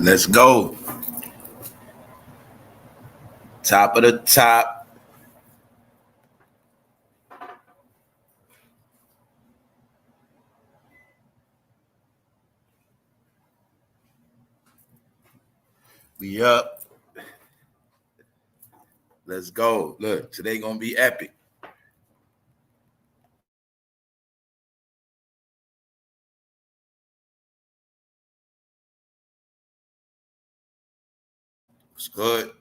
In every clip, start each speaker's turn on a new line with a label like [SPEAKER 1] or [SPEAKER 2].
[SPEAKER 1] Let's go. Top of the top. We up. Let's go. Look, today gonna be epic. It's good.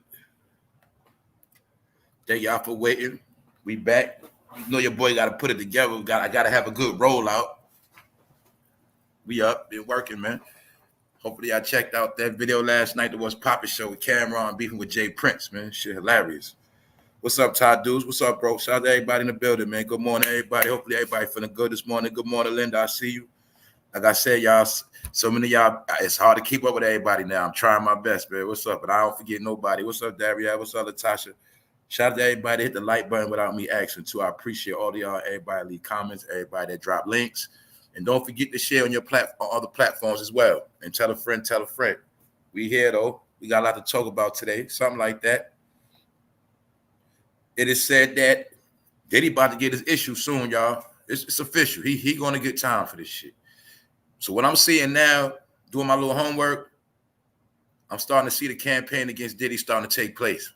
[SPEAKER 1] Thank y'all for waiting. We back. You know your boy got to put it together. I got to have a good rollout. We up. Been working, man. Hopefully I checked out that video last night. That was Poppy Show with Cameron beefing with Jay Prince, man. Shit hilarious. What's up, Todd Dudes? What's up, bro? Shout out to everybody in the building, man. Good morning, everybody. Hopefully everybody feeling good this morning. Good morning, Linda. I see you. Like I said, y'all, so many of y'all, it's hard to keep up with everybody now. I'm trying my best, man. What's up? But I don't forget nobody. What's up, Daria? What's up, Latasha? Shout out to everybody. Hit the like button without me asking, too. I appreciate all of y'all. Everybody leave comments. Everybody that drop links. And don't forget to share on your on other platforms as well. And tell a friend, tell a friend. We here, though. We got a lot to talk about today. Something like that. It is said that Diddy about to get his issue soon, y'all. It's official. He going to get time for this shit. So what I'm seeing now, doing my little homework, I'm starting to see the campaign against Diddy starting to take place.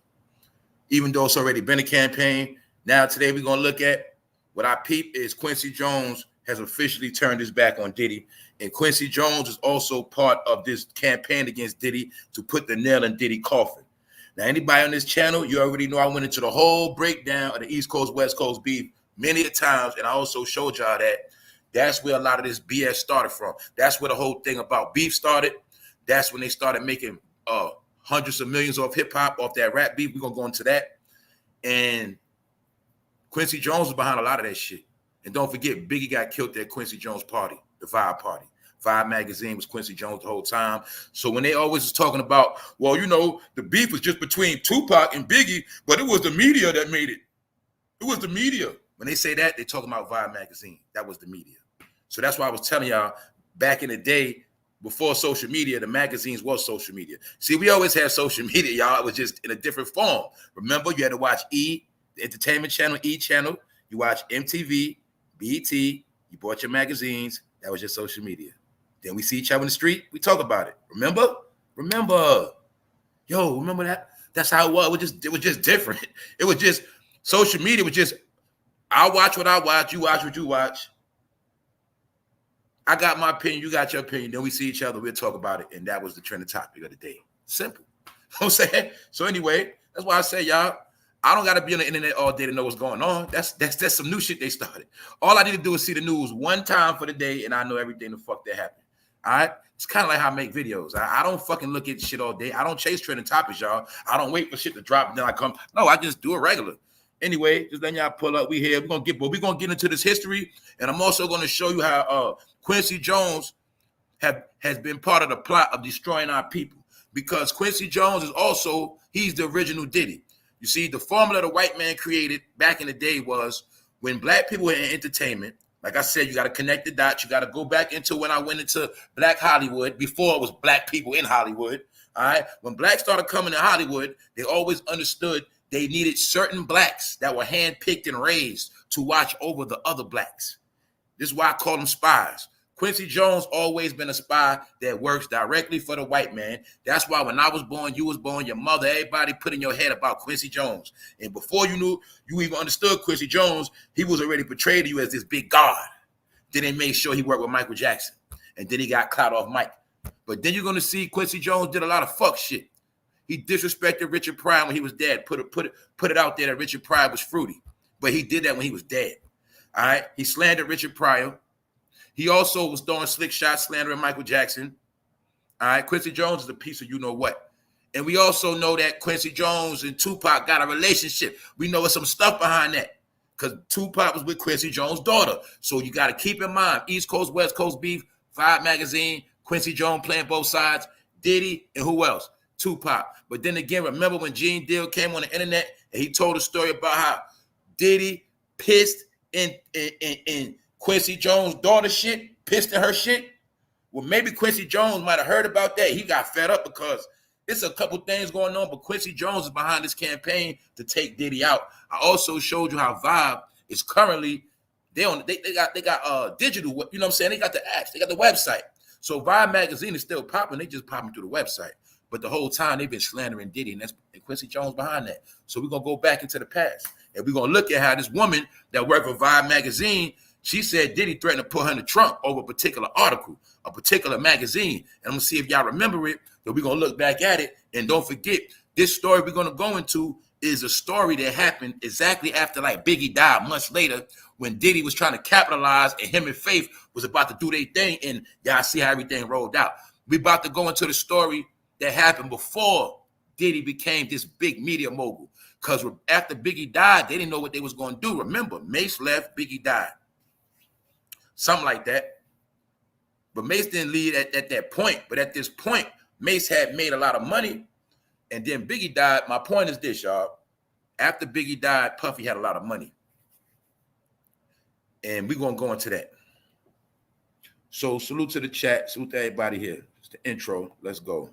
[SPEAKER 1] Even though it's already been a campaign, now today we're going to look at what I peep is Quincy Jones has officially turned his back on Diddy. And Quincy Jones is also part of this campaign against Diddy to put the nail in Diddy's coffin. Now, anybody on this channel, you already know I went into the whole breakdown of the East Coast, West Coast beef many a times, and I also showed y'all that that's where a lot of this BS started from. That's where the whole thing about beef started. That's when they started making hundreds of millions off hip-hop, off that rap beef. We're going to go into that. And Quincy Jones was behind a lot of that shit. And don't forget, Biggie got killed at Quincy Jones' party, the Vibe party. Vibe magazine was Quincy Jones the whole time. So when they always was talking about, well, you know, the beef was just between Tupac and Biggie, but it was the media that made it. It was the media. When they say that, they talking about Vibe magazine. That was the media. So that's why I was telling y'all back in the day, before social media, the magazines was social media. See, we always had social media, y'all. It was just in a different form. Remember, you had to watch E, the entertainment channel, E channel. You watch MTV, BET. You bought your magazines. That was your social media. Then we see each other in the street. We talk about it. Remember? Yo, remember that? That's how it was. It was just different. It was just social media was just, I watch what I watch. You watch what you watch. I got my opinion. You got your opinion. Then we see each other. We'll talk about it. And that was the trending topic of the day. Simple. You know what I'm saying? So anyway, that's why I say, y'all, I don't got to be on the internet all day to know what's going on. That's some new shit they started. All I need to do is see the news one time for the day, and I know everything the fuck that happened. All right? It's kind of like how I make videos. I don't fucking look at shit all day. I don't chase trending topics, y'all. I don't wait for shit to drop and then I come. No, I just do it regular. Anyway, just letting y'all pull up. We here. We're gonna get into this history, and I'm also gonna show you how Quincy Jones has been part of the plot of destroying our people. Because Quincy Jones is also, he's the original Diddy. You see, the formula the white man created back in the day was when black people were in entertainment. Like I said, you got to connect the dots. You got to go back into when I went into black Hollywood before it was black people in Hollywood. All right. When blacks started coming to Hollywood, they always understood they needed certain blacks that were handpicked and raised to watch over the other blacks. This is why I call them spies. Quincy Jones always been a spy that works directly for the white man. That's why when I was born, you was born, your mother, everybody put in your head about Quincy Jones. And before you knew, you even understood Quincy Jones, he was already portrayed to you as this big god. Then they made sure he worked with Michael Jackson. And then he got clout off Mike. But then you're going to see Quincy Jones did a lot of fuck shit. He disrespected Richard Pryor when he was dead. Put it out there that Richard Pryor was fruity. But he did that when he was dead. All right? He slandered Richard Pryor. He also was throwing slick shots, slandering Michael Jackson. All right, Quincy Jones is a piece of you know what. And we also know that Quincy Jones and Tupac got a relationship. We know there's some stuff behind that because Tupac was with Quincy Jones' daughter. So you got to keep in mind, East Coast, West Coast beef, Vibe magazine, Quincy Jones playing both sides, Diddy, and who else? Tupac. But then again, remember when Gene Deal came on the internet and he told a story about how Diddy pissed in Quincy Jones' daughter shit, pissed in her shit. Well, maybe Quincy Jones might have heard about that. He got fed up because it's a couple things going on, but Quincy Jones is behind this campaign to take Diddy out. I also showed you how Vibe is currently they got digital, you know what I'm saying? They got the apps, they got the website. So Vibe magazine is still popping. They just popping through the website. But the whole time they've been slandering Diddy, and Quincy Jones behind that. So we're gonna go back into the past, and we're gonna look at how this woman that worked for Vibe magazine, she said Diddy threatened to put her in the trunk over a particular article, a particular magazine. And I'm gonna see if y'all remember it. But we're gonna look back at it, and don't forget this story we're gonna go into is a story that happened exactly after like Biggie died months later, when Diddy was trying to capitalize and him and Faith was about to do their thing, and y'all see how everything rolled out. We about to go into the story that happened before Diddy became this big media mogul. Because after Biggie died, they didn't know what they was going to do. Remember, Mace left, Biggie died. Something like that. But Mace didn't lead at that point. But at this point, Mace had made a lot of money, and then Biggie died. My point is this, y'all. After Biggie died, Puffy had a lot of money. And we're going to go into that. So salute to the chat. Salute to everybody here. It's the intro. Let's go.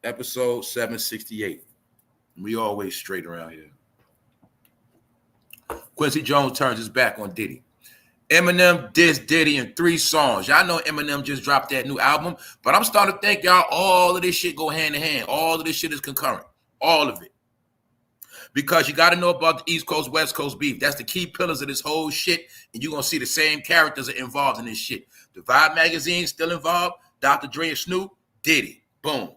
[SPEAKER 1] Episode 768. We always straight around here. Quincy Jones turns his back on Diddy. Eminem dissed Diddy in 3 songs. Y'all know Eminem just dropped that new album, but I'm starting to think, y'all, all of this shit go hand in hand. All of this shit is concurrent. All of it. Because you got to know about the East Coast, West Coast beef. That's the key pillars of this whole shit, and you're going to see the same characters are involved in this shit. The Vibe magazine still involved. Dr. Dre and Snoop, Diddy. Boom.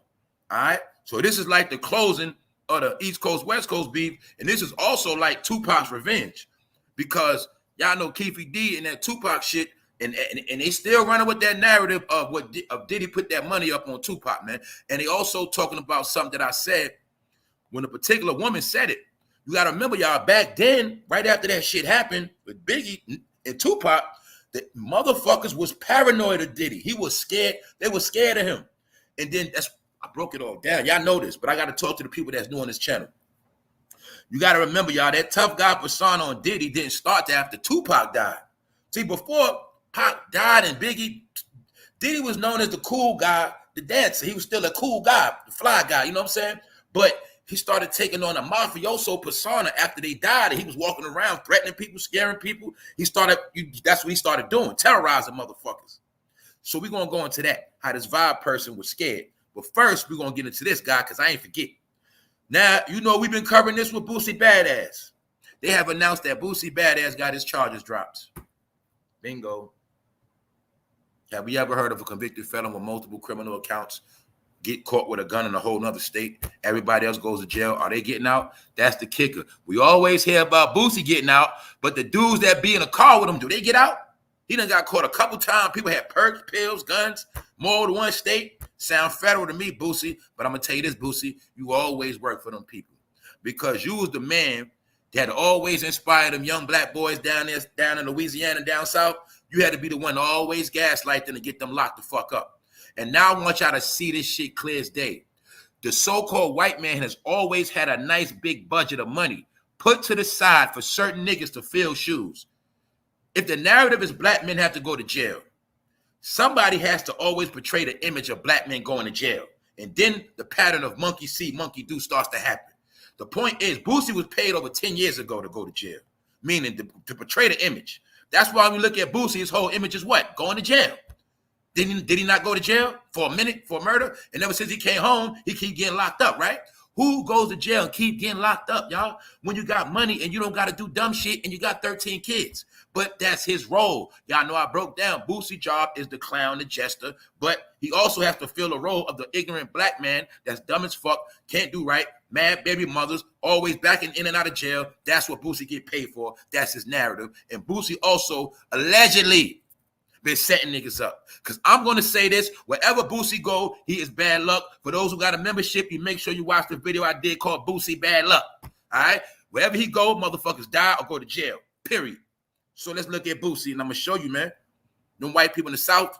[SPEAKER 1] All right? So this is like the closing of the East Coast, West Coast beef, and this is also like Tupac's revenge. Because y'all know Keefy D and that Tupac shit, and they still running with that narrative of Diddy put that money up on Tupac, man. And they also talking about something that I said when a particular woman said it. You got to remember, y'all, back then, right after that shit happened with Biggie and Tupac, the motherfuckers was paranoid of Diddy. He was scared. They were scared of him. And then I broke it all down. Y'all know this, but I got to talk to the people that's new on this channel. You got to remember, y'all, that tough guy persona on Diddy didn't start till after Tupac died. See, before Pac died and Biggie, Diddy was known as the cool guy, the dancer. He was still a cool guy, the fly guy, you know what I'm saying? But he started taking on a mafioso persona after they died, and he was walking around threatening people, scaring people. That's what he started doing, terrorizing motherfuckers. So we're going to go into that, how this Vibe person was scared. But first, we're going to get into this guy, because I ain't forget. Now, you know we've been covering this with Boosie Badazz. They have announced that Boosie Badazz got his charges dropped. Bingo. Have we ever heard of a convicted felon with multiple criminal accounts get caught with a gun in a whole nother state? Everybody else goes to jail. Are they getting out? That's the kicker. We always hear about Boosie getting out, but the dudes that be in a car with him, do they get out? He done got caught a couple times. People had perks, pills, guns, more than one state. Sound federal to me, Boosie. But I'm going to tell you this, Boosie. You always work for them people. Because you was the man that always inspired them young black boys down there, down in Louisiana, down south. You had to be the one to always gaslight them to get them locked the fuck up. And now I want y'all to see this shit clear as day. The so-called white man has always had a nice big budget of money put to the side for certain niggas to fill shoes. If the narrative is black men have to go to jail, somebody has to always portray the image of black men going to jail. And then the pattern of monkey see, monkey do starts to happen. The point is, Boosie was paid over 10 years ago to go to jail, meaning to portray the image. That's why we look at Boosie, his whole image is what? Going to jail. Did he not go to jail for a minute for murder? And ever since he came home, he keep getting locked up, right? Who goes to jail and keep getting locked up, y'all? When you got money and you don't got to do dumb shit and you got 13 kids. But that's his role. Y'all know I broke down. Boosie's job is the clown, the jester, but he also has to fill the role of the ignorant black man that's dumb as fuck, can't do right, mad baby mothers, always backing in and out of jail. That's what Boosie get paid for. That's his narrative. And Boosie also allegedly been setting niggas up. Because I'm going to say this, wherever Boosie go, he is bad luck. For those who got a membership, you make sure you watch the video I did called Boosie Bad Luck. All right? Wherever he go, motherfuckers die or go to jail. Period. So let's look at Boosie, and I'm going to show you, man. Them white people in the South,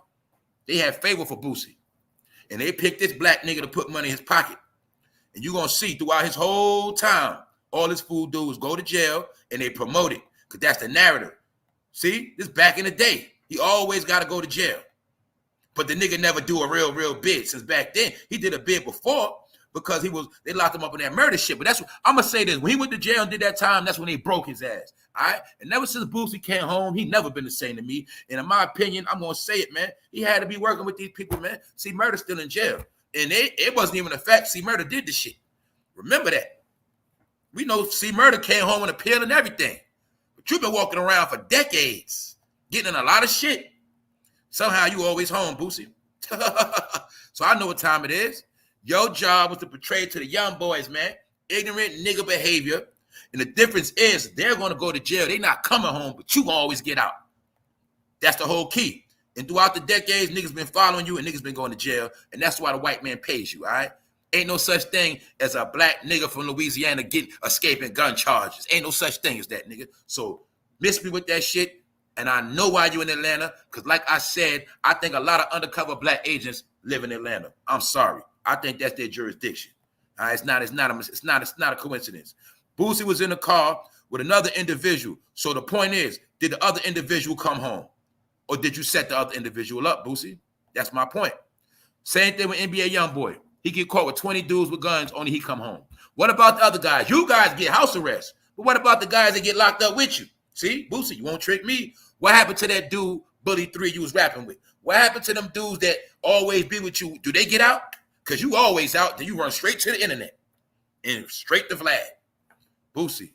[SPEAKER 1] they have favor for Boosie. And they picked this black nigga to put money in his pocket. And you're going to see throughout his whole time, all his fool do is go to jail, and they promote it. Because that's the narrative. See? This back in the day. He always got to go to jail. But the nigga never do a real bid since back then. He did a bid before because they locked him up in that murder shit. But that's what I'm gonna say this. When he went to jail and did that time, that's when they broke his ass. All right. And ever since Boosie came home, he never been the same to me. And in my opinion, I'm gonna say it, man. He had to be working with these people, man. See, Murder's still in jail. And it wasn't even a fact. See, Murder did the shit. Remember that. We know C Murder came home with an appeal and everything. But you've been walking around for decades, getting in a lot of shit. Somehow you always home, Boosie. So I know what time it is. Your job was to portray to the young boys, man, ignorant nigga behavior. And the difference is they're going to go to jail. They're not coming home, but you going to always get out. That's the whole key. And throughout the decades, niggas been following you and niggas been going to jail. And that's why the white man pays you, all right? Ain't no such thing as a black nigga from Louisiana escaping gun charges. Ain't no such thing as that, nigga. So miss me with that shit. And I know why you in Atlanta. Because like I said, I think a lot of undercover black agents live in Atlanta. I'm sorry. I think that's their jurisdiction. It's not a coincidence. Boosie was in the car with another individual. So the point is, did the other individual come home? Or did you set the other individual up, Boosie? That's my point. Same thing with NBA YoungBoy. He get caught with 20 dudes with guns, only he come home. What about the other guys? You guys get house arrest. But what about the guys that get locked up with you? See, Boosie, you won't trick me. What happened to that dude, Bully 3, you was rapping with? What happened to them dudes that always be with you? Do they get out? Because you always out, then you run straight to the internet and straight to Vlad. Boosie,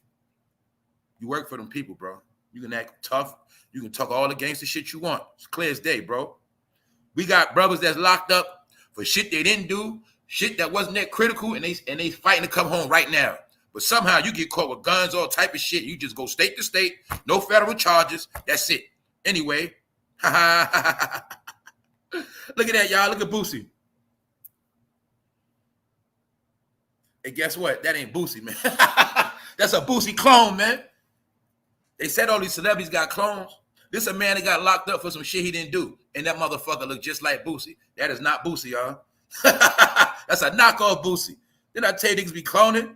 [SPEAKER 1] you work for them people, bro. You can act tough. You can talk all the gangster shit you want. It's clear as day, bro. We got brothers that's locked up for shit they didn't do, shit that wasn't that critical, and they fighting to come home right now. But somehow you get caught with guns, all type of shit. You just go state to state, no federal charges. That's it. Anyway, look at that, y'all. Look at Boosie. And guess what? That ain't Boosie, man. That's a Boosie clone, man. They said all these celebrities got clones. This is a man that got locked up for some shit he didn't do. And that motherfucker look just like Boosie. That is not Boosie, y'all. That's a knockoff Boosie. Didn't I tell you niggas be cloning?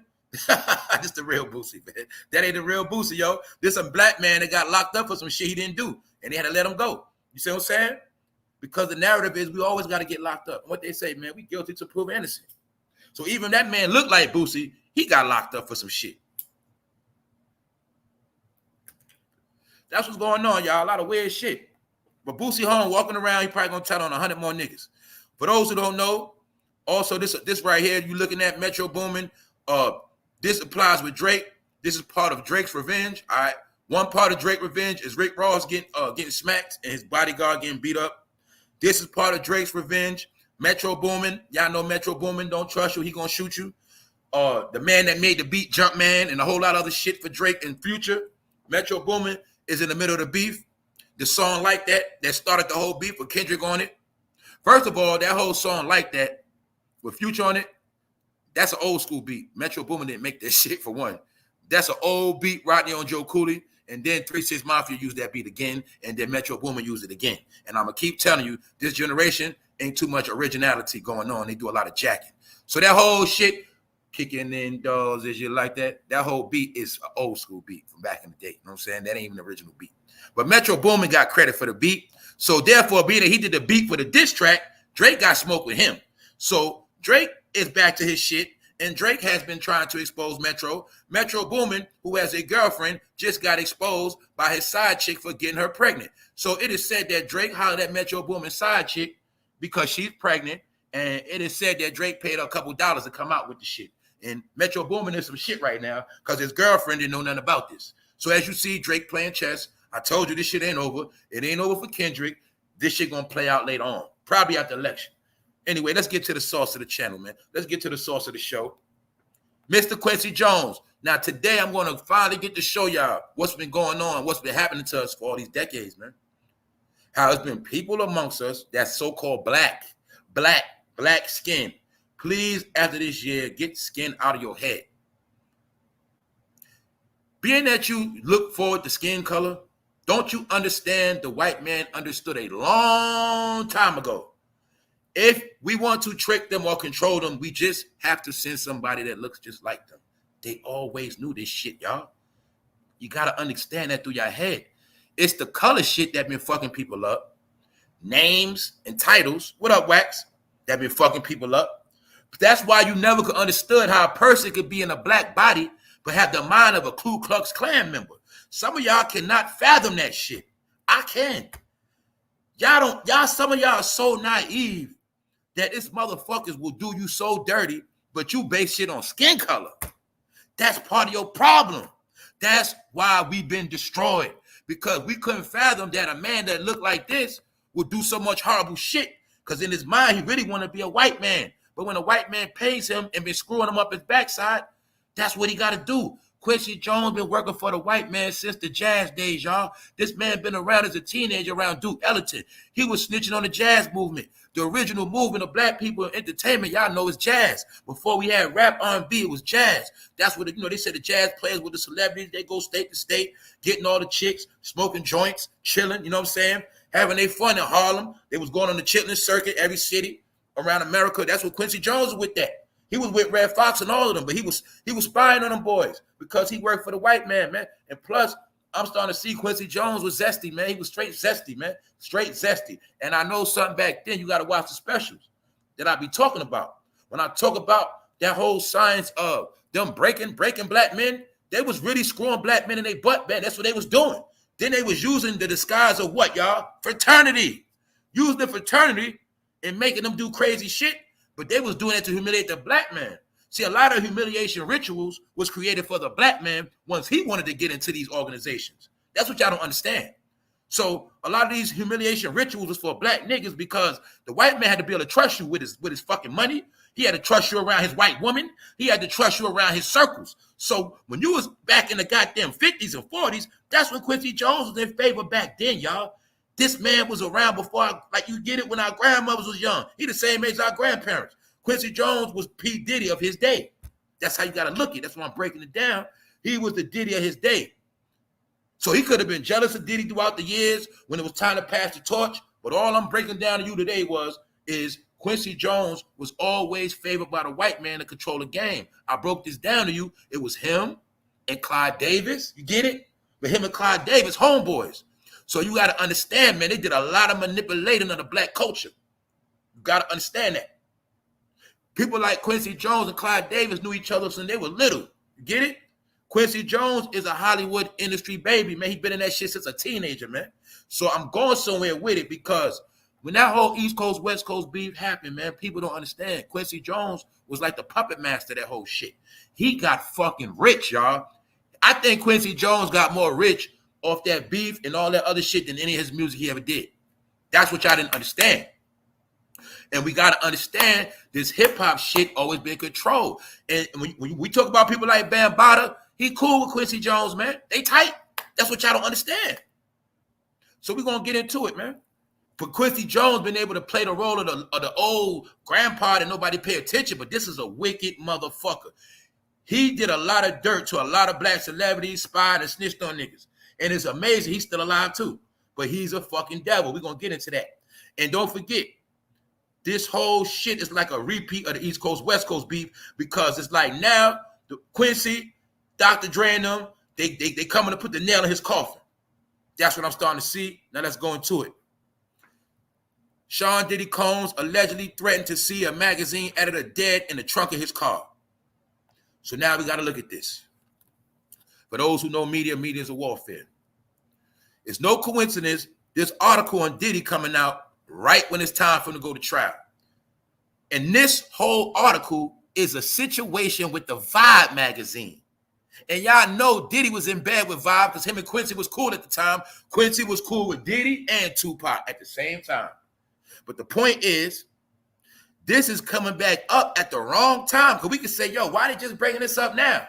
[SPEAKER 1] This the real Boosie, man. That ain't the real Boosie, yo. This a black man that got locked up for some shit he didn't do. And they had to let him go. You see what I'm saying? Because the narrative is we always got to get locked up. What they say, man, we guilty to prove innocent. So even that man looked like Boosie, he got locked up for some shit. That's what's going on, y'all. A lot of weird shit. But Boosie home walking around, he probably gonna tell on 100 more niggas. For those who don't know, also this right here, you looking at Metro Boomin. This applies with Drake. This is part of Drake's revenge. All right. One part of Drake's revenge is Rick Ross getting smacked and his bodyguard getting beat up. This is part of Drake's revenge. Metro Boomin. Y'all know Metro Boomin don't trust you. He gonna shoot you. The man that made the beat Jumpman and a whole lot of other shit for Drake and Future. Metro Boomin is in the middle of the beef. The song Like that started the whole beef with Kendrick on it. First of all, that whole song Like That with Future on it, that's an old school beat. Metro Boomin didn't make that shit for one. That's an old beat, Rodney on Joe Cooley. And then 3 6 Mafia used that beat again. And then Metro Boomin used it again. And I'm going to keep telling you, this generation ain't too much originality going on. They do a lot of jacking. So that whole shit, kicking in doors, is you like that? That whole beat is an old school beat from back in the day. You know what I'm saying? That ain't even the original beat. But Metro Boomin got credit for the beat. So therefore, being that he did the beat for the diss track, Drake got smoked with him. So Drake is back to his shit. And Drake has been trying to expose Metro. Metro Boomin, who has a girlfriend, just got exposed by his side chick for getting her pregnant. So it is said that Drake hollered at Metro Boomin's side chick because she's pregnant. And it is said that Drake paid her a couple dollars to come out with the shit. And Metro Boomin is some shit right now because his girlfriend didn't know nothing about this. So as you see, Drake playing chess. I told you this shit ain't over. It ain't over for Kendrick. This shit gonna play out later on, probably at the election. Anyway, let's get to the source of the channel, man. Let's get to the source of the show. Mr. Quincy Jones. Now, today I'm going to finally get to show y'all what's been going on, what's been happening to us for all these decades, man. How it's been people amongst us that's so-called black skin. Please, after this year, get skin out of your head. Being that you look forward to skin color, don't you understand the white man understood a long time ago? If we want to trick them or control them, we just have to send somebody that looks just like them. They always knew this shit, y'all. You got to understand that through your head. It's the color shit that been fucking people up. names and titles. What up, Wax? That been fucking people up. But that's why you never could understood how a person could be in a black body but have the mind of a Ku Klux Klan member. Some of y'all cannot fathom that shit. I can. Some of y'all are so naive that this motherfuckers will do you so dirty, but you base shit on skin color. That's part of your problem. That's why we've been destroyed, because we couldn't fathom that a man that looked like this would do so much horrible shit, because in his mind, he really want to be a white man. But when a white man pays him and been screwing him up his backside, that's what he got to do. Quincy Jones been working for the white man since the jazz days, y'all. This man been around as a teenager around Duke Ellington. He was snitching on the jazz movement. The original movement of black people in entertainment, y'all know, is jazz. Before we had rap, R&B, it was jazz. That's what, they said the jazz players with the celebrities, they go state to state, getting all the chicks, smoking joints, chilling, you know what I'm saying? Having their fun in Harlem. They was going on the chilling circuit, every city around America. That's what Quincy Jones was with that. He was with Red Fox and all of them, but he was spying on them boys because he worked for the white man, man. And plus, I'm starting to see Quincy Jones was zesty, man. He was straight zesty, man. Straight zesty. And I know something back then, you got to watch the specials that I be talking about. When I talk about that whole science of them breaking black men, they was really screwing black men in their butt, man. That's what they was doing. Then they was using the disguise of what, y'all? Fraternity. Using the fraternity and making them do crazy shit. But they was doing it to humiliate the black man. See, a lot of humiliation rituals was created for the black man once he wanted to get into these organizations. That's what y'all don't understand. So a lot of these humiliation rituals was for black niggas because the white man had to be able to trust you with his fucking money. He had to trust you around his white woman. He had to trust you around his circles. So when you was back in the goddamn 50s and 40s, that's when Quincy Jones was in favor back then, y'all. This man was around before, like you get it, when our grandmothers was young. He the same age as our grandparents. Quincy Jones was P. Diddy of his day. That's how you got to look at it. That's why I'm breaking it down. He was the Diddy of his day. So he could have been jealous of Diddy throughout the years when it was time to pass the torch. But all I'm breaking down to you today is Quincy Jones was always favored by the white man to control the game. I broke this down to you. It was him and Clyde Davis. You get it? But him and Clyde Davis, homeboys. So you got to understand, man, they did a lot of manipulating of the black culture. You got to understand that. People like Quincy Jones and Clyde Davis knew each other since they were little. You get it? Quincy Jones is a Hollywood industry baby, man. He's been in that shit since a teenager, man. So I'm going somewhere with it because when that whole East Coast, West Coast beef happened, man, people don't understand. Quincy Jones was like the puppet master of that whole shit. He got fucking rich, y'all. I think Quincy Jones got more rich off that beef and all that other shit than any of his music he ever did. That's what y'all didn't understand. And we got to understand this hip-hop shit always been controlled. And when we talk about people like Bambaataa, he cool with Quincy Jones, man. They tight. That's what y'all don't understand. So we're going to get into it, man. But Quincy Jones been able to play the role of the old grandpa that nobody pay attention, but this is a wicked motherfucker. He did a lot of dirt to a lot of black celebrities, spied and snitched on niggas. And it's amazing he's still alive too. But he's a fucking devil. We're going to get into that. And don't forget, this whole shit is like a repeat of the East Coast, West Coast beef because it's like now, Quincy, Dr. Dre and them, they coming to put the nail in his coffin. That's what I'm starting to see. Now let's go into it. Sean Diddy Combs allegedly threatened to see a magazine editor dead in the trunk of his car. So now we got to look at this. For those who know media is a warfare. It's no coincidence this article on Diddy coming out right when it's time for him to go to trial. And this whole article is a situation with the Vibe magazine. And y'all know Diddy was in bed with Vibe because him and Quincy was cool at the time. Quincy was cool with Diddy and Tupac at the same time. But the point is, this is coming back up at the wrong time because we can say, yo, why they just bringing this up now?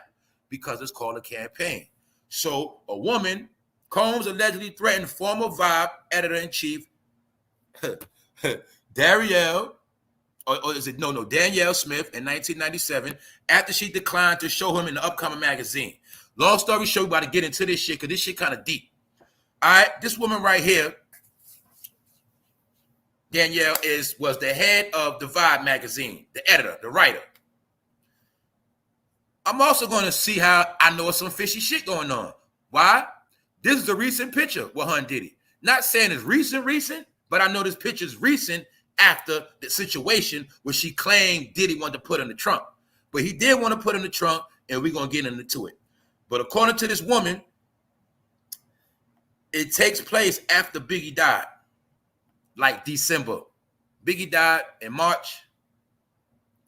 [SPEAKER 1] Because it's called a campaign. So a woman, Combs allegedly threatened former Vibe editor-in-chief Danielle Smith in 1997 after she declined to show him in the upcoming magazine. Long story short, we about to get into this shit because this shit kind of deep. All right, this woman right here, Danielle, was the head of the Vibe magazine, the editor, the writer. I'm also going to see how I know some fishy shit going on. Why? This is a recent picture with her and Diddy. Not saying it's recent, But I know this picture's recent after the situation where she claimed Diddy wanted to put in the trunk. But he did want to put in the trunk, and we're going to get into it. But according to this woman, it takes place after Biggie died, like December. Biggie died in March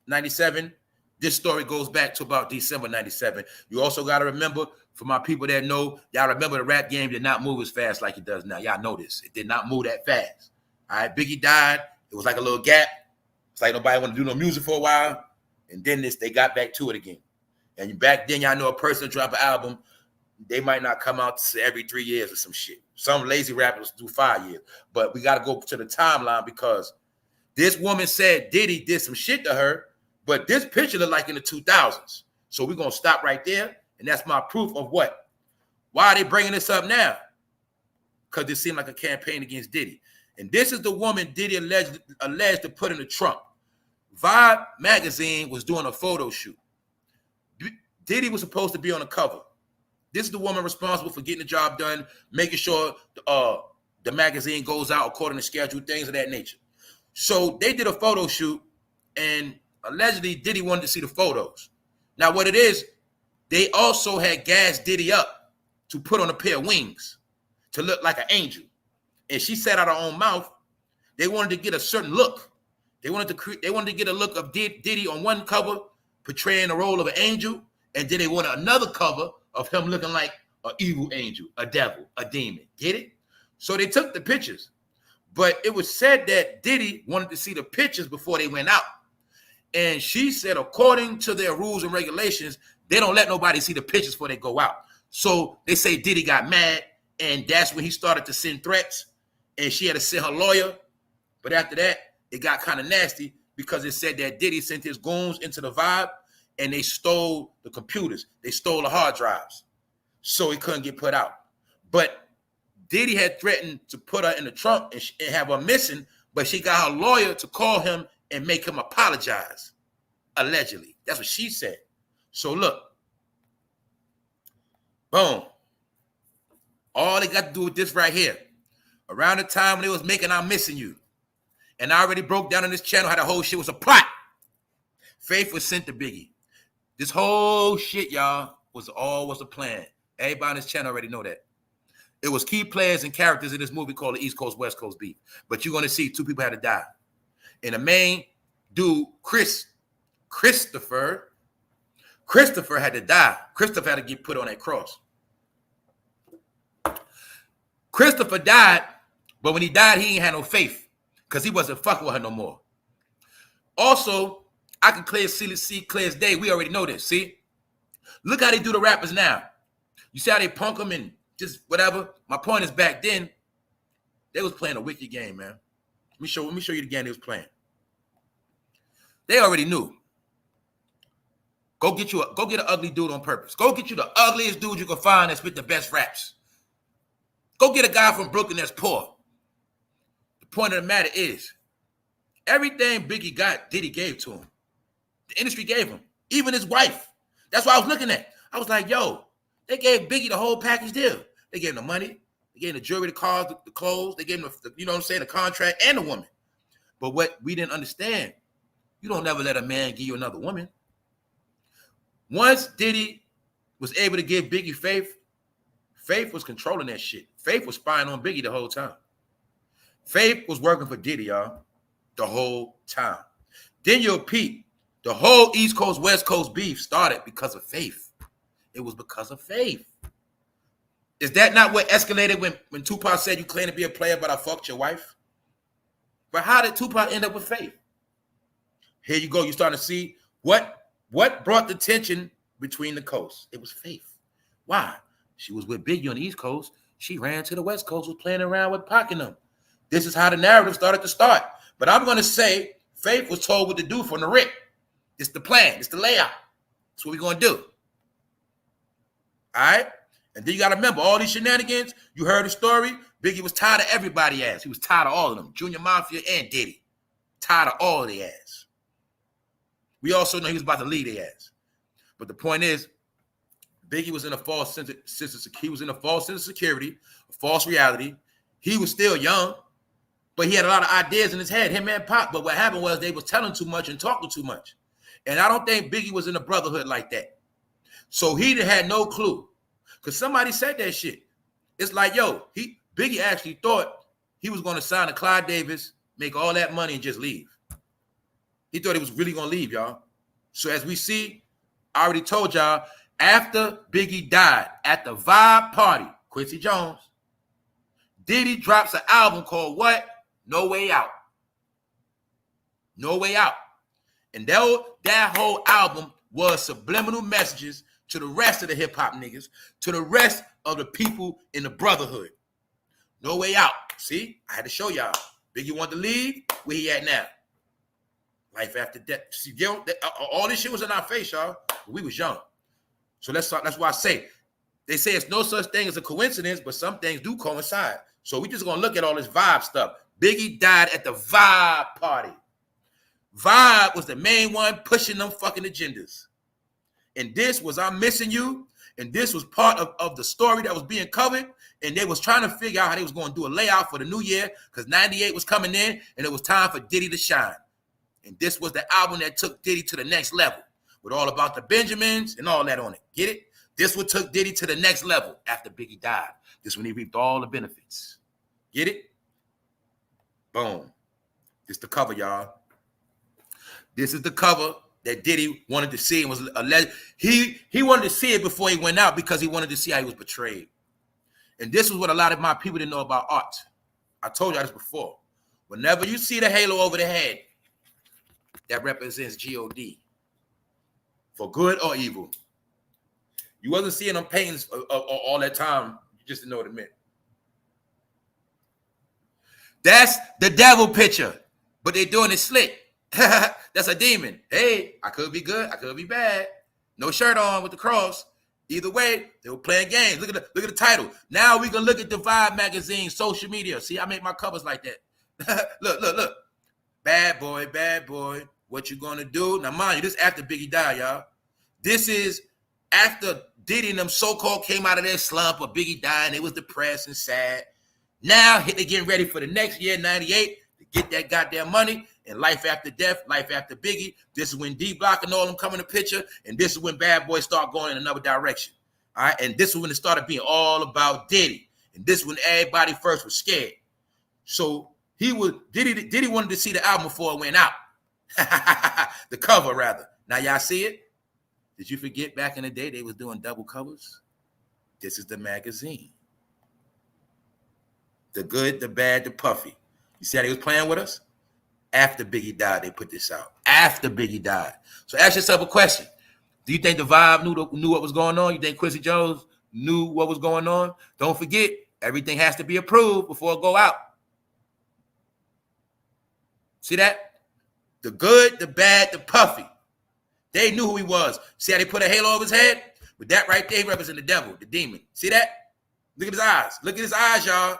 [SPEAKER 1] 97. This story goes back to about December 97. You also got to remember, for my people that know, y'all remember the rap game did not move as fast like it does now. Y'all know this. It did not move that fast. All right, Biggie died. It was like a little gap. It's like nobody wanted to do no music for a while. And then they got back to it again. And back then, y'all know a person drop an album, they might not come out every 3 years or some shit. Some lazy rappers do 5 years. But we got to go to the timeline because this woman said Diddy did some shit to her, but this picture looked like in the 2000s. So we're going to stop right there. And that's my proof of what? Why are they bringing this up now? Because it seemed like a campaign against Diddy. And this is the woman Diddy alleged to put in the trunk. Vibe magazine was doing a photo shoot. Diddy was supposed to be on the cover. This is the woman responsible for getting the job done, making sure the magazine goes out according to schedule, things of that nature. So they did a photo shoot, and allegedly Diddy wanted to see the photos. Now what it is, they also had gassed Diddy up to put on a pair of wings to look like an angel. And she said out her own mouth, they wanted to get a certain look. They wanted to get a look of Diddy on one cover portraying the role of an angel, and then they wanted another cover of him looking like an evil angel, a devil, a demon. Get it? So they took the pictures. But it was said that Diddy wanted to see the pictures before they went out. And she said, according to their rules and regulations, they don't let nobody see the pictures before they go out. So they say Diddy got mad, and that's when he started to send threats, and she had to send her lawyer. But after that, it got kind of nasty because it said that Diddy sent his goons into the Vibe, and they stole the computers. They stole the hard drives. So it couldn't get put out. But Diddy had threatened to put her in the trunk and have her missing, but she got her lawyer to call him and make him apologize, allegedly. That's what she said. So look, boom. All they got to do with this right here. Around the time when they was making I'm Missing You, and I already broke down on this channel how the whole shit was a plot. Faith was sent to Biggie. This whole shit, y'all, was a plan. Everybody on this channel already know that. It was key players and characters in this movie called the East Coast, West Coast beef. But you're going to see two people had to die. And the main dude, Christopher had to die. Christopher had to get put on that cross. Christopher died, but when he died, he ain't had no faith because he wasn't fucking with her no more. Also, I can see clear as day. We already know this. See? Look how they do the rappers now. You see how they punk them and just whatever? My point is back then, they was playing a wicked game, man. Let me show you the game they was playing. They already knew. Go get an ugly dude on purpose. Go get you the ugliest dude you can find that spit the best raps. Go get a guy from Brooklyn that's poor. The point of the matter is, everything Biggie got, Diddy gave to him. The industry gave him. Even his wife. That's what I was looking at. I was like, yo, they gave Biggie the whole package deal. They gave him the money. They gave him the jewelry, the cars, the clothes. They gave him the, you know what I'm saying, the contract and the woman. But what we didn't understand, you don't never let a man give you another woman. Once Diddy was able to give Biggie Faith, Faith was controlling that shit. Faith was spying on Biggie the whole time. Faith was working for Diddy, y'all, the whole time. Then you'll peep, the whole East Coast, West Coast beef started because of Faith. It was because of Faith. Is that not what escalated when Tupac said you claim to be a player, but I fucked your wife? But how did Tupac end up with Faith? Here you go. You're starting to see what brought the tension between the coasts. It was Faith. Why? She was with Biggie on the East Coast. She ran to the West Coast, was playing around with Pac and them. This is how the narrative started to start. But I'm going to say Faith was told what to do from the rip. It's the plan. It's the layout. That's what we're going to do. All right? And then you got to remember, all these shenanigans, you heard the story. Biggie was tired of everybody ass. He was tired of all of them. Junior Mafia and Diddy. Tired of all of their ass. We also know he was about to lead their ass. But the point is, Biggie was in a false sense of security, a false reality. He was still young, But he had a lot of ideas in his head, him and Pop. But what happened was they was telling too much and talking too much. And I don't think Biggie was in a brotherhood like that. So he had no clue. Because somebody said that shit. It's like, yo, Biggie actually thought he was going to sign to Clyde Davis, make all that money, and just leave. He thought he was really going to leave, y'all. So as we see, I already told y'all, after Biggie died at the Vibe Party, Quincy Jones, Diddy drops an album called what? No Way Out. No Way Out. And that whole album was subliminal messages to the rest of the hip-hop niggas, to the rest of the people in the brotherhood. No Way Out. See? I had to show y'all. Biggie wanted to leave. Where he at now? Life after death. See, all this shit was in our face, y'all. We was young. So that's why I say, they say it's no such thing as a coincidence, but some things do coincide. So we just going to look at all this Vibe stuff. Biggie died at the Vibe Party. Vibe was the main one pushing them fucking agendas. And this was I'm Missing You. And this was part of the story that was being covered. And they was trying to figure out how they was going to do a layout for the new year because 98 was coming in and it was time for Diddy to shine. And this was the album that took Diddy to the next level with all about the Benjamins and all that on it. Get it? This what took Diddy to the next level after Biggie died. This when he reaped all the benefits. Get it? Boom. This the cover, y'all. This is the cover that Diddy wanted to see and was alleged. He wanted to see it before he went out because he wanted to see how he was betrayed. And this was what a lot of my people didn't know about art. I told y'all this before. Whenever you see the halo over the head, that represents G-O-D. For good or evil. You wasn't seeing them paintings all that time. You just didn't know what it meant. That's the devil picture. But they're doing it slick. That's a demon. Hey, I could be good. I could be bad. No shirt on with the cross. Either way, they were playing games. Look at the title. Now we can look at the Vibe magazine, social media. See, I make my covers like that. Look. Bad boy. What you gonna do? Now, mind you, this after Biggie died, y'all. This is after Diddy and them so-called came out of their slump of Biggie dying. They was depressed and sad. Now they're getting ready for the next year, 98, to get that goddamn money. And life after death, life after Biggie. This is when D-Block and all them come in the picture. And this is when Bad Boy start going in another direction. All right. And this is when it started being all about Diddy. And this is when everybody first was scared. So Diddy wanted to see the album before it went out. The cover, rather. Now y'all see it? Did you forget back in the day they was doing double covers? This is the magazine. The good, the bad, the puffy. You see how they was playing with us? After Biggie died, they put this out. After Biggie died. So ask yourself a question. Do you think the Vibe knew what was going on? You think Quincy Jones knew what was going on? Don't forget, everything has to be approved before it go out. See that? The good, the bad, the puffy. They knew who he was. See how they put a halo over his head? With that right there, he represents the devil, the demon. See that? Look at his eyes. Look at his eyes, y'all.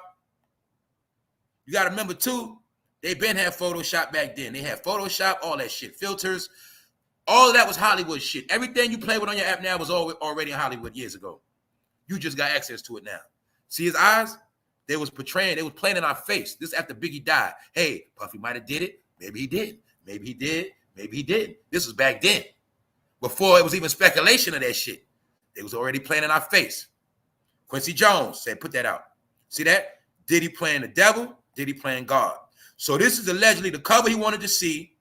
[SPEAKER 1] You got to remember, too, they been had Photoshop back then. They had Photoshop, all that shit, filters. All of that was Hollywood shit. Everything you play with on your app now was already in Hollywood years ago. You just got access to it now. See his eyes? They was portraying, they was playing in our face. This after Biggie died. Hey, Puffy might have did it. Maybe he did. Maybe he did. Maybe he didn't. This was back then. Before it was even speculation of that shit. They was already playing in our face. Quincy Jones said, put that out. See that? Diddy playing the devil, Diddy playing God. So this is allegedly the cover he wanted to see,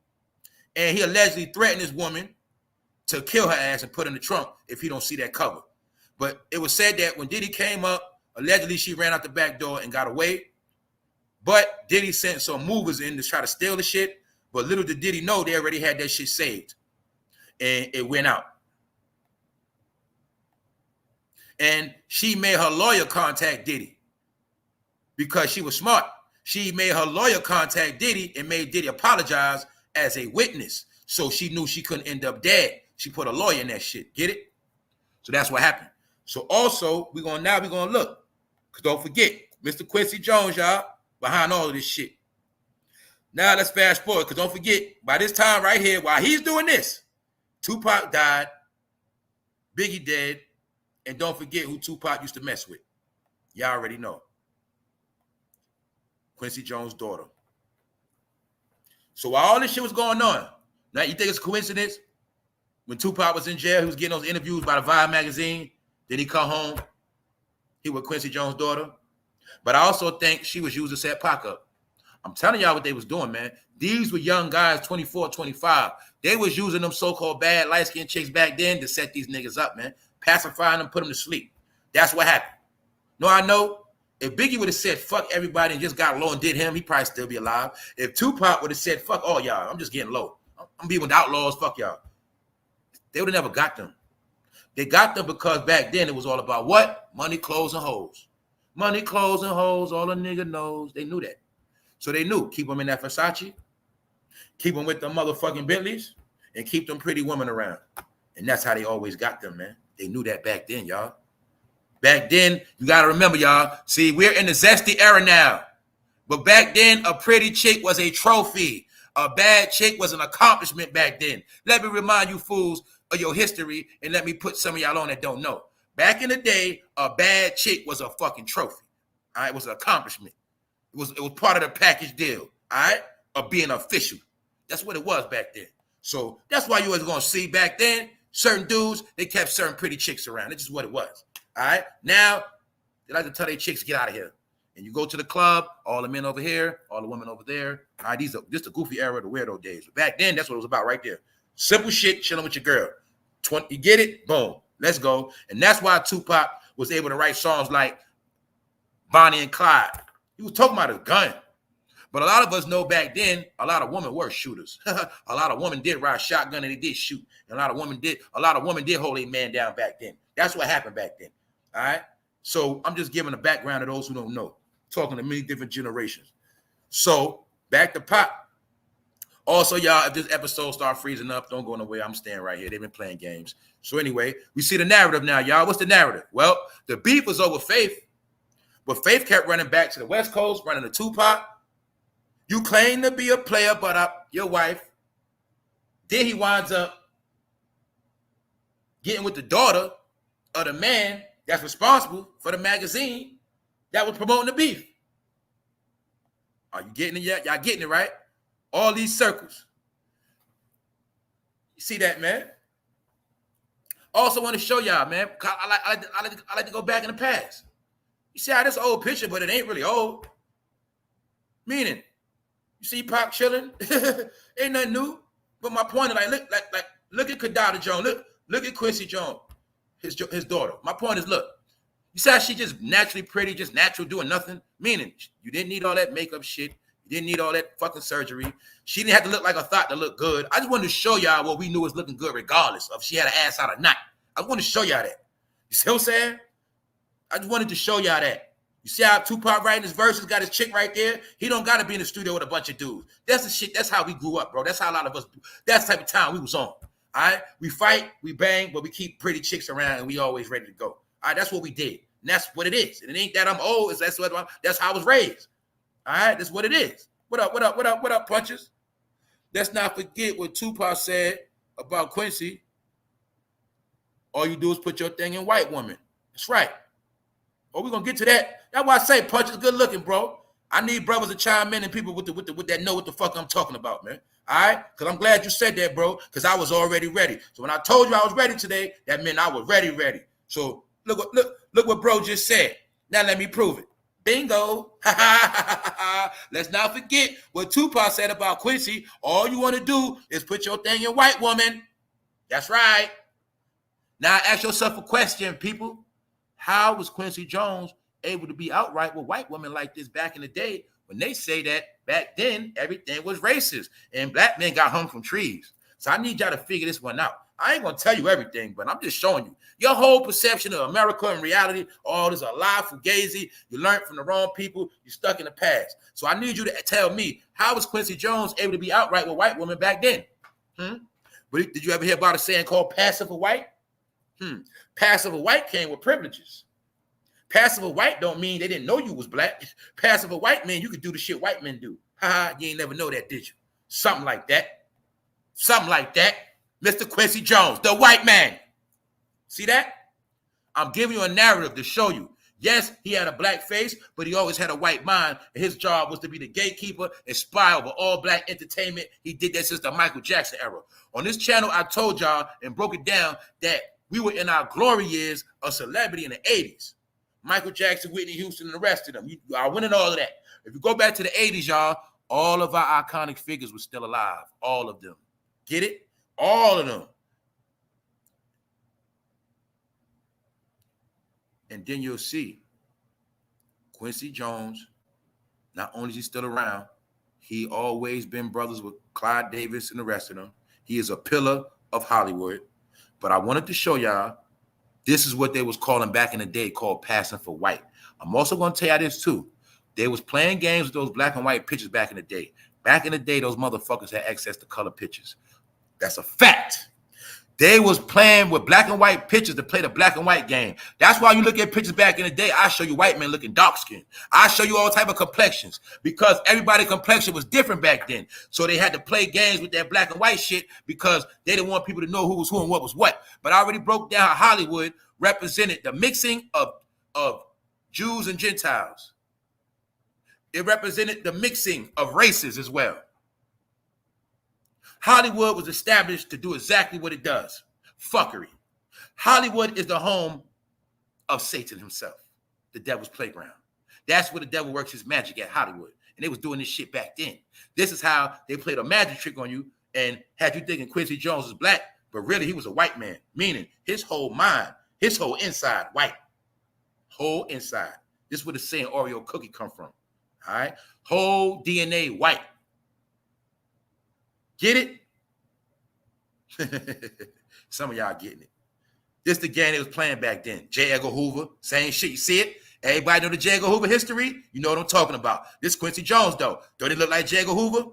[SPEAKER 1] and he allegedly threatened this woman to kill her ass and put her in the trunk if he don't see that cover. But it was said that when Diddy came up, allegedly she ran out the back door and got away. But Diddy sent some movers in to try to steal the shit. But little did Diddy know they already had that shit saved. And it went out. And she made her lawyer contact Diddy because she was smart. She made her lawyer contact Diddy and made Diddy apologize as a witness. So she knew she couldn't end up dead. She put a lawyer in that shit. Get it? So that's what happened. So also, we're gonna look. Because don't forget, Mr. Quincy Jones, y'all, behind all of this shit. Now let's fast forward, because don't forget, by this time right here, while he's doing this, Tupac died, Biggie dead, and don't forget who Tupac used to mess with. Y'all already know. Quincy Jones' daughter. So while all this shit was going on, now you think it's a coincidence? When Tupac was in jail, he was getting those interviews by the Vibe magazine. Then he come home. He with Quincy Jones' daughter. But I also think she was used to set Pac up. I'm telling y'all what they was doing, man. These were young guys, 24, 25. They was using them so-called bad light-skinned chicks back then to set these niggas up, man. Pacifying them, put them to sleep. That's what happened. No, I know. If Biggie would have said fuck everybody and just got low and did him, he'd probably still be alive. If Tupac would have said fuck all y'all, I'm just getting low. I'm being with outlaws, fuck y'all. They would have never got them. They got them because back then it was all about what? Money, clothes, and hoes. Money, clothes, and hoes, all a nigga knows. They knew that. So they knew, keep them in that Versace, keep them with the motherfucking Bentleys, and keep them pretty women around. And that's how they always got them, man. They knew that back then, y'all. Back then, you got to remember, y'all. See, we're in the zesty era now. But back then, a pretty chick was a trophy. A bad chick was an accomplishment back then. Let me remind you fools of your history, and let me put some of y'all on that don't know. Back in the day, a bad chick was a fucking trophy. All right, it was an accomplishment. It was part of the package deal, all right, of being official. That's what it was back then. So that's why you was going to see back then, certain dudes, they kept certain pretty chicks around. That's just what it was, all right? Now, they like to tell their chicks, get out of here. And you go to the club, all the men over here, all the women over there. All right, this is the goofy era of the weirdo days. But back then, that's what it was about right there. Simple shit, chilling with your girl. You get it? Boom. Let's go. And that's why Tupac was able to write songs like Bonnie and Clyde. He was talking about his gun. But a lot of us know back then, a lot of women were shooters. A lot of women did ride shotgun and they did shoot. And a lot of women did hold a man down back then. That's what happened back then. All right. So I'm just giving a background to those who don't know. Talking to many different generations. So back to Pac. Also, y'all, if this episode start freezing up, don't go nowhere. I'm staying right here. They've been playing games. So anyway, we see the narrative now, y'all. What's the narrative? Well, the beef was over Faith. But Faith kept running back to the West Coast, running to Tupac. You claim to be a player, but your wife. Then he winds up getting with the daughter of the man that's responsible for the magazine that was promoting the beef. Are you getting it yet? Y'all getting it, right? All these circles. You see that, man? Also want to show y'all, man. I like to go back in the past. You see how this old picture, but it ain't really old. Meaning, you see Pac chilling, ain't nothing new. But my point is, look at Kadada Jones, look at Quincy Jones, his daughter. My point is, look, you see how she just naturally pretty, just natural, doing nothing. Meaning, you didn't need all that makeup shit. You didn't need all that fucking surgery. She didn't have to look like a thought to look good. I just wanted to show y'all what we knew was looking good, regardless of if she had an ass out or not. I want to show y'all that. You see what I'm saying? I just wanted to show y'all that. You see how Tupac writing his verses, got his chick right there? He don't got to be in the studio with a bunch of dudes. That's the shit. That's how we grew up, bro. That's how a lot of us, that's the type of time we was on. All right? We fight, we bang, but we keep pretty chicks around and we always ready to go. All right? That's what we did. And that's what it is. And it ain't that I'm old. That's how I was raised. All right? That's what it is. What up, punches? Let's not forget what Tupac said about Quincy. All you do is put your thing in white woman. That's right. Oh, we're gonna get to that. That's why I say Punch is good looking, bro. I need brothers to chime in and people with that know what the fuck I'm talking about, man. All right? Because I'm glad you said that, bro, because I was already ready. So when I told you I was ready today, that meant I was ready. So look what bro just said. Now let me prove it. Bingo. Let's not forget what Tupac said about Quincy. All you want to do is put your thing in white woman. That's right. Now ask yourself a question, people. How was Quincy Jones able to be outright with white women like this back in the day when they say that back then everything was racist and black men got hung from trees? So I need y'all to figure this one out. I ain't going to tell you everything, but I'm just showing you. Your whole perception of America and reality, all this a lie, fugazi. You learned from the wrong people. You're stuck in the past. So I need you to tell me, how was Quincy Jones able to be outright with white women back then? But did you ever hear about a saying called passive or white? Passive or white came with privileges. Passive or white don't mean they didn't know you was black. Passive or white mean you could do the shit white men do. You ain't never know that, did you? Something like that. Mr. Quincy Jones, the white man. See that? I'm giving you a narrative to show you. Yes, he had a black face, but he always had a white mind. And his job was to be the gatekeeper and spy over all black entertainment. He did that since the Michael Jackson era. On this channel, I told y'all and broke it down that we were in our glory years of celebrity in the 80s. Michael Jackson, Whitney Houston, and the rest of them. I went in all of that. If you go back to the 80s, y'all, all of our iconic figures were still alive. All of them. Get it? All of them. And then you'll see Quincy Jones, not only is he still around, he always been brothers with Clyde Davis and the rest of them. He is a pillar of Hollywood. But I wanted to show y'all, this is what they was calling back in the day called passing for white. I'm also going to tell y'all this too. They was playing games with those black and white pictures back in the day. Back in the day, those motherfuckers had access to color pictures. That's a fact. They was playing with black and white pictures to play the black and white game. That's why you look at pictures back in the day, I show you white men looking dark skinned. I show you all type of complexions because everybody's complexion was different back then. So they had to play games with that black and white shit because they didn't want people to know who was who and what was what. But I already broke down how Hollywood represented the mixing of Jews and Gentiles. It represented the mixing of races as well. Hollywood was established to do exactly what it does. Fuckery. Hollywood is the home of Satan himself, the devil's playground. That's where the devil works his magic at, Hollywood. And they was doing this shit back then. This is how they played a magic trick on you and had you thinking Quincy Jones was black, but really he was a white man, meaning his whole mind, his whole inside, white. Whole inside. This is where the saying Oreo cookie come from. All right? Whole DNA white. Get it? Some of y'all getting it. This the game they was playing back then. J. Edgar Hoover, same shit. You see it? Everybody know the J. Edgar Hoover history? You know what I'm talking about. This Quincy Jones, though. Don't he look like J. Edgar Hoover?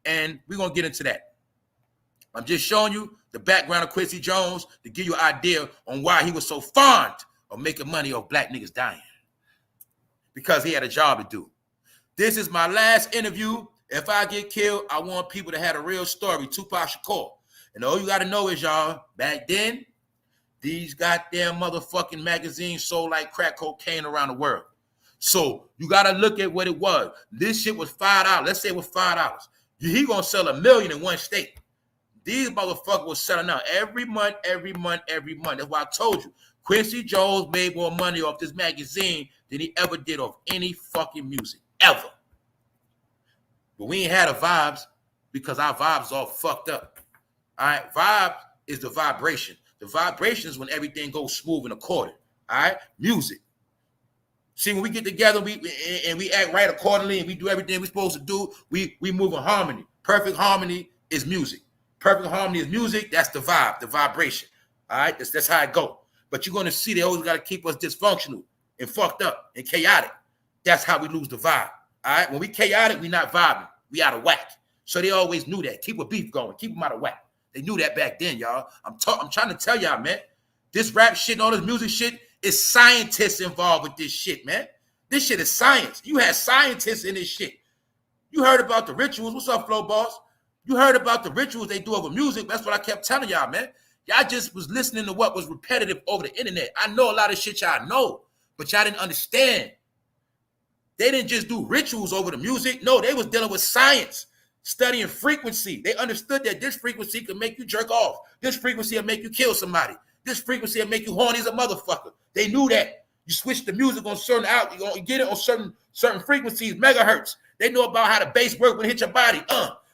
[SPEAKER 1] And we're going to get into that. I'm just showing you the background of Quincy Jones to give you an idea on why he was so fond of making money off black niggas dying. Because he had a job to do. This is my last interview. If I get killed, I want people to have a real story. Tupac Shakur. And all you got to know is, y'all, back then, these goddamn motherfucking magazines sold like crack cocaine around the world. So you got to look at what it was. This shit was $5. Let's say it was $5. He going to sell 1 million in one state. These motherfuckers was selling out every month. That's why I told you. Quincy Jones made more money off this magazine than he ever did off any fucking music. Ever. But we ain't had a vibes because our vibes is all fucked up. All right, vibe is the vibration. The vibration is when everything goes smooth and according. All right, music. See, when we get together, we act right accordingly, and we do everything we're supposed to do. We move in harmony. Perfect harmony is music. Perfect harmony is music. That's the vibe, the vibration. All right, that's how it go. But you're gonna see they always gotta keep us dysfunctional and fucked up and chaotic. That's how we lose the vibe. All right, when we chaotic, we not vibing. We out of whack. So they always knew that. Keep a beef going. Keep them out of whack. They knew that back then, y'all. I'm trying to tell y'all, man. This rap shit and all this music shit is scientists involved with this shit, man. This shit is science. You had scientists in this shit. You heard about the rituals. What's up, Flow Boss? You heard about the rituals they do over music. That's what I kept telling y'all, man. Y'all just was listening to what was repetitive over the internet. I know a lot of shit y'all know, but y'all didn't understand. They didn't just do rituals over the music. No, they was dealing with science, studying frequency. They understood that this frequency could make you jerk off. This frequency will make you kill somebody. This frequency will make you horny as a motherfucker. They knew that. You switch the music on certain out, you're gonna get it on certain frequencies, megahertz. They know about how the bass work when it hit your body.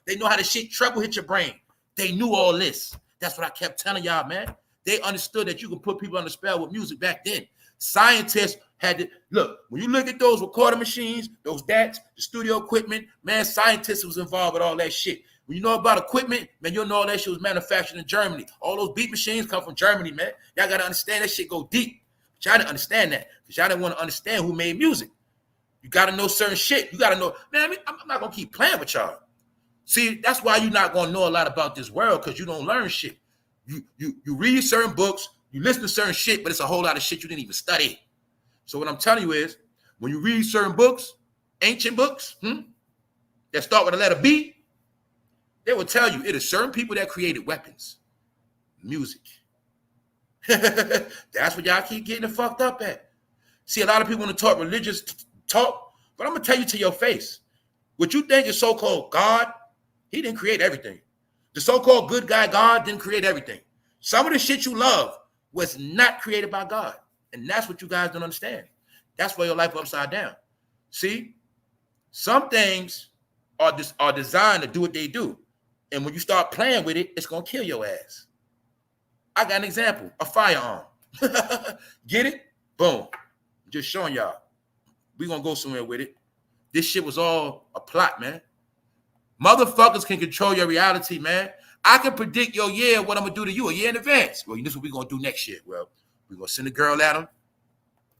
[SPEAKER 1] They know how the shit treble hit your brain. They knew all this. That's what I kept telling y'all, man. They understood that you can put people on the spell with music back then. Scientists had to look, when you look at those recording machines, those DATs, the studio equipment, man, scientists was involved with all that shit. When you know about equipment, man, you'll know all that shit was manufactured in Germany. All those beat machines come from Germany, man. Y'all got to understand that shit go deep. But y'all didn't understand that because y'all didn't want to understand who made music. You got to know certain shit. You got to know, man, I'm not going to keep playing with y'all. See, that's why you're not going to know a lot about this world because you don't learn shit. You read certain books, you listen to certain shit, but it's a whole lot of shit you didn't even study. So what I'm telling you is, when you read certain books, ancient books, that start with the letter B, they will tell you it is certain people that created weapons, music. That's what y'all keep getting fucked up at. See, a lot of people want to talk religious talk, but I'm going to tell you to your face. What you think is so-called God, he didn't create everything. The so-called good guy God didn't create everything. Some of the shit you love was not created by God. And that's what you guys don't understand. That's why your life upside down. See, some things are designed to do what they do. And when you start playing with it, it's going to kill your ass. I got an example, a firearm. Get it? Boom. Just showing y'all. We're going to go somewhere with it. This shit was all a plot, man. Motherfuckers can control your reality, man. I can predict your year, what I'm going to do to you a year in advance. Well, this is what we're going to do next year. Well, we're going to send a girl at him.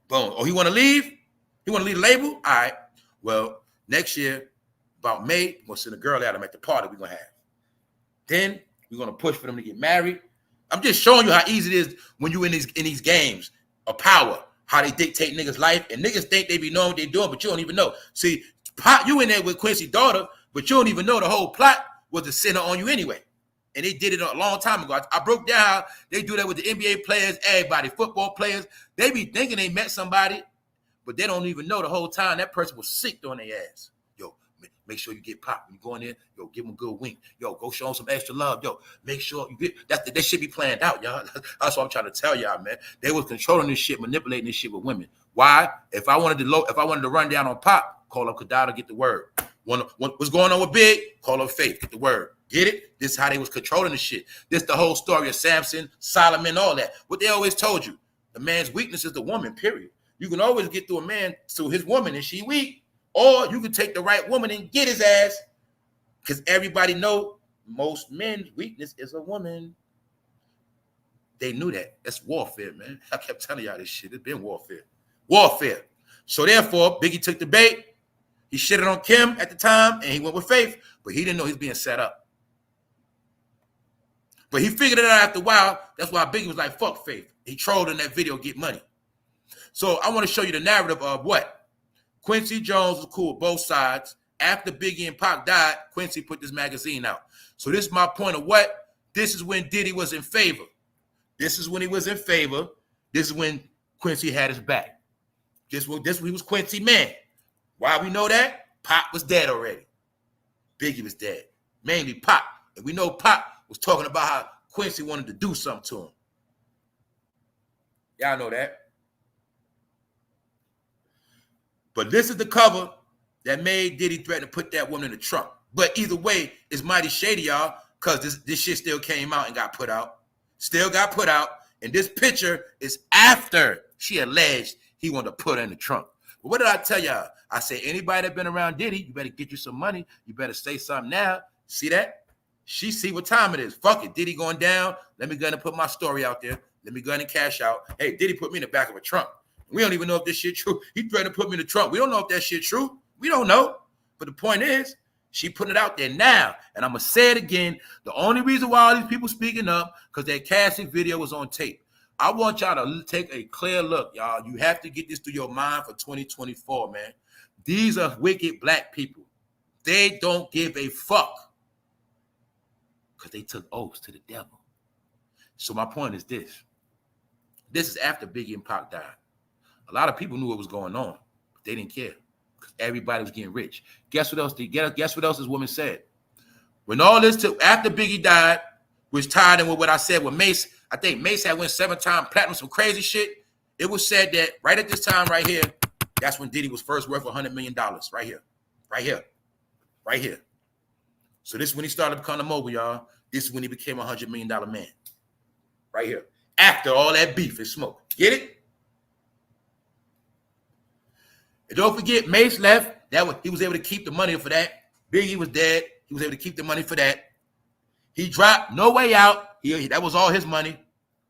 [SPEAKER 1] Boom. Oh, he want to leave? He want to leave the label? All right. Well, next year, about May, we're going to send a girl at him at the party we're going to have. Then we're going to push for them to get married. I'm just showing you how easy it is when you're in these games of power, how they dictate niggas' life. And niggas think they be knowing what they doing, but you don't even know. See, you in there with Quincy's daughter, but you don't even know the whole plot was to center on you anyway. And they did it a long time ago. I broke down how they do that with the NBA players, everybody, football players. They be thinking they met somebody, but they don't even know the whole time that person was sick on their ass. Yo, make sure you get popped. When you go in there, yo, give them a good wink. Yo, go show them some extra love. Yo, make sure you get that shit be planned out, y'all. That's what I'm trying to tell y'all, man. They was controlling this shit, manipulating this shit with women. Why? If I wanted to run down on Pop, call up Kadada, get the word. What's going on with Big? Call up Faith, get the word. Get it? This is how they was controlling the shit. This the whole story of Samson, Solomon, all that. What they always told you. The man's weakness is the woman, period. You can always get through a man to his woman and she weak. Or you can take the right woman and get his ass. Because everybody know most men's weakness is a woman. They knew that. That's warfare, man. I kept telling y'all this shit. It's been warfare. Warfare. So therefore, Biggie took the bait. He shitted on Kim at the time, and he went with Faith. But he didn't know he was being set up. But he figured it out after a while. That's why Biggie was like, fuck Faith. He trolled in that video, get money. So I want to show you the narrative of what? Quincy Jones was cool with both sides. After Biggie and Pac died, Quincy put this magazine out. So this is my point of what? This is when Diddy was in favor. This is when he was in favor. This is when Quincy had his back. This when he was Quincy man. Why we know that? Pac was dead already. Biggie was dead. Mainly Pac. And we know Pac was talking about how Quincy wanted to do something to him. Y'all know that. But this is the cover that made Diddy threaten to put that woman in the trunk. But either way, it's mighty shady, y'all, because this shit still came out and got put out. Still got put out. And this picture is after she alleged he wanted to put her in the trunk. But what did I tell y'all? I said, anybody that been around Diddy, you better get you some money. You better say something now. See that? She see what time it is. Fuck it. Diddy going down. Let me go ahead and put my story out there. Let me go ahead and cash out. Hey, Diddy put me in the back of a trunk. We don't even know if this shit true. He threatened to put me in the trunk. We don't know if that shit true. We don't know. But the point is, she put it out there now. And I'm going to say it again. The only reason why all these people speaking up, because that casting video was on tape. I want y'all to take a clear look, y'all. You have to get this through your mind for 2024, man. These are wicked black people. They don't give a fuck. Because they took oaths to the devil. So my point is this. This is after Biggie and Pac died. A lot of people knew what was going on, but they didn't care. Because everybody was getting rich. Guess what else? Guess what else this woman said? When all this took, after Biggie died, which tied in with what I said with Mace, I think Mace had went 7-time platinum, some crazy shit. It was said that right at this time right here, that's when Diddy was first worth $100 million. Right here. Right here. Right here. So this is when he started becoming a mogul, y'all. This is when he became a $100 million man. Right here. After all that beef and smoke. Get it? And don't forget, Mace left. He was able to keep the money for that. Biggie was dead. He was able to keep the money for that. He dropped No Way Out. That was all his money.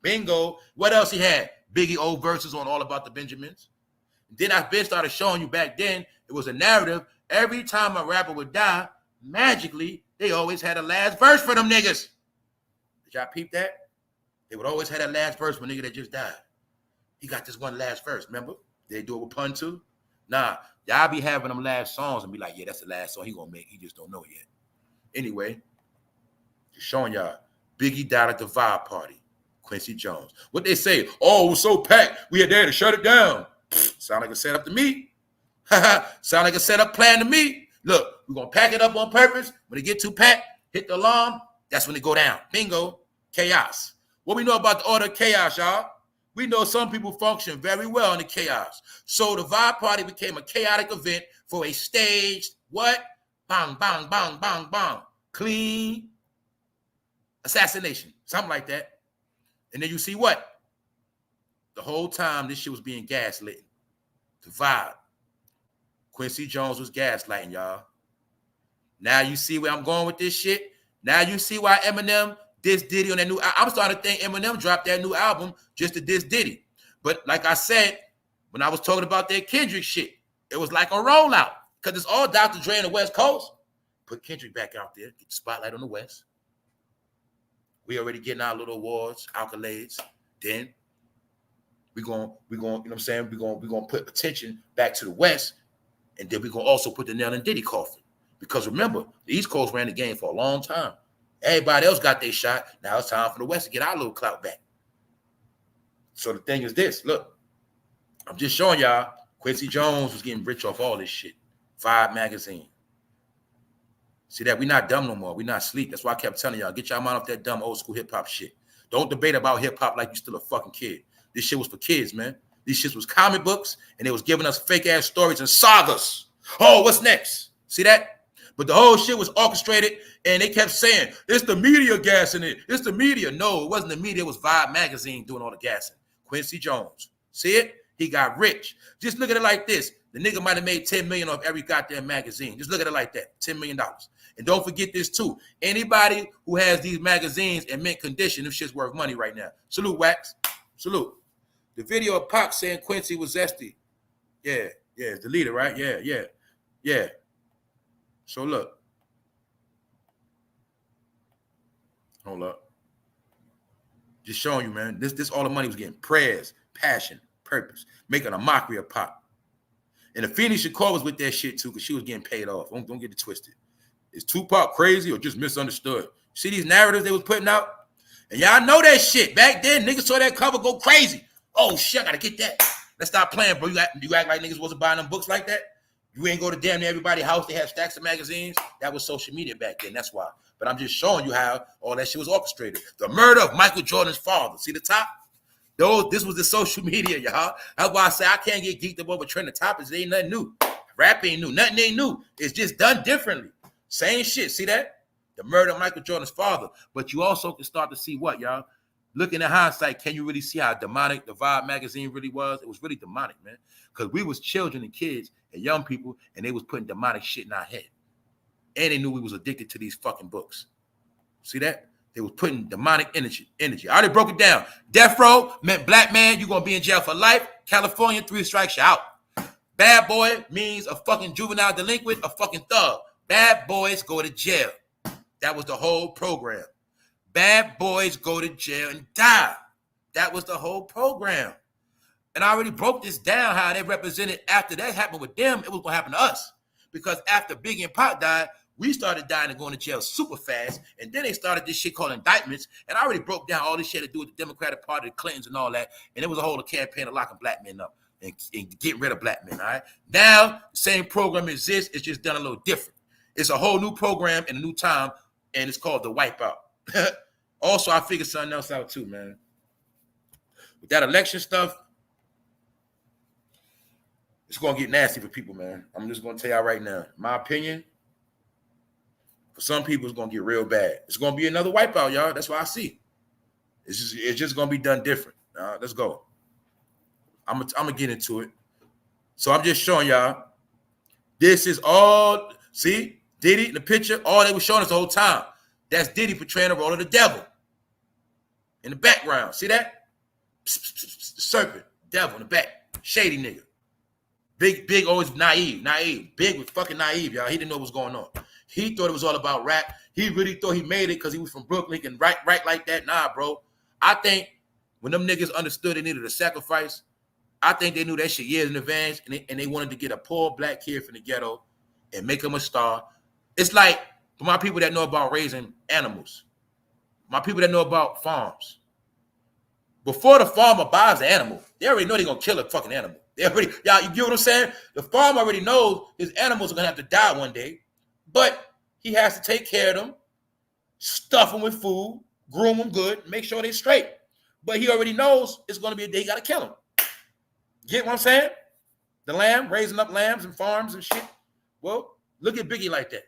[SPEAKER 1] Bingo. What else he had? Biggie old verses on All About the Benjamins. Then I started showing you back then, it was a narrative. Every time a rapper would die, magically, they always had a last verse for them niggas. Did y'all peep that? They would always have that last verse for a nigga that just died. He got this one last verse, remember? Did they do it with Pun too? Nah, y'all be having them last songs and be like, yeah, that's the last song he gonna make. He just don't know yet. Anyway, just showing y'all, Biggie died at the vibe party. Quincy Jones. What they say? Oh, it was so packed, we had to shut it down. Sound like a setup to me. Sound like a setup plan to me. Look, we're going to pack it up on purpose. When it get too packed, hit the alarm. That's when it go down. Bingo. Chaos. What we know about the order of chaos, y'all? We know some people function very well in the chaos. So the vibe party became a chaotic event for a staged, what? Bang, bang, bang, bang, bang. Clean assassination. Something like that. And then you see what? The whole time this shit was being gaslit. The vibe. Quincy Jones was gaslighting, y'all. Now you see where I'm going with this shit? Now you see why Eminem diss Diddy on that new album. I'm starting to think Eminem dropped that new album just to diss Diddy. But like I said, when I was talking about that Kendrick shit, it was like a rollout. Because it's all Dr. Dre on the West Coast. Put Kendrick back out there. Get the spotlight on the West. We already getting our little awards, accolades. Then we're going, you know what I'm saying? We're going to put attention back to the West. And then we're going to also put the nail in Diddy coffin. Because remember, the East Coast ran the game for a long time. Everybody else got their shot. Now it's time for the West to get our little clout back. So the thing is this. Look, I'm just showing y'all Quincy Jones was getting rich off all this shit. Vibe magazine. See that? We're not dumb no more. We're not sleep. That's why I kept telling y'all, get y'all mind off that dumb old school hip-hop shit. Don't debate about hip-hop like you still a fucking kid. This shit was for kids, man. These shits was comic books, and they was giving us fake-ass stories and sagas. Oh, what's next? See that? But the whole shit was orchestrated, and they kept saying, it's the media gassing it. It's the media. No, it wasn't the media. It was Vibe magazine doing all the gassing. Quincy Jones. See it? He got rich. Just look at it like this. The nigga might have made $10 million off every goddamn magazine. Just look at it like that. $10 million. And don't forget this, too. Anybody who has these magazines in mint condition, this shit's worth money right now. Salute, Wax. Salute. The video of Pac saying Quincy was zesty. Yeah, it's the leader, right? Yeah. So look. Hold up. Just showing you, man. This all the money was getting. Prayers, passion, purpose. Making a mockery of Pac. And the Phoenix Shakur was with that shit too, because she was getting paid off. Don't get it twisted. Is Tupac crazy or just misunderstood? See these narratives they was putting out? And y'all know that shit. Back then, niggas saw that cover go crazy. Oh shit, I gotta get that. Let's stop playing, bro. You act like niggas wasn't buying them books like that? You ain't go to damn near everybody's house. They have stacks of magazines. That was social media back then. That's why. But I'm just showing you how all that shit was orchestrated. The murder of Michael Jordan's father. See the top? This was the social media, y'all. That's why I say I can't get geeked up over trending topics. It ain't nothing new. Rap ain't new. Nothing ain't new. It's just done differently. Same shit. See that? The murder of Michael Jordan's father. But you also can start to see what, y'all? Looking at hindsight, can you really see how demonic the Vibe magazine really was? It was really demonic, man. Because we was children and kids and young people, and they was putting demonic shit in our head. And they knew we was addicted to these fucking books. See that? They was putting demonic energy. I already broke it down. Death row meant black man, you're going to be in jail for life. California, 3 strikes, you out. Bad boy means a fucking juvenile delinquent, a fucking thug. Bad boys go to jail. That was the whole program. Bad boys go to jail and die. That was the whole program. And I already broke this down, how they represented after that happened with them, it was going to happen to us. Because after Biggie and Pac died, we started dying and going to jail super fast. And then they started this shit called indictments. And I already broke down all this shit to do with the Democratic Party, the Clintons and all that. And it was a whole campaign of locking black men up and getting rid of black men, all right? Now, the same program exists. It's just done a little different. It's a whole new program in a new time, and it's called the Wipeout. Also, I figured something else out too, man. With that election stuff, it's going to get nasty for people, man. I'm just going to tell y'all right now. My opinion, for some people, it's going to get real bad. It's going to be another wipeout, y'all. That's what I see. It's just going to be done different. Let's go. I'm going to get into it. So I'm just showing y'all. This is all, see, Diddy, the picture, all they were showing us the whole time. That's Diddy portraying the role of the devil. In the background, see that? The serpent, devil in the back. Shady nigga. Big always naive. Big was fucking naive, y'all. He didn't know what was going on. He thought it was all about rap. He really thought he made it because he was from Brooklyn and right like that. Nah, bro. I think when them niggas understood they needed a sacrifice, I think they knew that shit years in advance, and they wanted to get a poor black kid from the ghetto and make him a star. It's like, for my people that know about raising animals, my people that know about farms, before the farmer buys the animal, they already know they're going to kill a fucking animal. They already, y'all, you get what I'm saying? The farm already knows his animals are gonna have to die one day, but he has to take care of them, stuff them with food, groom them good, make sure they're straight. But he already knows it's gonna be a day he gotta kill them. Get what I'm saying? The lamb, raising up lambs and farms and shit. Well, look at Biggie like that.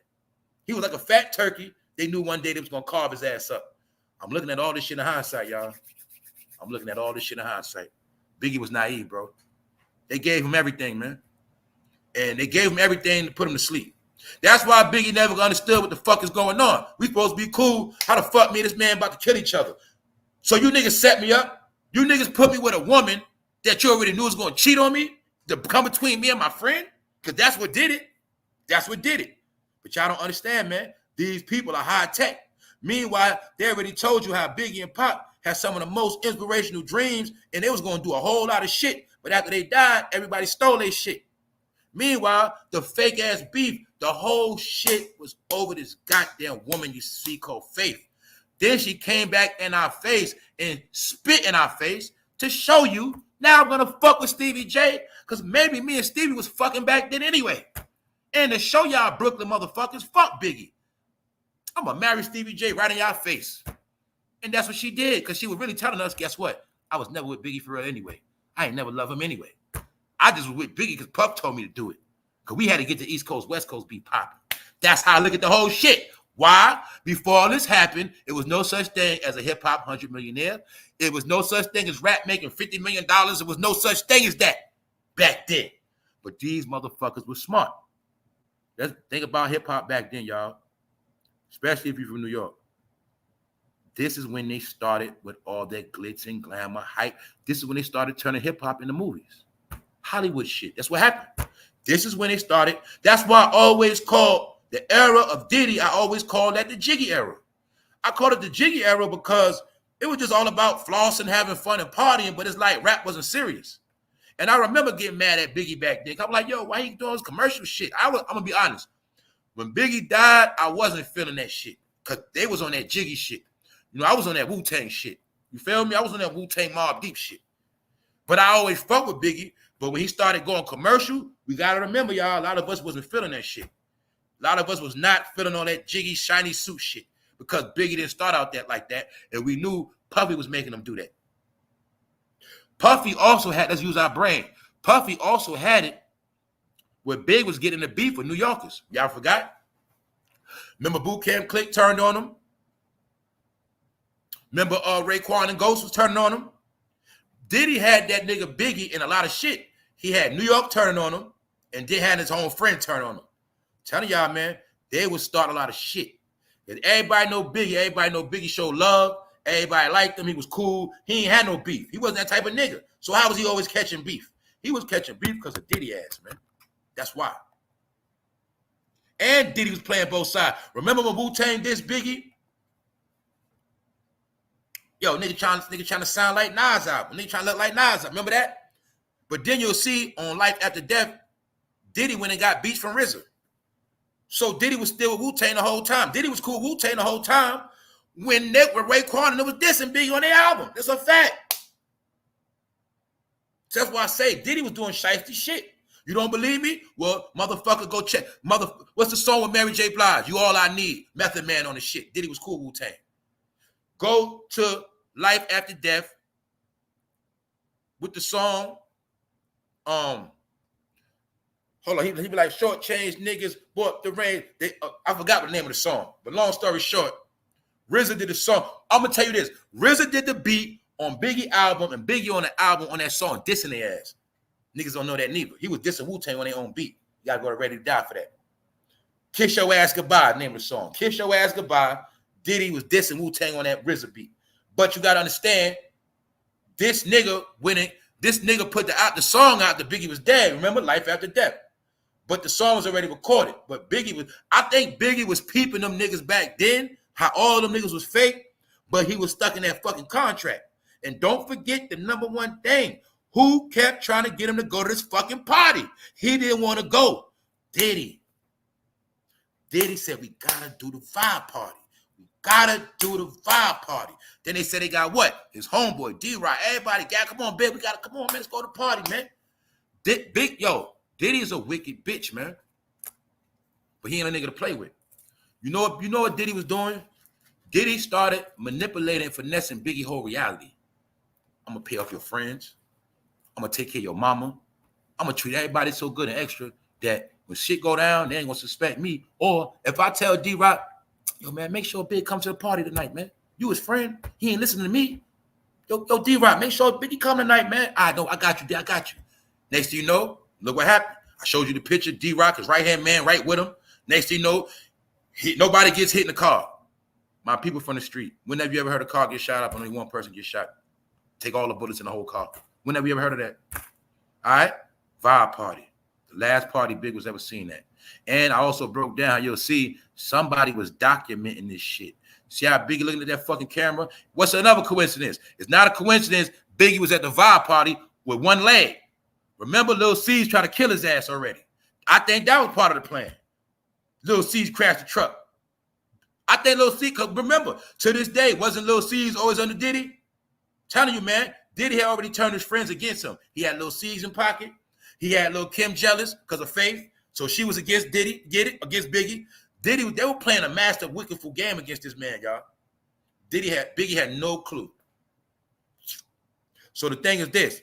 [SPEAKER 1] He was like a fat turkey. They knew one day they was gonna carve his ass up. I'm looking at all this shit in hindsight, y'all. I'm looking at all this shit in hindsight. Biggie was naive, bro. They gave him everything, man. And they gave him everything to put him to sleep. That's why Biggie never understood what the fuck is going on. We supposed to be cool. How the fuck me and this man about to kill each other? So you niggas set me up. You niggas put me with a woman that you already knew was going to cheat on me to come between me and my friend? Because that's what did it. That's what did it. But y'all don't understand, man. These people are high tech. Meanwhile, they already told you how Biggie and Pop had some of the most inspirational dreams, and they was going to do a whole lot of shit. But after they died, everybody stole their shit. Meanwhile, the fake-ass beef, the whole shit was over this goddamn woman you see called Faith. Then she came back in our face and spit in our face to show you, now I'm going to fuck with Stevie J, because maybe me and Stevie was fucking back then anyway. And to show y'all Brooklyn motherfuckers, fuck Biggie. I'm going to marry Stevie J right in y'all face. And that's what she did, because she was really telling us, guess what? I was never with Biggie for real anyway. I ain't never love him anyway. I just was with Biggie because Puff told me to do it. Because we had to get the East Coast, West Coast beat popping. That's how I look at the whole shit. Why? Before all this happened, it was no such thing as a hip-hop 100 millionaire. It was no such thing as rap making $50 million. It was no such thing as that back then. But these motherfuckers were smart. Let's think about hip-hop back then, y'all. Especially if you're from New York. This is when they started with all that glitz and glamour, hype. This is when they started turning hip-hop into movies. Hollywood shit. That's what happened. This is when they started. That's why I always call the era of Diddy, I always call that the Jiggy era. I call it the Jiggy era because it was just all about flossing, having fun, and partying, but it's like rap wasn't serious. And I remember getting mad at Biggie back then. I'm like, yo, why he doing this commercial shit? I'm going to be honest. When Biggie died, I wasn't feeling that shit because they was on that Jiggy shit. You know, I was on that Wu-Tang shit. You feel me? I was on that Wu-Tang Mobb Deep shit. But I always fuck with Biggie. But when he started going commercial, we got to remember, y'all, a lot of us wasn't feeling that shit. A lot of us was not feeling all that Jiggy, shiny suit shit because Biggie didn't start out that like that. And we knew Puffy was making them do that. Puffy also had, let's use our brain. Puffy also had it where Big was getting the beef with New Yorkers. Y'all forgot? Remember Boot Camp Click turned on him? Remember Raekwon and Ghost was turning on him? Diddy had that nigga Biggie in a lot of shit. He had New York turning on him and then had his own friend turn on him. Telling y'all, man, they would start a lot of shit. And everybody know Biggie showed love. Everybody liked him. He was cool. He ain't had no beef. He wasn't that type of nigga. So how was he always catching beef? He was catching beef because of Diddy ass, man. That's why. And Diddy was playing both sides. Remember when Wu-Tang dissed Biggie? Yo, nigga trying to sound like Nas out. Nigga trying to look like Nas out. Remember that? But then you'll see on Life After Death, Diddy went and got beats from RZA. So Diddy was still with Wu-Tang the whole time. Diddy was cool with Wu-Tang the whole time when they were Raekwon and it was dissing Biggie on their album. That's a fact. So that's why I say Diddy was doing shiesty shit. You don't believe me? Well, motherfucker, go check. What's the song with Mary J. Blige? You All I Need. Method Man on the shit. Diddy was cool with Wu-Tang. Go to Life After Death with the song. Hold on, he be like, short change niggas bought the rain. I forgot what the name of the song, but long story short, RZA did the song. I'm gonna tell you this: RZA did the beat on Biggie album, and Biggie on the album on that song dissing their ass. Niggas don't know that neither. He was dissing Wu-Tang on their own beat. You gotta go to Ready to Die for that. Kiss Your Ass Goodbye, name of the song. Kiss Your Ass Goodbye. Diddy was dissing Wu-Tang on that RZA beat. But you gotta understand, this nigga put the song out that Biggie was dead. Remember, Life After Death. But the song was already recorded. But I think Biggie was peeping them niggas back then, how all them niggas was fake, but he was stuck in that fucking contract. And don't forget the number one thing. Who kept trying to get him to go to this fucking party? He didn't want to go. Diddy. Diddy said, we gotta do the vibe party. We gotta do the vibe party. Then they said they got what? His homeboy, D-Rock. Everybody, come on, babe. Come on, man. Let's go to the party, man. Diddy is a wicked bitch, man. But he ain't a nigga to play with. You know what Diddy was doing? Diddy started manipulating and finessing Biggie whole reality. I'm gonna pay off your friends. I'm gonna take care of your mama. I'm gonna treat everybody so good and extra that when shit go down, they ain't gonna suspect me. Or if I tell D-Rock, yo, man, make sure Big come to the party tonight, man. You his friend. He ain't listening to me. Yo, D-Rock, make sure Biggie come tonight, man. I got you, D. I got you. Next thing you know, look what happened. I showed you the picture. D-Rock, his right-hand man, right with him. Next thing you know, nobody gets hit in the car. My people from the street. When have you ever heard a car get shot up and only one person gets shot? Take all the bullets in the whole car. When have you ever heard of that? All right? Vibe party. The last party Big was ever seen at. And I also broke down, you'll see somebody was documenting this shit. See how Biggie looking at that fucking camera? What's another coincidence? It's not a coincidence Biggie was at the vibe party with one leg. Remember Lil C's trying to kill his ass already. I think that was part of the plan. Lil C's crashed the truck. I think Lil C, because remember, to this day, wasn't Lil C's always under Diddy? Telling you, man, Diddy had already turned his friends against him. He had Lil C's in pocket. He had Lil Kim jealous because of Faith. So she was against Diddy, get it? Against Biggie. They were playing a master wicked game against this man, y'all. Biggie had no clue. So the thing is this.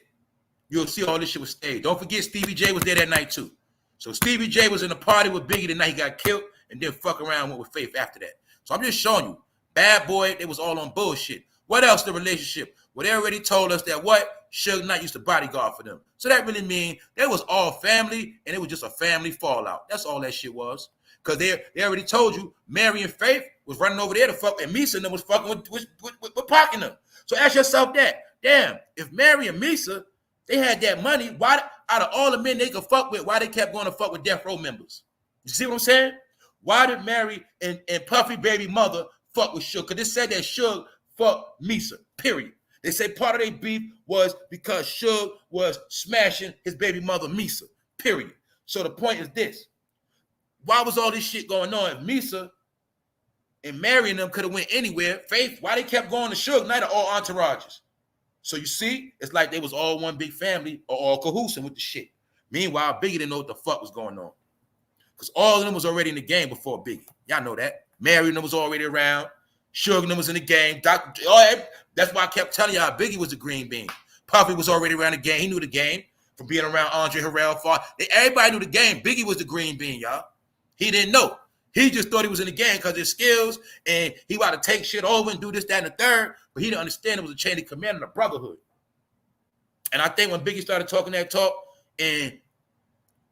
[SPEAKER 1] You'll see all this shit was staged. Don't forget Stevie J was there that night too. So Stevie J was in the party with Biggie the night he got killed and then fuck around went with Faith after that. So I'm just showing you. Bad Boy, they was all on bullshit. What else the relationship? Well, they already told us that what? Suge Knight used to bodyguard for them. So that really mean they was all family and it was just a family fallout. That's all that shit was. Because they already told you Mary and Faith was running over there to fuck, and Misa and them was fucking with Pac and them. So ask yourself that. Damn, if Mary and Misa, they had that money, why out of all the men they could fuck with, why they kept going to fuck with Death Row members? You see what I'm saying? Why did Mary and Puffy baby mother fuck with Suge? Because they said that Suge fucked Misa, period. They say part of their beef was because Suge was smashing his baby mother, Misa, period. So the point is this. Why was all this shit going on? If Misa and Mary and them could have went anywhere, Faith, why they kept going to Suge Knight or all entourages? So you see, it's like they was all one big family or all cahoosing with the shit. Meanwhile, Biggie didn't know what the fuck was going on. Because all of them was already in the game before Biggie. Y'all know that. Mary and them was already around. Suge and them was in the game. That's why I kept telling y'all Biggie was the green bean. Puffy was already around the game. He knew the game from being around Andre Harrell. Everybody knew the game. Biggie was the green bean, y'all. He didn't know. He just thought he was in the game because his skills and he about to take shit over and do this, that, and the third. But he didn't understand it was a chain of command and a brotherhood. And I think when Biggie started talking that talk and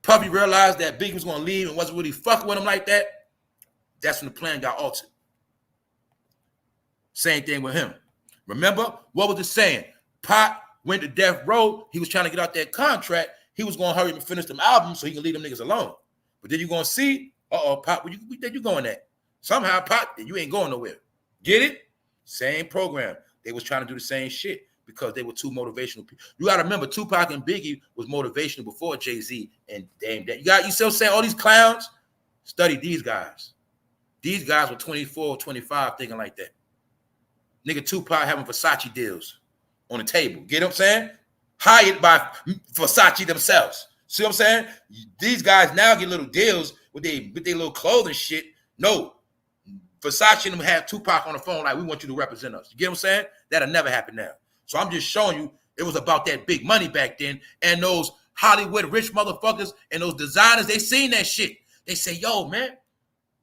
[SPEAKER 1] Puffy realized that Biggie was going to leave and wasn't really fucking with him like that, that's when the plan got altered. Same thing with him. Remember, what was it saying? Pac went to Death Row. He was trying to get out that contract. He was going to hurry up and finish them albums so he can leave them niggas alone. But then you're going to see, Pac, where you going at? Somehow, Pac, you ain't going nowhere. Get it? Same program. They was trying to do the same shit because they were two motivational people. You got to remember, Tupac and Biggie was motivational before Jay-Z and Dame Dash. You still saying all these clowns? Study these guys. These guys were 24, 25 thinking like that. Nigga Tupac having Versace deals on the table. Get what I'm saying? Hired by Versace themselves. See what I'm saying? These guys now get little deals with their little clothing shit. No. Versace and them have Tupac on the phone like, we want you to represent us. You get what I'm saying? That'll never happen now. So I'm just showing you it was about that big money back then. And those Hollywood rich motherfuckers and those designers, they seen that shit. They say, yo, man,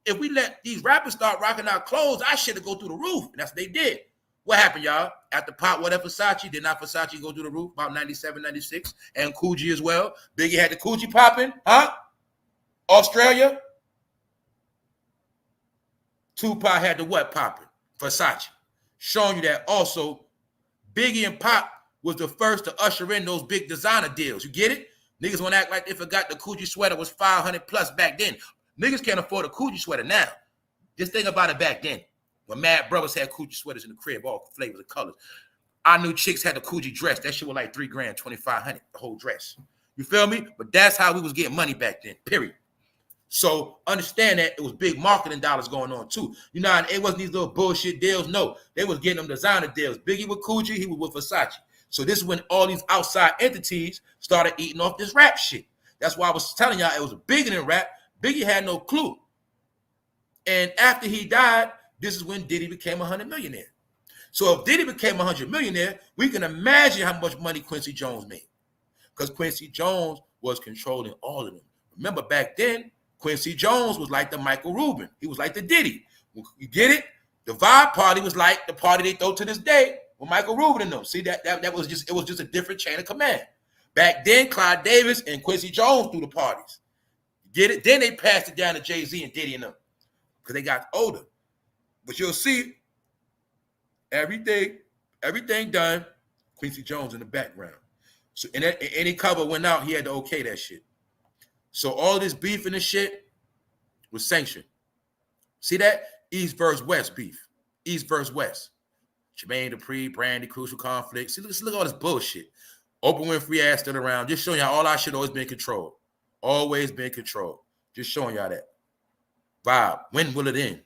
[SPEAKER 1] if we let these rappers start rocking our clothes, our shit will go through the roof. And that's what they did. What happened, y'all? After Pop, what Versace? Did not Versace go through the roof? About 97, 96. And Coogee as well. Biggie had the Coogee popping. Huh? Australia. Tupac had the what popping? Versace. Showing you that also Biggie and Pop was the first to usher in those big designer deals. You get it? Niggas want to act like they forgot the Coogee sweater was 500 plus back then. Niggas can't afford a Coogee sweater now. Just think about it back then. When Mad Brothers had Coogee sweaters in the crib, all flavors and colors. I knew chicks had the Coogee dress. That shit was like $3 grand, $2,500, the whole dress. You feel me? But that's how we was getting money back then, period. So understand that it was big marketing dollars going on too. You know, it wasn't these little bullshit deals. No, they was getting them designer deals. Biggie with Coogee, he was with Versace. So this is when all these outside entities started eating off this rap shit. That's why I was telling y'all it was bigger than rap. Biggie had no clue. And after he died, this is when Diddy became a 100 millionaire. So if Diddy became a 100 millionaire, we can imagine how much money Quincy Jones made. Because Quincy Jones was controlling all of them. Remember back then, Quincy Jones was like the Michael Rubin. He was like the Diddy. You get it? The Vibe Party was like the party they throw to this day with Michael Rubin and them. See, that was just a different chain of command. Back then, Clyde Davis and Quincy Jones threw the parties. You get it? Then they passed it down to Jay-Z and Diddy and them because they got older. But you'll see everything done, Quincy Jones in the background. So any cover went out, he had to okay that shit. So all this beef and this shit was sanctioned. See that? East versus West beef. East versus West. Jermaine Dupri, Brandy, Crucial Conflict. See, look at all this bullshit. Oprah Winfrey ass still around. Just showing y'all all our shit always been controlled. Always been controlled. Just showing y'all that. Vibe. When will it end?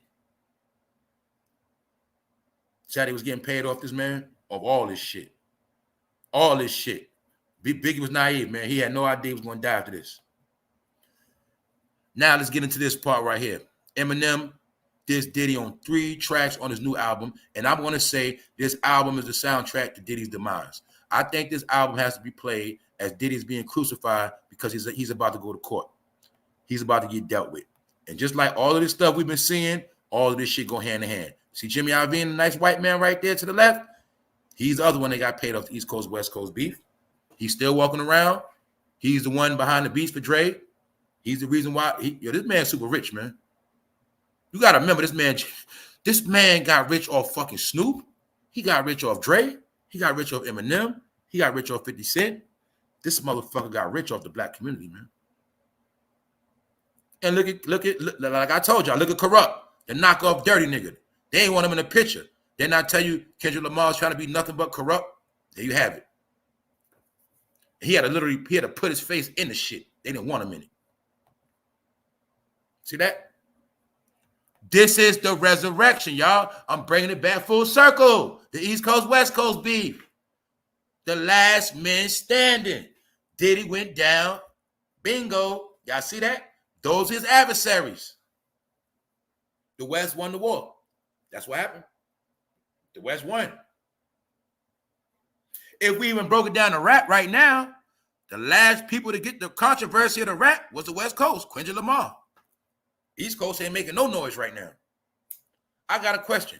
[SPEAKER 1] Shady was getting paid off this man of all this shit. All this shit. Biggie was naive, man. He had no idea he was going to die after this. Now let's get into this part right here. Eminem dissed Diddy on 3 tracks on his new album, and I'm going to say this album is the soundtrack to Diddy's demise. I think this album has to be played as Diddy's being crucified because he's about to go to court. He's about to get dealt with. And just like all of this stuff we've been seeing, all of this shit go hand in hand. See Jimmy Iovine, the nice white man right there to the left? He's the other one that got paid off the East Coast, West Coast beef. He's still walking around. He's the one behind the beats for Dre. He's the reason why. This man's super rich, man. You got to remember, this man got rich off fucking Snoop. He got rich off Dre. He got rich off Eminem. He got rich off 50 Cent. This motherfucker got rich off the black community, man. And look at, like I told y'all, look at Corrupt, the knockoff dirty nigga. They ain't want him in the picture. They not tell you Kendrick Lamar's trying to be nothing but corrupt. There you have it. He had to put his face in the shit. They didn't want him in it. See that? This is the resurrection, y'all. I'm bringing it back full circle. The East Coast, West Coast beef. The last man standing. Diddy went down. Bingo. Y'all see that? Those his adversaries. The West won the war. That's what happened. The West won. If we even broke it down to rap right now, the last people to get the controversy of the rap was the West Coast, Kendrick Lamar. East Coast ain't making no noise right now. I got a question.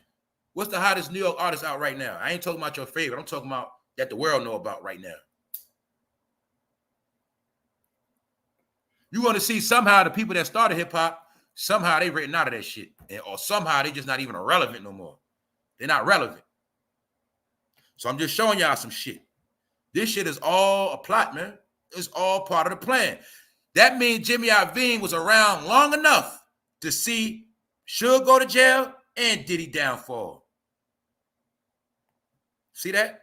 [SPEAKER 1] What's the hottest New York artist out right now? I ain't talking about your favorite. I'm talking about that the world know about right now. You want to see somehow the people that started hip-hop, somehow they written out of that shit. Or somehow they just not even relevant no more. They're not relevant. So I'm just showing y'all some shit. This shit is all a plot, man. It's all part of the plan. That means Jimmy Iovine was around long enough to see Suge go to jail and Diddy downfall. See that?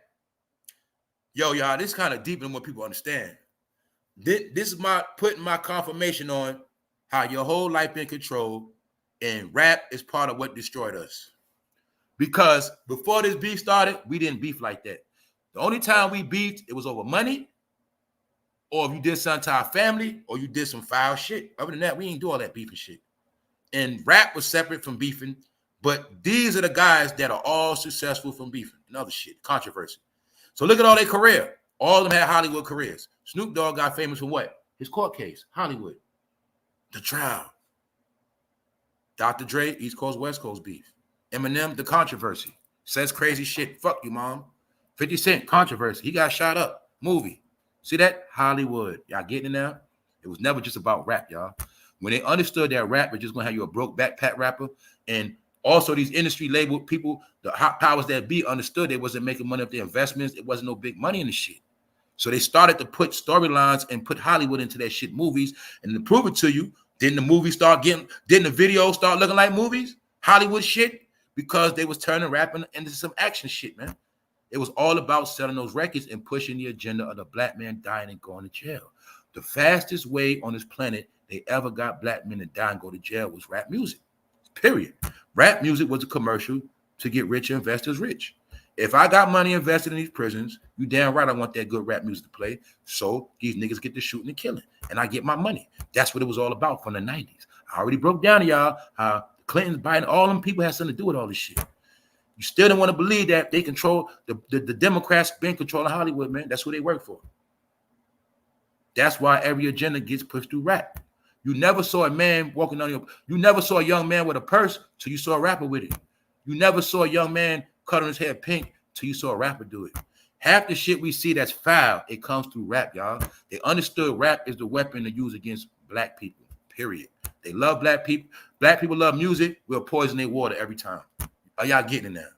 [SPEAKER 1] Yo, y'all, this kind of deeper than what people understand. This is my putting my confirmation on how your whole life been controlled, and rap is part of what destroyed us. Because before this beef started, we didn't beef like that. The only time we beefed, it was over money, or if you did something to our family, or you did some foul shit. Other than that, we ain't do all that beefing shit. And rap was separate from beefing, but these are the guys that are all successful from beefing and other shit, controversy. So look at all their career. All of them had Hollywood careers. Snoop Dogg got famous for what? His court case, Hollywood. The trial. Dr. Dre, East Coast, West Coast beef. Eminem, the controversy. Says crazy shit. Fuck you, mom. 50 Cent, controversy. He got shot up. Movie. See that? Hollywood. Y'all getting it now? It was never just about rap, y'all. When they understood that rap was just going to have you a broke backpack rapper, and also these industry label people, the hot powers that be, understood they wasn't making money off their investments. It wasn't no big money in the shit. So they started to put storylines and put Hollywood into their shit movies. And to prove it to you, didn't the videos start looking like movies? Hollywood shit? Because they was turning rapping into some action shit, man. It was all about selling those records and pushing the agenda of the black man dying and going to jail. The fastest way on this planet they ever got black men to die and go to jail was rap music. Period. Rap music was a commercial to get rich investors rich. if I got money invested in these prisons, you damn right I want that good rap music to play. So these niggas get to shooting and killing, and I get my money. That's what it was all about from the 90s. I already broke down to y'all how Clinton, Biden, all them people had something to do with all this shit. You still don't want to believe that they control the Democrats been controlling Hollywood, man. That's who they work for. That's why every agenda gets pushed through rap. You never saw a man walking on you never saw a young man with a purse till you saw a rapper with it. You never saw a young man cut on his hair pink till you saw a rapper do it. Half the shit we see that's foul, it comes through rap, y'all. They understood rap is the weapon to use against black people, period. They love black people. Black people love music. We'll poison their water every time. Are y'all getting it now?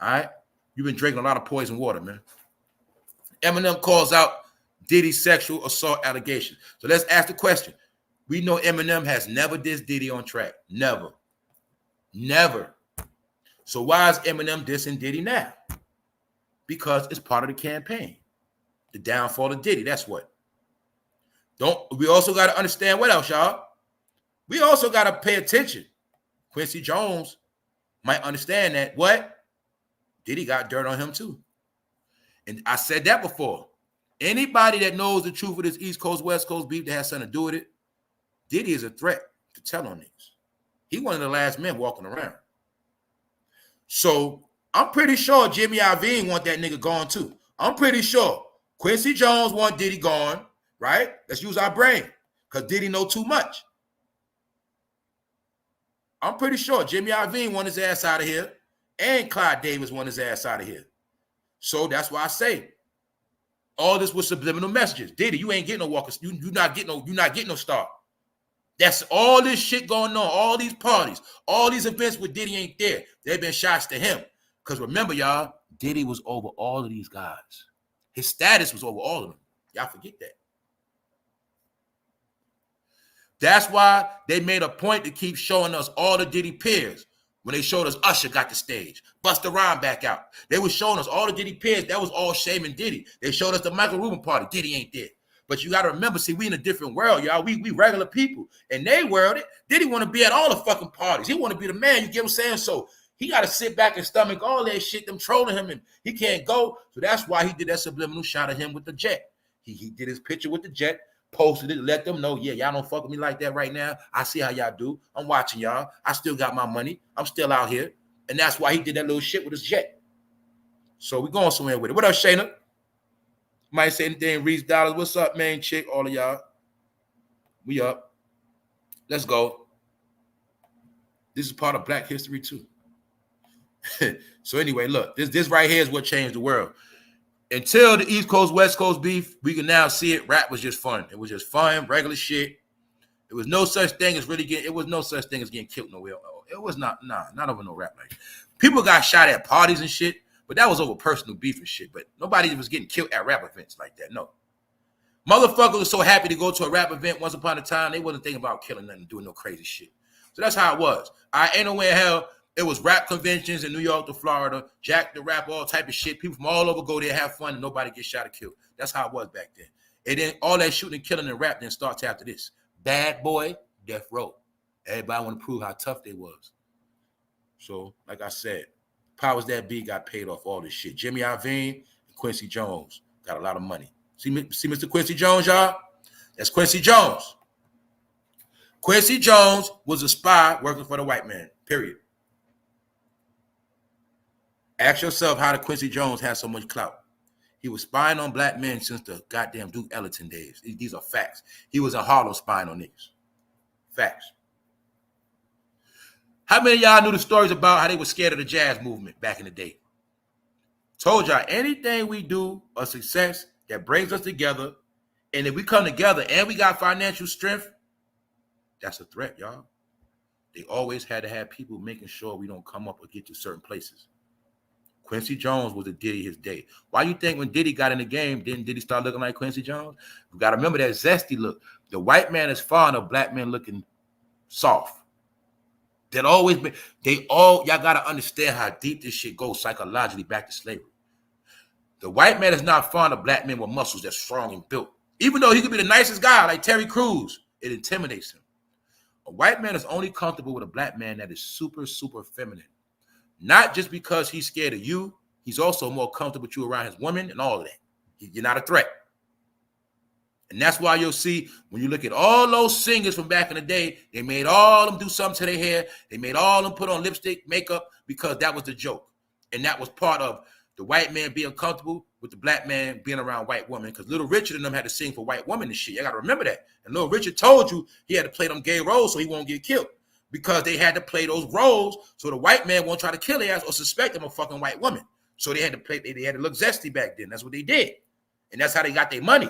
[SPEAKER 1] All right? You've been drinking a lot of poison water, man. Eminem calls out Diddy's sexual assault allegations. So let's ask the question. We know Eminem has never dissed Diddy on track. Never. Never. So why is Eminem dissing Diddy now? Because it's part of the campaign. The downfall of Diddy, that's what. We also got to understand what else, y'all? We also got to pay attention. Quincy Jones might understand that what? Diddy got dirt on him too. And I said that before. Anybody that knows the truth of this East Coast, West Coast beef that has something to do with it, Diddy is a threat to tell on niggas. He one of the last men walking around. So I'm pretty sure Jimmy Iovine want that nigga gone too. I'm pretty sure Quincy Jones want Diddy gone, right? Let's use our brain because Diddy know too much. I'm pretty sure Jimmy Iovine want his ass out of here, and Clyde Davis want his ass out of here. So that's why I say all this was subliminal messages. Diddy, you ain't getting no walkers. You not getting no star. That's all this shit going on. All these parties, all these events where Diddy ain't there. They've been shots to him. Because remember, y'all, Diddy was over all of these guys. His status was over all of them. Y'all forget that. That's why they made a point to keep showing us all the Diddy peers. When they showed us Usher got the stage, Busta Rhymes back out. They were showing us all the Diddy peers. That was all shaming Diddy. They showed us the Michael Rubin party. Diddy ain't there. But you got to remember, see, we in a different world, y'all. We regular people. And they world, Diddy want to be at all the fucking parties. He want to be the man. You get what I'm saying? So he got to sit back and stomach all that shit, them trolling him, and he can't go. So that's why he did that subliminal shot of him with the jet. He did his picture with the jet, posted it, let them know, yeah, y'all don't fuck with me like that right now. I see how y'all do. I'm watching y'all. I still got my money. I'm still out here. And that's why he did that little shit with his jet. So we going somewhere with it. What up, Shayna? Might say anything, Reese Dollars. What's up, man, chick? All of y'all. We up. Let's go. This is part of Black history, too. So anyway, look, this right here is what changed the world. Until the East Coast, West Coast beef, we can now see it. Rap was just fun. It was just fun, regular shit. There was no such thing as getting killed nowhere. It was not over no rap like that. People got shot at parties and shit, but that was over personal beef and shit. But nobody was getting killed at rap events like that. No. Motherfuckers were so happy to go to a rap event once upon a time, they wasn't thinking about killing nothing, doing no crazy shit. So that's how it was. I ain't no way in hell. It was rap conventions in New York to Florida, Jack the Rap, all type of shit. People from all over go there, have fun, and nobody gets shot or killed. That's how it was back then. And then all that shooting and killing and rap then starts after this. Bad boy, death row. Everybody want to prove how tough they was. So, like I said, powers that be got paid off all this shit. Jimmy Iovine and Quincy Jones got a lot of money. See Mr. Quincy Jones, y'all? That's Quincy Jones. Quincy Jones was a spy working for the white man, period. Ask yourself how did Quincy Jones have so much clout? He was spying on black men since the goddamn Duke Ellington days. These are facts. He was in Harlem spying on niggas. Facts. How many of y'all knew the stories about how they were scared of the jazz movement back in the day? Told y'all anything we do, a success that brings us together, and if we come together and we got financial strength, that's a threat, y'all. They always had to have people making sure we don't come up or get to certain places. Quincy Jones was a Diddy his day. Why you think when Diddy got in the game, didn't Diddy start looking like Quincy Jones? You got to remember that zesty look. The white man is fond of black men looking soft. That always been, y'all got to understand how deep this shit goes psychologically back to slavery. The white man is not fond of black men with muscles that's strong and built. Even though he could be the nicest guy like Terry Crews, it intimidates him. A white man is only comfortable with a black man that is super, super feminine. Not just because he's scared of you, he's also more comfortable with you around his woman and all of that. You're not a threat. And that's why you'll see when you look at all those singers from back in the day, they made all of them do something to their hair. They made all of them put on lipstick, makeup, because that was the joke. And that was part of the white man being comfortable with the black man being around white women, because Little Richard and them had to sing for white women and shit. You got to remember that. And Little Richard told you he had to play them gay roles so he won't get killed, because they had to play those roles so the white man won't try to kill their ass or suspect them of fucking white women. So they had to play, they had to look zesty back then. That's what they did. And that's how they got their money.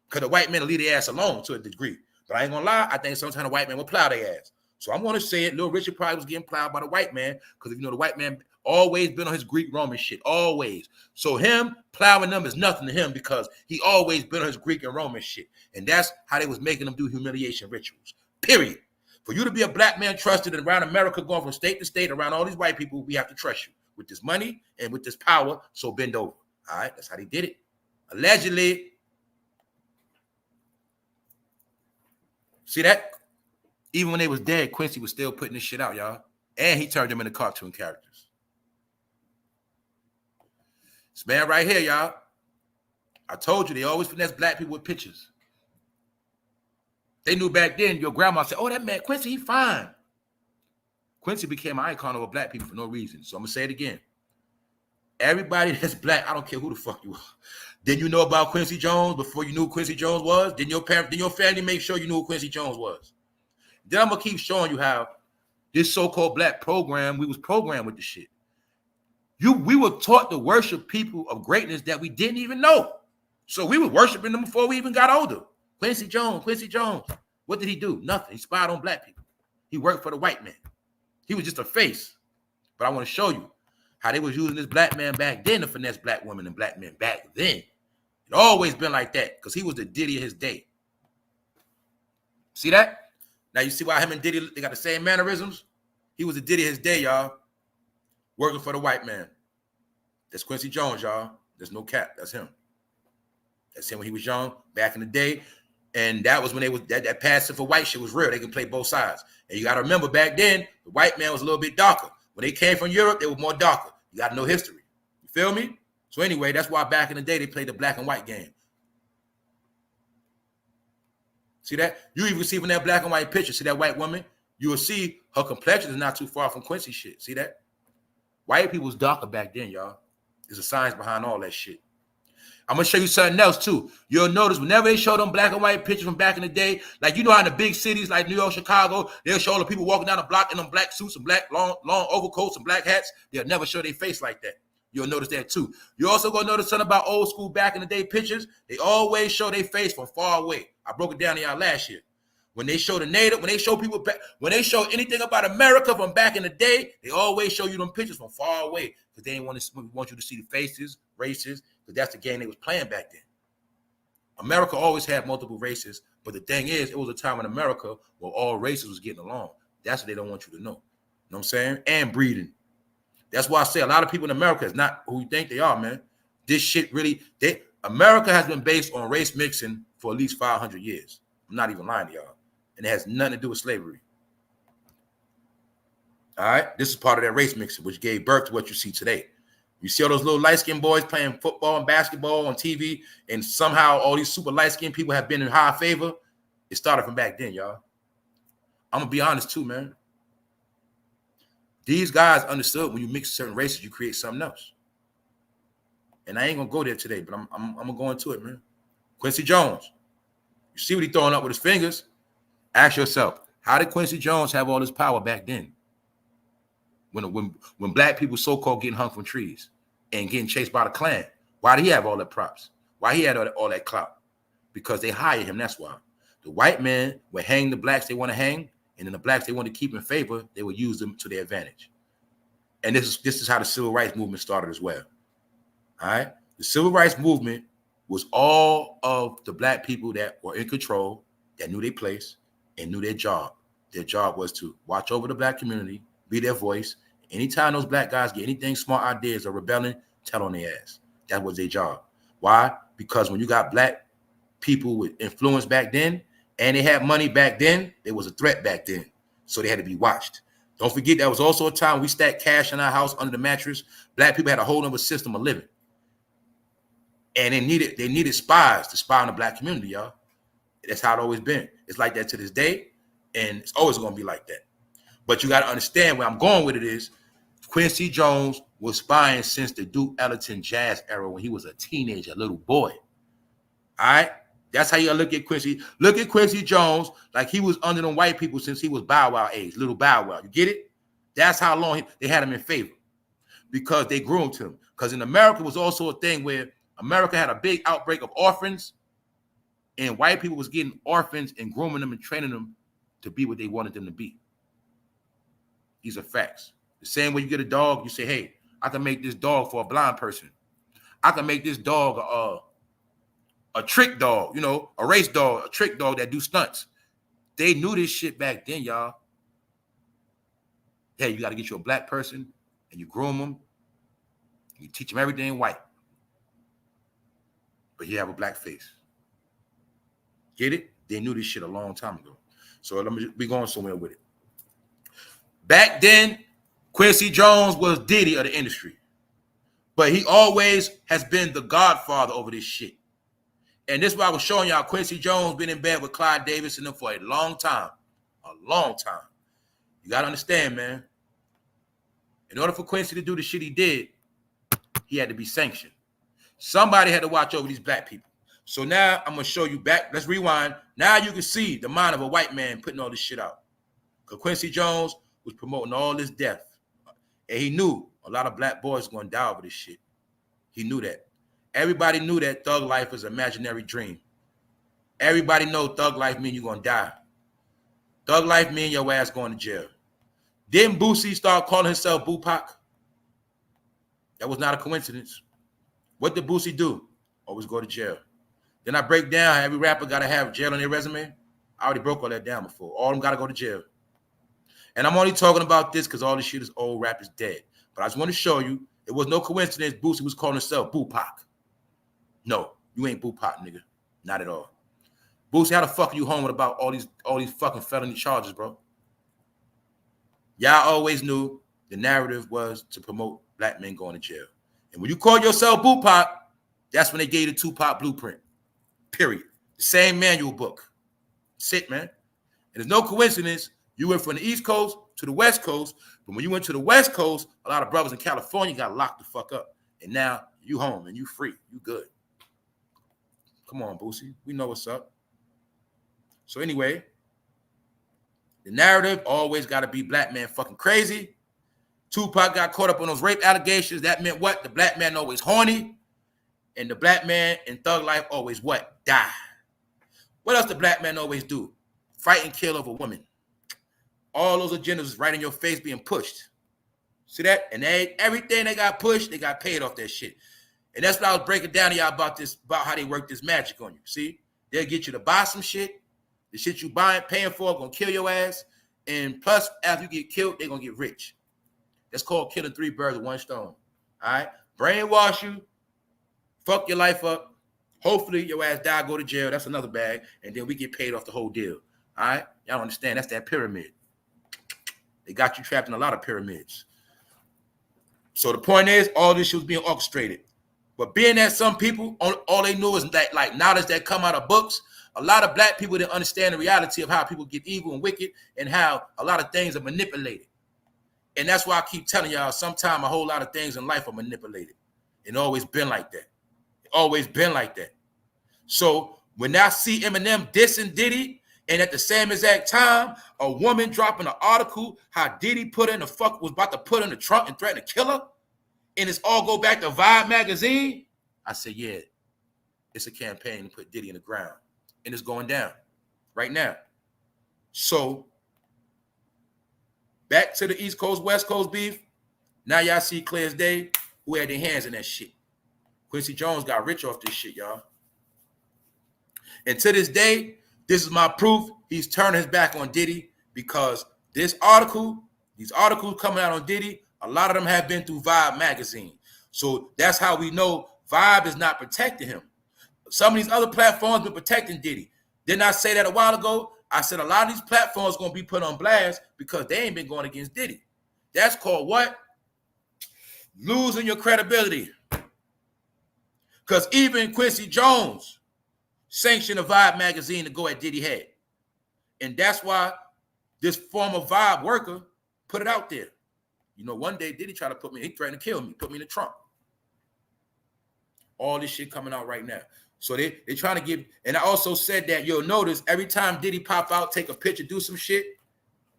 [SPEAKER 1] Because the white men will leave their ass alone to a degree. But I ain't gonna lie, I think sometimes the white man will plow their ass. So I'm gonna say it, Little Richard probably was getting plowed by the white man, because if you know the white man always been on his Greek Roman shit, always. So him plowing them is nothing to him, because he always been on his Greek and Roman shit. And that's how they was making them do humiliation rituals, period. For you to be a black man trusted and around America, going from state to state around all these white people, we have to trust you with this money and with this power, so bend over. All right, that's how they did it. Allegedly. See that? Even when they was dead, Quincy was still putting this shit out, y'all. And he turned them into cartoon characters. This man right here, y'all. I told you, they always finesse black people with pictures. They knew back then, your grandma said, oh, that man, Quincy, he fine. Quincy became an icon of black people for no reason. So I'm going to say it again. Everybody that's black, I don't care who the fuck you are. Didn't you know about Quincy Jones before you knew who Quincy Jones was? Didn't your parents, did your family make sure you knew who Quincy Jones was? Then I'm going to keep showing you how this so-called black program, we was programmed with the shit. We were taught to worship people of greatness that we didn't even know. So we were worshiping them before we even got older. Quincy Jones, Quincy Jones. What did he do? Nothing. He spied on black people. He worked for the white man. He was just a face. But I want to show you how they was using this black man back then to finesse black women and black men back then. It always been like that, because he was the Diddy of his day. See that? Now you see why him and Diddy, they got the same mannerisms? He was the Diddy of his day, y'all. Working for the white man. That's Quincy Jones, y'all. There's no cap. That's him. That's him when he was young, back in the day. And that was when they was that passing for white shit was real. They can play both sides. And you got to remember, back then, the white man was a little bit darker. When they came from Europe, they were more darker. You got to know history. You feel me? So anyway, that's why back in the day, they played the black and white game. See that? You even see from that black and white picture, see that white woman? You will see her complexion is not too far from Quincy shit. See that? White people was darker back then, y'all. There's a science behind all that shit. I'm going to show you something else, too. You'll notice whenever they show them black and white pictures from back in the day, like you know how in the big cities like New York, Chicago, they'll show all the people walking down the block in them black suits and black long overcoats and black hats. They'll never show their face like that. You'll notice that, too. You're also going to notice something about old school back in the day pictures. They always show their face from far away. I broke it down to y'all last year. When they show the native, when they show people back, when they show anything about America from back in the day, they always show you them pictures from far away, because they didn't want you to see the faces, races, because that's the game they was playing back then. America always had multiple races, but the thing is, it was a time in America where all races was getting along. That's what they don't want you to know. You know what I'm saying? And breeding. That's why I say a lot of people in America is not who you think they are, man. This shit really, America has been based on race mixing for at least 500 years. I'm not even lying to y'all. And it has nothing to do with slavery. All right? This is part of that race mixing, which gave birth to what you see today. You see all those little light-skinned boys playing football and basketball on TV, and somehow all these super light-skinned people have been in high favor. It started from back then, y'all. I'm going to be honest, too, man. These guys understood when you mix certain races, you create something else. And I ain't going to go there today, but I'm going to go into it, man. Quincy Jones. You see what he's throwing up with his fingers? Ask yourself, how did Quincy Jones have all this power back then? When black people so-called getting hung from trees and getting chased by the Klan, why did he have all that props? Why he had all that clout? Because they hired him, that's why. The white man would hang the blacks they want to hang, and then the blacks they want to keep in favor, they would use them to their advantage. And this is how the civil rights movement started as well. All right? The civil rights movement was all of the black people that were in control, that knew their place, and knew their job. Their job was to watch over the black community, be their voice. Anytime those black guys get anything smart ideas or rebelling, tell on their ass. That was their job. Why? Because when you got black people with influence back then, and they had money back then, there was a threat back then. So they had to be watched. Don't forget that was also a time we stacked cash in our house under the mattress. Black people had a whole other system of living. And they needed spies to spy on the black community, y'all. That's how it always been. It's like that to this day, and it's always going to be like that. But you got to understand where I'm going with it is Quincy Jones was spying since the Duke Ellington jazz era when he was a teenager, a little boy. All right? That's how you gotta look at Quincy. Look at Quincy Jones like he was under them white people since he was Bow Wow age, little Bow Wow. You get it? That's how long they had him in favor because they groomed him. Because in America was also a thing where America had a big outbreak of orphans, and white people was getting orphans and grooming them and training them to be what they wanted them to be. These are facts. The same way you get a dog, you say, hey, I can make this dog for a blind person. I can make this dog a trick dog, you know, a race dog, a trick dog that do stunts. They knew this shit back then, y'all. Hey, you got to get you a black person and you groom them. You teach them everything white. But you have a black face. Get it? They knew this shit a long time ago. So be going somewhere with it. Back then, Quincy Jones was Diddy of the industry. But he always has been the godfather over this shit. And this is why I was showing y'all Quincy Jones been in bed with Clyde Davis and them for a long time. A long time. You got to understand, man. In order for Quincy to do the shit he did, he had to be sanctioned. Somebody had to watch over these black people. So now I'm going to show you back. Let's rewind. Now you can see the mind of a white man putting all this shit out. Because Quincy Jones was promoting all this death. And he knew a lot of black boys were going to die over this shit. He knew that. Everybody knew that thug life is an imaginary dream. Everybody know thug life mean you're going to die. Thug life mean your ass going to jail. Didn't Boosie start calling himself Tupac? That was not a coincidence. What did Boosie do? Always go to jail. Then I break down how every rapper got to have jail on their resume. I already broke all that down before. All of them got to go to jail. And I'm only talking about this because all this shit is old, rap is dead. But I just want to show you, it was no coincidence Boosie was calling himself Tupac. No, you ain't Tupac, nigga. Not at all. Boosie, how the fuck are you home with about all these fucking felony charges, bro? Y'all always knew the narrative was to promote black men going to jail. And when you call yourself Tupac, that's when they gave you the Tupac blueprint. Period. The same manual book. That's it, man. And there's no coincidence you went from the East Coast to the West Coast, but when you went to the West Coast, a lot of brothers in California got locked the fuck up. And now you home and you free. You good. Come on, Boosie. We know what's up. So anyway, the narrative always got to be black man fucking crazy. Tupac got caught up on those rape allegations. That meant what? The black man always horny. And the black man in thug life always what? Die. What else the black man always do? Fight and kill over women. All those agendas right in your face being pushed. See that? And everything they got pushed, they got paid off that shit. And that's what I was breaking down to y'all about how they work this magic on you. See? They'll get you to buy some shit. The shit you buying, paying for, gonna kill your ass. And plus, after you get killed, they're gonna get rich. That's called killing three birds with one stone. All right? Brainwash you, fuck your life up. Hopefully, your ass die, go to jail. That's another bag. And then we get paid off the whole deal. All right? Y'all understand? That's that pyramid. They got you trapped in a lot of pyramids. So the point is, all this shit was being orchestrated. But being that some people, all they knew is that, like, knowledge that come out of books, a lot of black people didn't understand the reality of how people get evil and wicked and how a lot of things are manipulated. And that's why I keep telling y'all, sometimes a whole lot of things in life are manipulated. It's always been like that. It's always been like that. So when I see Eminem dissing Diddy, and at the same exact time, a woman dropping an article how Diddy put in the fuck was about to put in the trunk and threaten to kill her, and it's all go back to Vibe magazine, I said, yeah, it's a campaign to put Diddy in the ground. And it's going down right now. So back to the East Coast, West Coast beef. Now y'all see clear as day who had their hands in that shit. Quincy Jones got rich off this shit, y'all. And to this day, this is my proof he's turning his back on Diddy because these articles coming out on Diddy, a lot of them have been through Vibe magazine. So that's how we know Vibe is not protecting him. Some of these other platforms been protecting Diddy. Didn't I say that a while ago? I said a lot of these platforms going to be put on blast because they ain't been going against Diddy. That's called what? Losing your credibility. Because even Quincy Jones sanctioned a Vibe magazine to go at Diddy head. And that's why this former Vibe worker put it out there. You know, one day Diddy tried to put me, he threatened to kill me, put me in the trunk. All this shit coming out right now. So they trying to give, and I also said that you'll notice every time Diddy pop out, take a picture, do some shit,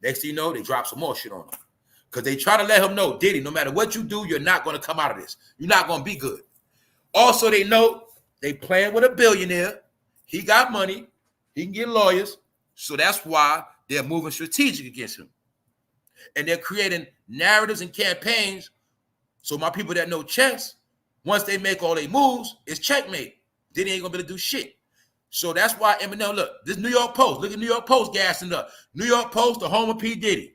[SPEAKER 1] next thing you know, they drop some more shit on him. Because they try to let him know, Diddy, no matter what you do, you're not going to come out of this. You're not going to be good. Also, they know they playing with a billionaire. He got money. He can get lawyers. So that's why they're moving strategic against him. And they're creating narratives and campaigns. So my people that know chess, once they make all their moves, it's checkmate. Diddy ain't gonna be able to do shit. So that's why Eminem, look, this New York Post, look at New York Post gassing up. New York Post, the home of P. Diddy.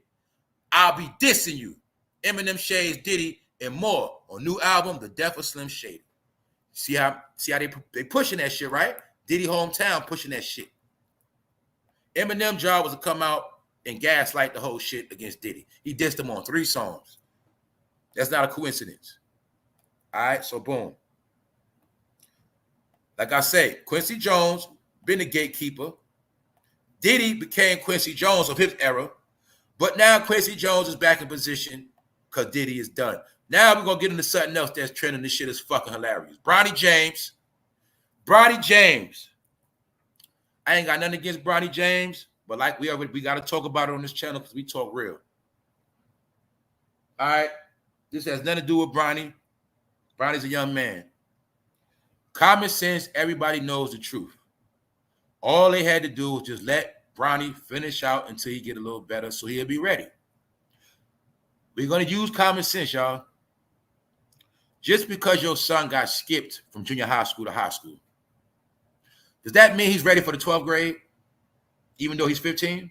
[SPEAKER 1] I'll be dissing you. Eminem shades Diddy and more on new album, The Death of Slim Shady. See how they pushing that shit, right? Diddy hometown pushing that shit. Eminem job was to come out and gaslight the whole shit against Diddy. He dissed him on 3 songs. That's not a coincidence. All right, so boom. Like I say, Quincy Jones been the gatekeeper. Diddy became Quincy Jones of his era. But now Quincy Jones is back in position because Diddy is done. Now we're going to get into something else that's trending. This shit is fucking hilarious. Bronny James. Bronny James. I ain't got nothing against Bronny James, but like we got to talk about it on this channel because we talk real. All right. This has nothing to do with Bronny. Bronny's a young man. Common sense, everybody knows the truth. All they had to do was just let Bronny finish out until he get a little better so he'll be ready. We're going to use common sense, y'all. Just because your son got skipped from junior high school to high school, does that mean he's ready for the 12th grade, even though he's 15?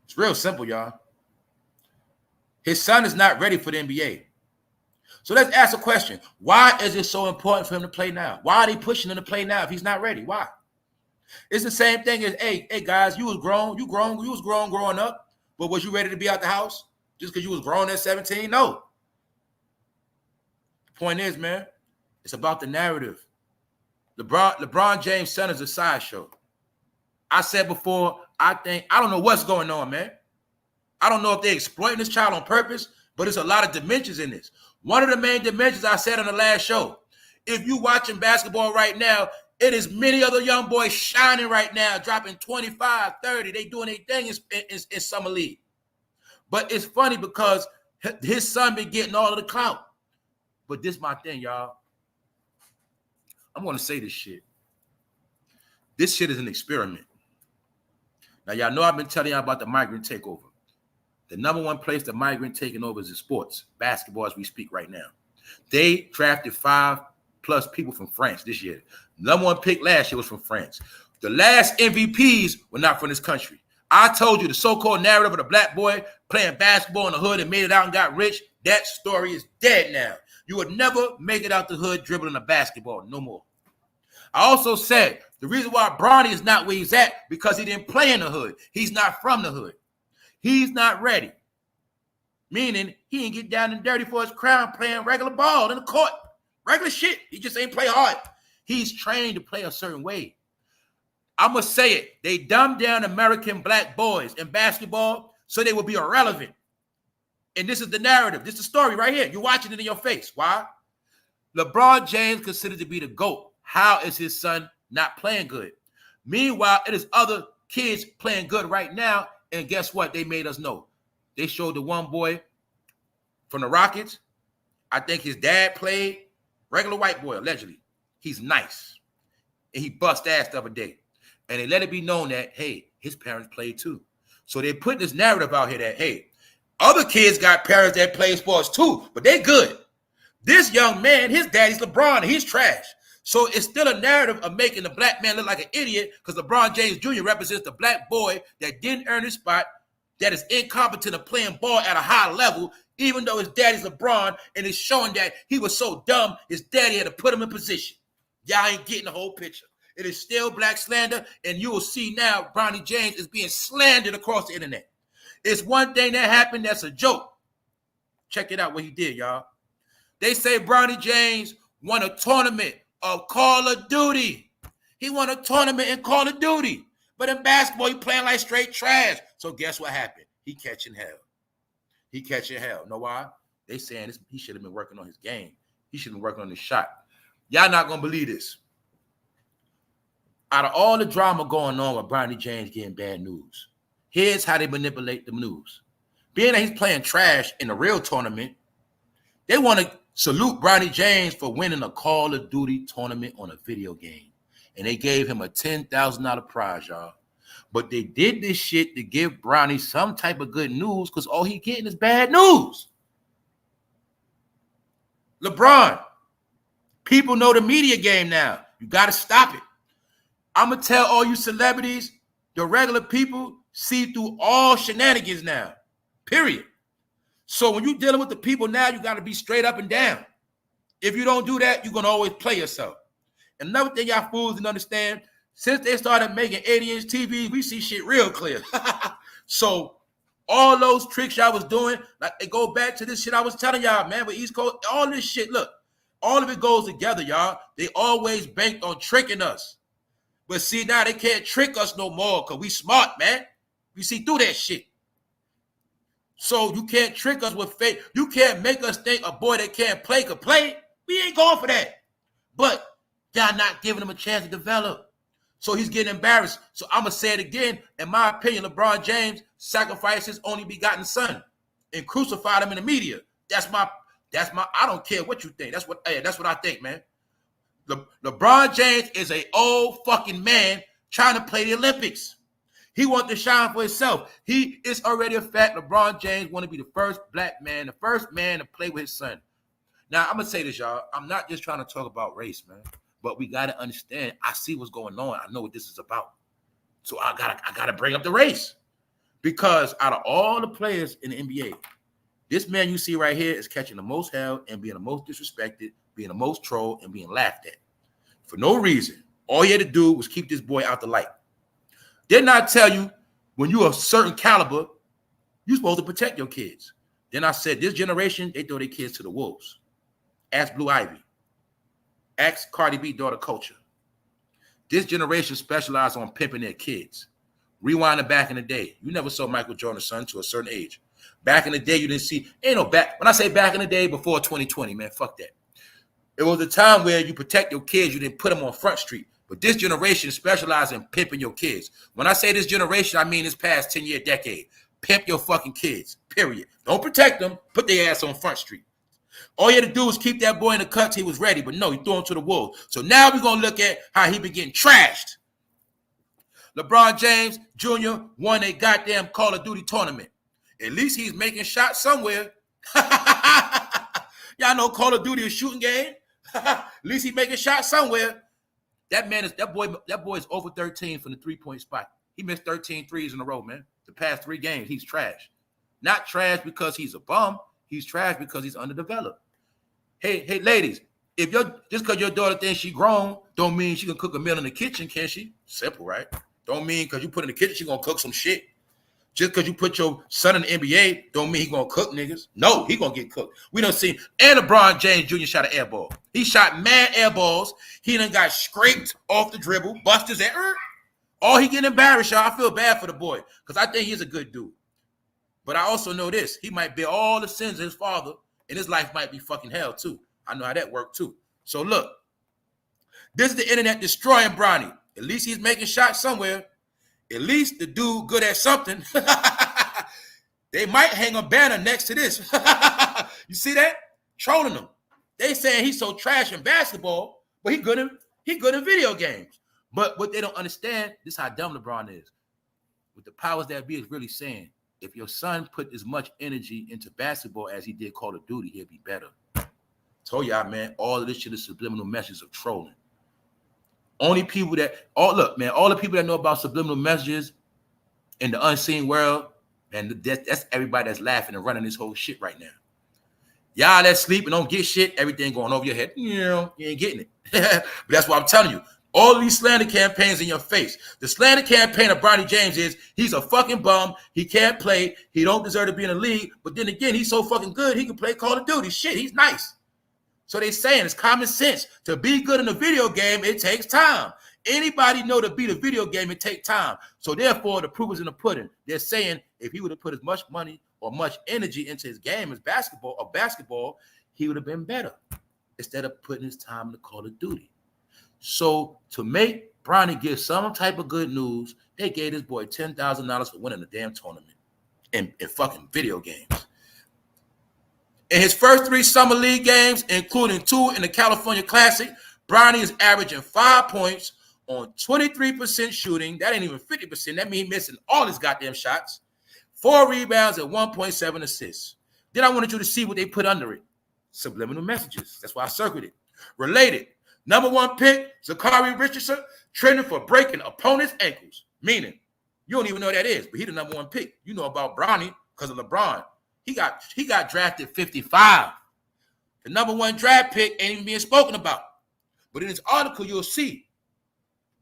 [SPEAKER 1] It's real simple, y'all. His son is not ready for the NBA. So let's ask a question. Why is it so important for him to play now? Why are they pushing him to play now if he's not ready? Why? It's the same thing as, hey guys, you was grown growing up, but was you ready to be out the house just because you was grown at 17? No. The point is, man, it's about the narrative. LeBron James' son is a sideshow. I said before, I don't know what's going on, man. I don't know if they're exploiting this child on purpose, but it's a lot of dimensions in this. One of the main dimensions I said on the last show, if you watching basketball right now, it is many other young boys shining right now, dropping 25, 30. They doing their thing in summer league. But it's funny because his son been getting all of the clout. But this is my thing, y'all. I'm going to say this shit. This shit is an experiment. Now, y'all know I've been telling y'all about the migrant takeover. The number one place the migrant taking over is in sports, basketball as we speak right now. They drafted 5+ people from France this year. Number one pick last year was from France. The last MVPs were not from this country. I told you the so-called narrative of the black boy playing basketball in the hood and made it out and got rich, that story is dead now. You would never make it out the hood dribbling a basketball, no more. I also said the reason why Bronny is not where he's at because he didn't play in the hood. He's not from the hood. He's not ready. Meaning he didn't get down and dirty for his crown playing regular ball in the court. Regular shit. He just ain't play hard. He's trained to play a certain way. I'm going to say it. They dumbed down American black boys in basketball so they will be irrelevant. And this is the narrative. This is the story right here. You're watching it in your face. Why? LeBron James considered to be the GOAT. How is his son not playing good? Meanwhile, it is other kids playing good right now. And guess what? They made us know. They showed the one boy from the Rockets. I think his dad played. Regular white boy, allegedly. He's nice. And he bust ass the other day. And they let it be known that, hey, his parents played too. So they put this narrative out here that, hey, other kids got parents that play sports too, but they good. This young man, his daddy's LeBron, and he's trash. So it's still a narrative of making the black man look like an idiot because LeBron James Jr. represents the black boy that didn't earn his spot, that is incompetent of playing ball at a high level, even though his daddy's LeBron, and it's showing that he was so dumb, his daddy had to put him in position. Y'all ain't getting the whole picture. It is still black slander, and you will see now Bronny James is being slandered across the internet. It's one thing that happened that's a joke. Check it out what he did, y'all. They say Bronny James won a tournament of Call of Duty. He won a tournament in Call of Duty. But in basketball, he playing like straight trash. So guess what happened? He catching hell. He catching hell. Know why? They saying this, he should have been working on his game. He should have been working on his shot. Y'all not going to believe this. Out of all the drama going on with Bronny James getting bad news, here's how they manipulate the news. Being that he's playing trash in a real tournament, they want to salute Bronny James for winning a Call of Duty tournament on a video game. And they gave him a $10,000 prize, y'all. But they did this shit to give Bronny some type of good news because all he getting is bad news. LeBron, people know the media game now. You got to stop it. I'm going to tell all you celebrities, the regular people see through all shenanigans now, period. So when you're dealing with the people now, you got to be straight up and down. If you don't do that, you're going to always play yourself. Another thing y'all fools didn't understand, since they started making 80-inch TVs, we see shit real clear. So all those tricks y'all was doing, like they go back to this shit I was telling y'all, man, with East Coast, all this shit, look, all of it goes together, y'all. They always banked on tricking us. But see, now they can't trick us no more because we smart, man. We see through that shit. So you can't trick us with fake. You can't make us think a boy that can't play could play. We ain't going for that. But y'all not giving him a chance to develop. So he's getting embarrassed. So I'm going to say it again. In my opinion, LeBron James sacrificed his only begotten son and crucified him in the media. That's my, I don't care what you think. That's what I think, man. LeBron James is an old fucking man trying to play the Olympics. He wants to shine for himself. It's already a fact. LeBron James want to be the first black man, the first man to play with his son. Now, I'm going to say this, y'all. I'm not just trying to talk about race, man. But we got to understand, I see what's going on. I know what this is about. So I gotta bring up the race. Because out of all the players in the NBA, this man you see right here is catching the most hell and being the most disrespected, being the most trolled, and being laughed at. For no reason. All he had to do was keep this boy out the light. Didn't I tell you, when you're a certain caliber, you're supposed to protect your kids. Then I said, this generation, they throw their kids to the wolves. Ask Blue Ivy. Ask Cardi B daughter Culture. This generation specialized on pimping their kids. Rewinding back in the day. You never saw Michael Jordan's son to a certain age. Back in the day, you didn't see, ain't no back. When I say back in the day, before 2020, man, fuck that. It was a time where you protect your kids, you didn't put them on Front Street. But this generation specializes in pimping your kids. When I say this generation, I mean this past 10-year decade. Pimp your fucking kids, period. Don't protect them, put their ass on Front Street. All you had to do was keep that boy in the cut till he was ready, but no, he threw him to the wolves. So now we're going to look at how he been getting trashed. LeBron James Jr. won a goddamn Call of Duty tournament. At least he's making shots somewhere. Y'all know Call of Duty is a shooting game. At least he's making shots somewhere. That boy is over 13 from the three-point spot. He missed 13 threes in a row, man. The past 3 games, he's trash. Not trash because he's a bum. He's trash because he's underdeveloped. Hey, ladies, just because your daughter thinks she grown, don't mean she can cook a meal in the kitchen, can she? Simple, right? Don't mean because you put in the kitchen, she gonna cook some shit. Just because you put your son in the NBA, don't mean he gonna cook niggas. No, he gonna get cooked. We done seen, and LeBron James Jr. shot an air ball. He shot mad air balls. He done got scraped off the dribble, bust his head. Oh, he getting embarrassed, y'all. I feel bad for the boy because I think he's a good dude. But I also know this. He might bear all the sins of his father, and his life might be fucking hell, too. I know how that worked, too. So, look. This is the internet destroying Bronny. At least he's making shots somewhere. At least the dude good at something. They might hang a banner next to this. You see that? Trolling him. They saying he's so trash in basketball, but he good in video games. But what they don't understand, this is how dumb LeBron is. What the powers that be is really saying, if your son put as much energy into basketball as he did Call of Duty, he'll be better. Told y'all, man, all of this shit is subliminal messages of trolling. Only people that, all the people that know about subliminal messages in the unseen world, and that's everybody that's laughing and running this whole shit right now. Y'all that sleep and don't get shit, everything going over your head. You ain't getting it. But that's what I'm telling you. All these slander campaigns in your face. The slander campaign of Bronny James is he's a fucking bum. He can't play. He don't deserve to be in the league. But then again, he's so fucking good, he can play Call of Duty. Shit, he's nice. So they saying it's common sense. To be good in a video game, it takes time. Anybody know to beat a video game, it takes time. So therefore, the proof is in the pudding. They're saying if he would have put as much money or much energy into his game as basketball, he would have been better instead of putting his time into Call of Duty. So to make Bronny give some type of good news, they gave this boy $10,000 for winning the damn tournament in fucking video games. In his first 3 Summer League games, including 2 in the California Classic, Bronny is averaging 5 points on 23% shooting. That ain't even 50%. That means he's missing all his goddamn shots. 4 rebounds and 1.7 assists. Then I wanted you to see what they put under it. Subliminal messages. That's why I circled it. Related. Number 1 pick, Zachary Richardson, trending for breaking opponents' ankles. Meaning, you don't even know what that is, but he the number 1 pick. You know about Bronny because of LeBron. He got drafted 55. The number 1 draft pick ain't even being spoken about. But in this article, you'll see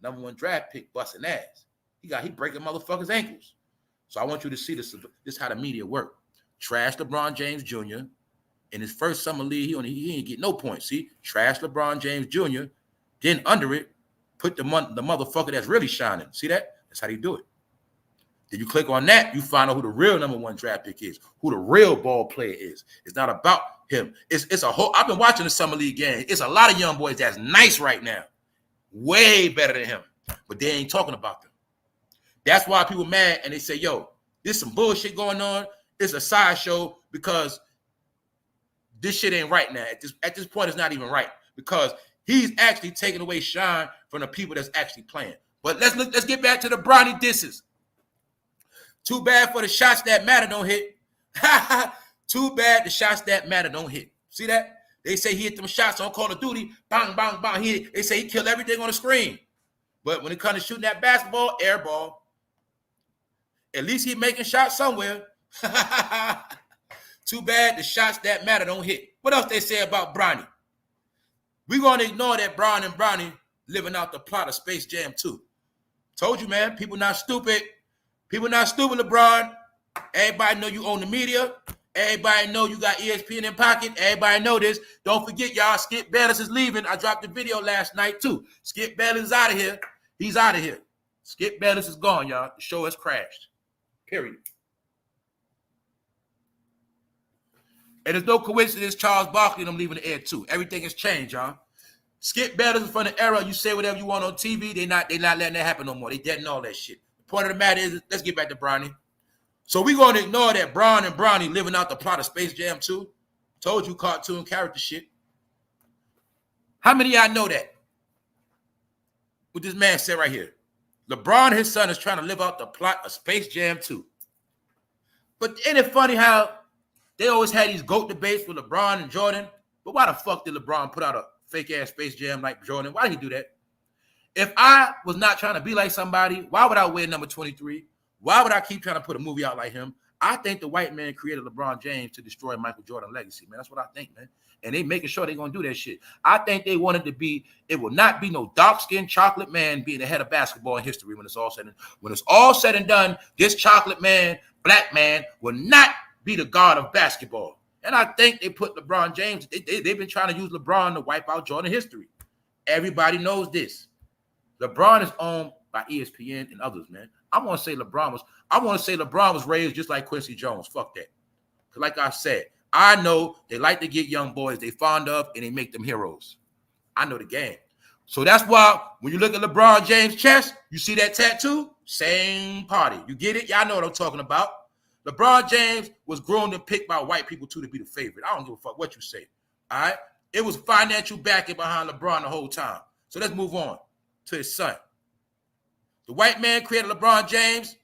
[SPEAKER 1] number 1 draft pick busting ass. He breaking motherfuckers' ankles. So I want you to see this how the media work. Trash LeBron James Jr. In his first summer league, he ain't get no points. See, trash LeBron James Jr. Then under it, put the motherfucker that's really shining. See that? That's how you do it. Then you click on that, you find out who the real number 1 draft pick is, who the real ball player is. It's not about him. It's a whole. I've been watching the summer league game. It's a lot of young boys that's nice right now, way better than him, but they ain't talking about them. That's why people mad and they say, "Yo, there's some bullshit going on. It's a sideshow because this shit ain't right now. At this point, it's not even right because he's actually taking away shine from the people that's actually playing." But let's get back to the Bronny disses. Too bad for the shots that matter don't hit. Too bad the shots that matter don't hit. See that? They say he hit them shots on Call of Duty. Bang, bang, bang. They say he killed everything on the screen. But when it comes to shooting that basketball, air ball. At least he making shots somewhere. Too bad the shots that matter don't hit. What else they say about Bronny? We're going to ignore that Bronny living out the plot of Space Jam 2. Told you, man. People not stupid. People not stupid, LeBron. Everybody know you own the media. Everybody know you got ESPN in pocket. Everybody know this. Don't forget, y'all, Skip Bayless is leaving. I dropped the video last night, too. Skip Bayless is out of here. He's out of here. Skip Bayless is gone, y'all. The show has crashed. Period. And there's no coincidence Charles Barkley and them leaving the air, too. Everything has changed, y'all. Skip Bayless is from the era. You say whatever you want on TV. They not letting that happen no more. They dead and all that shit. Point of the matter is, let's get back to Bronny. So we're going to ignore that Bron and Bronny living out the plot of Space Jam 2. Told you, cartoon character shit. How many of y'all know that? What this man said right here. LeBron and his son is trying to live out the plot of Space Jam 2. But ain't it funny how they always had these GOAT debates with LeBron and Jordan? But why the fuck did LeBron put out a fake-ass Space Jam like Jordan? Why did he do that? If I was not trying to be like somebody, why would I wear number 23? Why would I keep trying to put a movie out like him? I think the white man created LeBron James to destroy Michael Jordan's legacy, man. That's what I think, man. And they making sure they're going to do that shit. I think they wanted to be, it will not be no dark-skinned chocolate man being the head of basketball in history when it's all said and done. This chocolate man, black man, will not be the god of basketball. And I think they put LeBron James, they've been trying to use LeBron to wipe out Jordan history. Everybody knows this. LeBron is owned by ESPN and others, man. I want to say LeBron was raised just like Quincy Jones. Fuck that. Because like I said, I know they like to get young boys they fond of and they make them heroes. I know the game. So that's why when you look at LeBron James' chest, you see that tattoo? Same party. You get it? Y'all know what I'm talking about. LeBron James was groomed and picked by white people too to be the favorite. I don't give a fuck what you say. All right? It was financial backing behind LeBron the whole time. So let's move on to his son. The white man created LeBron James,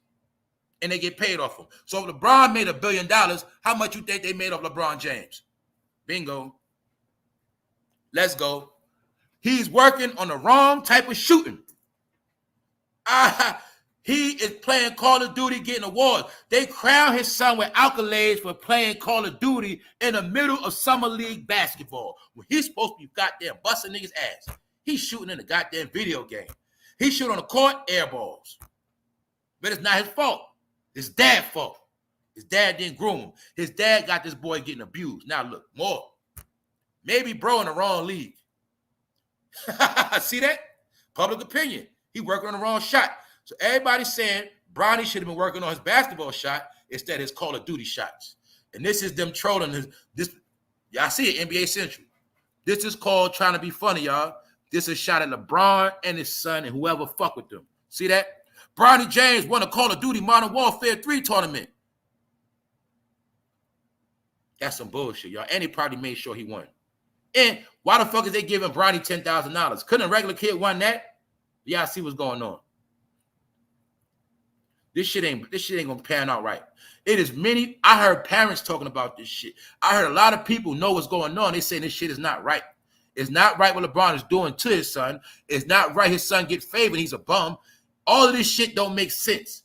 [SPEAKER 1] and they get paid off him. So if LeBron made $1 billion, how much you think they made off LeBron James? Bingo. Let's go. He's working on the wrong type of shooting. He is playing Call of Duty, getting awards. They crown his son with accolades for playing Call of Duty in the middle of summer league basketball when he's supposed to be goddamn busting niggas' ass. He's shooting in the goddamn video game. He shoot on the court, air balls. But it's not his fault. It's dad's fault. His dad didn't groom him. His dad got this boy getting abused. Now look, more. Maybe bro in the wrong league. See that? Public opinion. He working on the wrong shot. So everybody's saying Bronny should have been working on his basketball shot instead of his Call of Duty shots. And this is them trolling this. Y'all see it, NBA Central. This is called trying to be funny, y'all. This is a shot at LeBron and his son and whoever fuck with them. See that? Bronny James won a Call of Duty Modern Warfare 3 tournament. That's some bullshit, y'all. And he probably made sure he won. And why the fuck is they giving Bronny $10,000? Couldn't a regular kid won that? Y'all see what's going on. This shit ain't gonna pan out right. It is many. I heard parents talking about this shit. I heard a lot of people know what's going on. They saying this shit is not right. It's not right what LeBron is doing to his son. It's not right his son gets favored. He's a bum. All of this shit don't make sense.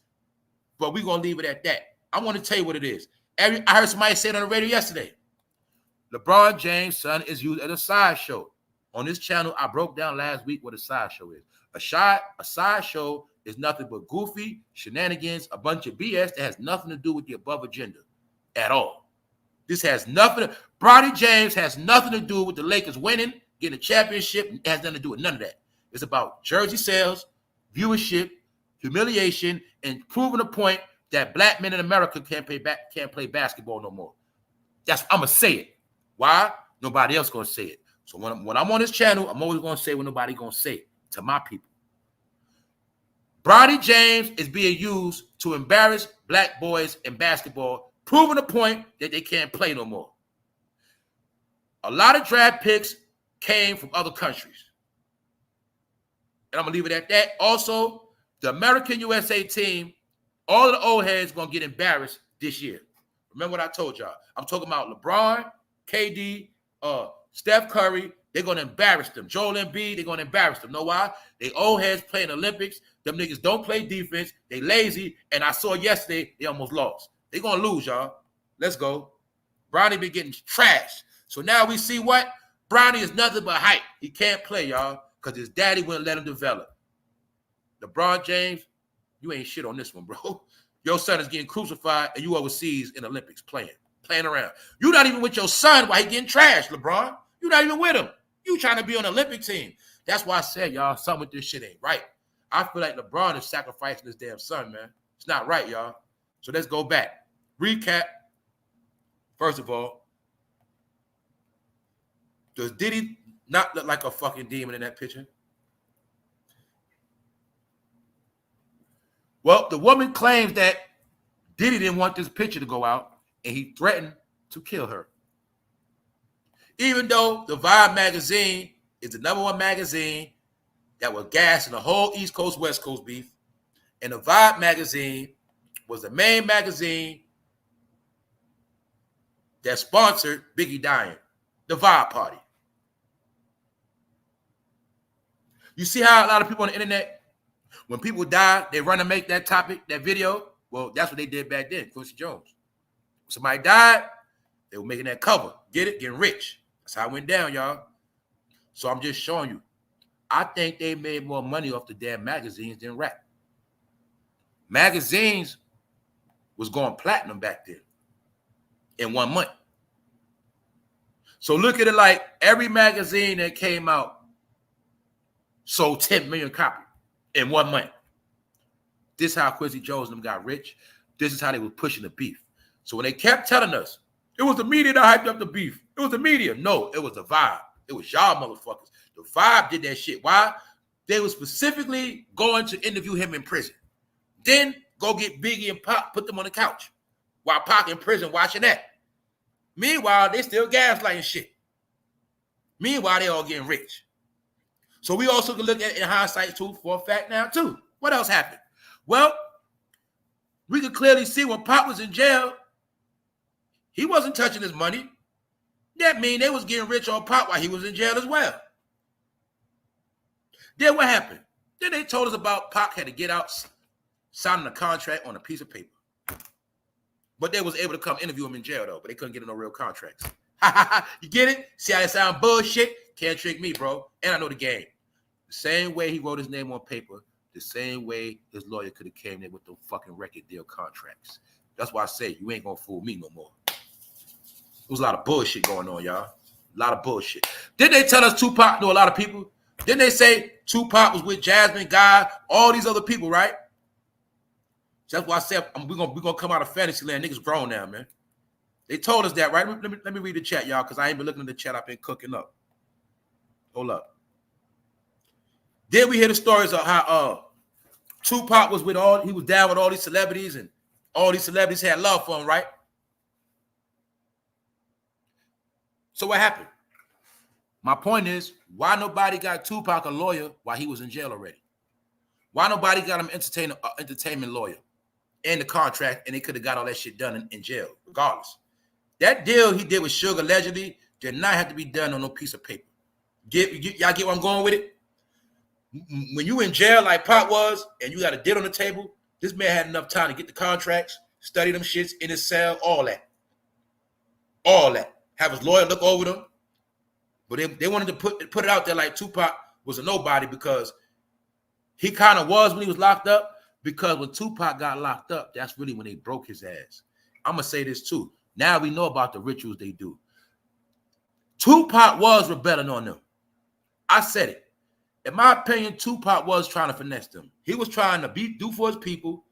[SPEAKER 1] But we're gonna leave it at that. I want to tell you what it is. I heard somebody say it on the radio yesterday. LeBron James' son is used as a sideshow. On this channel, I broke down last week what a sideshow is. A sideshow is nothing but goofy shenanigans, a bunch of BS that has nothing to do with the above agenda at all. This has nothing. Bronny James has nothing to do with the Lakers winning, getting a championship. It has nothing to do with none of that. It's about jersey sales, viewership, humiliation, and proving a point that black men in America can't play basketball no more. I'm gonna say it. Why? Nobody else gonna say it. So when I'm on this channel, I'm always gonna say what nobody gonna say to my people. Bronny James is being used to embarrass black boys in basketball, proving a point that they can't play no more. A lot of draft picks came from other countries. And I'm going to leave it at that. Also, the American USA team, all of the old heads going to get embarrassed this year. Remember what I told y'all. I'm talking about LeBron, KD, Steph Curry. They're going to embarrass them. Joel Embiid, they're going to embarrass them. Know why? They old heads playing Olympics. Them niggas don't play defense. They lazy. And I saw yesterday, they almost lost. They're going to lose, y'all. Let's go. Bronny been getting trashed. So now we see what? Bronny is nothing but hype. He can't play, y'all, because his daddy wouldn't let him develop. LeBron James, you ain't shit on this one, bro. Your son is getting crucified, and you overseas in Olympics playing around. You're not even with your son while he getting trashed, LeBron. You're not even with him. You trying to be on the Olympic team. That's why I said, y'all, something with this shit ain't right. I feel like LeBron is sacrificing his damn son, man. It's not right, y'all. So let's go back. Recap. First of all, does Diddy not look like a fucking demon in that picture? Well, the woman claims that Diddy didn't want this picture to go out, and he threatened to kill her. Even though the Vibe magazine is the #1 magazine that was gassing the whole East Coast, West Coast beef, and the Vibe magazine was the main magazine that sponsored Biggie dying, the Vibe Party. You see how a lot of people on the internet, when people die, they run to make that topic, that video? Well, that's what they did back then, Quincy Jones. When somebody died, they were making that cover. Get it? Getting rich. That's how it went down, y'all. So I'm just showing you. I think they made more money off the damn magazines than rap. Magazines was going platinum back then in 1 month. So look at it like every magazine that came out sold 10 million copies in 1 month. This is how Quincy Jones and them got rich. This is how they were pushing the beef. So when they kept telling us, it was the media that hyped up the beef. It was the media. No, it was the Vibe. It was y'all motherfuckers. The Vibe did that shit. Why? They were specifically going to interview him in prison. Then go get Biggie and Pac, put them on the couch while Pac in prison watching that. Meanwhile, they still gaslighting shit. Meanwhile, they all getting rich. So we also can look at it in hindsight too, for a fact now too. What else happened? Well, we could clearly see when Pac was in jail, he wasn't touching his money. That means they was getting rich on Pac while he was in jail as well. Then what happened? Then they told us about Pac had to get out signing a contract on a piece of paper. But they was able to come interview him in jail though, but they couldn't get him no real contracts. You get it? See how it sound bullshit? Can't trick me, bro. And I know the game. The same way he wrote his name on paper, the same way his lawyer could have came in with the fucking record deal contracts. That's why I say you ain't gonna fool me no more. There was a lot of bullshit going on, y'all. A lot of bullshit. Didn't they tell us Tupac knew a lot of people? Didn't they say Tupac was with Jasmine, Guy, all these other people, right? That's why I said we're gonna come out of fantasy land. Niggas grown now, man. They told us that, right? Let me read the chat, y'all, because I ain't been looking at the chat. I've been cooking up. Hold up. Then we hear the stories of how Tupac was he was down with all these celebrities, and all these celebrities had love for him, right? So what happened? My point is, why nobody got Tupac a lawyer while he was in jail already? Why nobody got him entertainment lawyer in the contract, and they could have got all that shit done in jail, regardless. That deal he did with Sugar allegedly did not have to be done on no piece of paper. Y'all get where I'm going with it? When you in jail like Pop was, and you got a deal on the table, this man had enough time to get the contracts, study them shits in his cell, all that. All that. Have his lawyer look over them. But they wanted to put it out there like Tupac was a nobody, because he kind of was when he was locked up, because when Tupac got locked up, that's really when they broke his ass. I'm going to say this too. Now we know about the rituals they do. Tupac was rebelling on them. I said it. In my opinion, Tupac was trying to finesse them. He was trying to do for his people,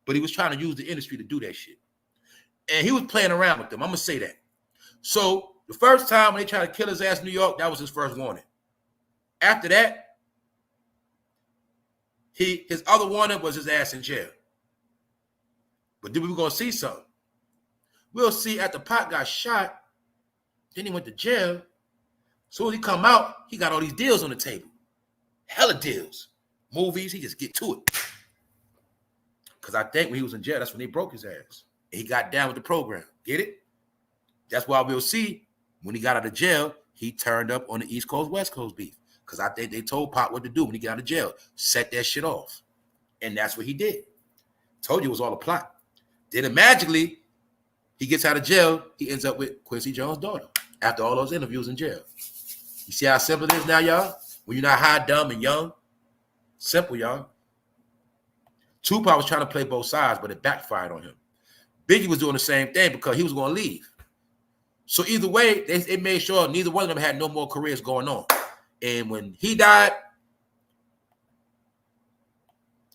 [SPEAKER 1] but he was trying to use the industry to do that shit. And he was playing around with them. I'm going to say that. So the first time when they tried to kill his ass in New York, that was his first warning. After that, his other warning was his ass in jail. But then we were going to see something. We'll see after Pac got shot, then he went to jail. So when he come out, he got all these deals on the table. Hella deals. Movies, he just get to it. Because I think when he was in jail, that's when they broke his ass. And he got down with the program. Get it? That's why we'll see when he got out of jail, he turned up on the East Coast, West Coast beef. Because I think they told Pop what to do when he got out of jail. Set that shit off. And that's what he did. Told you it was all a plot. Then magically, he gets out of jail, he ends up with Quincy Jones' daughter after all those interviews in jail. You see how simple it is now, y'all? When you're not high, dumb, and young? Simple, y'all. Tupac was trying to play both sides, but it backfired on him. Biggie was doing the same thing because he was going to leave. So either way, they made sure neither one of them had no more careers going on. And when he died,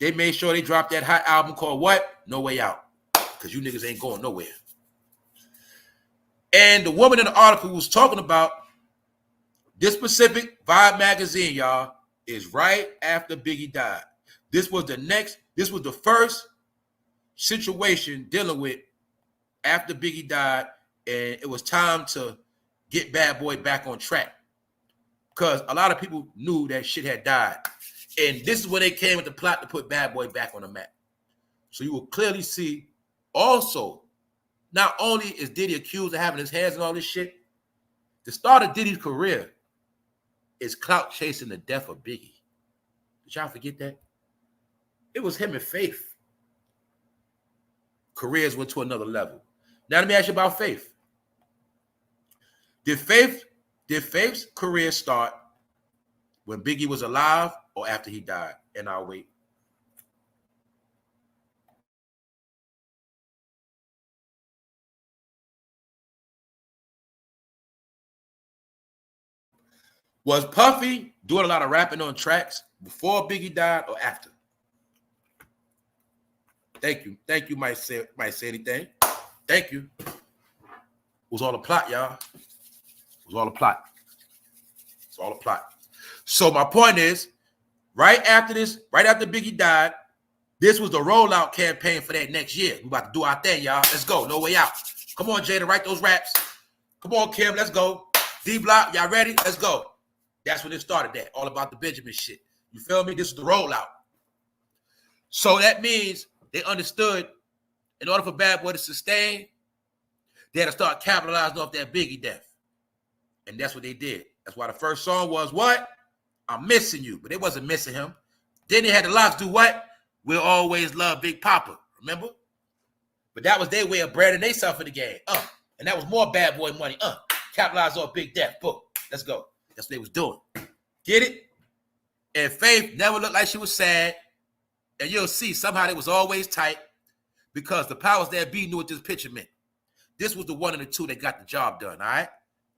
[SPEAKER 1] they made sure they dropped that hot album called what? No Way Out. Because you niggas ain't going nowhere. And the woman in the article was talking about this specific Vibe magazine, y'all, is right after Biggie died. This was the first situation dealing with after Biggie died, and it was time to get Bad Boy back on track. Because a lot of people knew that shit had died. And this is when they came with the plot to put Bad Boy back on the map. So you will clearly see also, not only is Diddy accused of having his hands in all this shit, the start of Diddy's career is clout chasing the death of Biggie. Did y'all forget that? It was him and Faith. Careers went to another level. Now let me ask you about Faith. Did Faith's career start when Biggie was alive or after he died? And I'll wait. Was Puffy doing a lot of rapping on tracks before Biggie died or after? Thank you. Thank you. Might say anything. Thank you. It was all a plot, y'all. It was all a plot. It's all a plot. So my point is, right after Biggie died, this was the rollout campaign for that next year. We about to do our thing, y'all. Let's go. No Way Out. Come on, Jada, write those raps. Come on, Kim. Let's go. D-Block, y'all ready? Let's go. That's when it started. That all about the Benjamin shit. You feel me? This is the rollout. So that means they understood in order for Bad Boy to sustain, they had to start capitalizing off that Biggie death. And that's what they did. That's why the first song was what? I'm Missing You. But they wasn't missing him. Then they had the Locks do what? We'll Always Love Big Papa. Remember? But that was their way of branding themselves in the game. And that was more Bad Boy money. Capitalize off Big Death. Boom. Let's go. That's what they was doing. Get it? And Faith never looked like she was sad. And you'll see somehow they was always tight because the powers that be knew what this picture meant. This was the one and the two that got the job done, all right?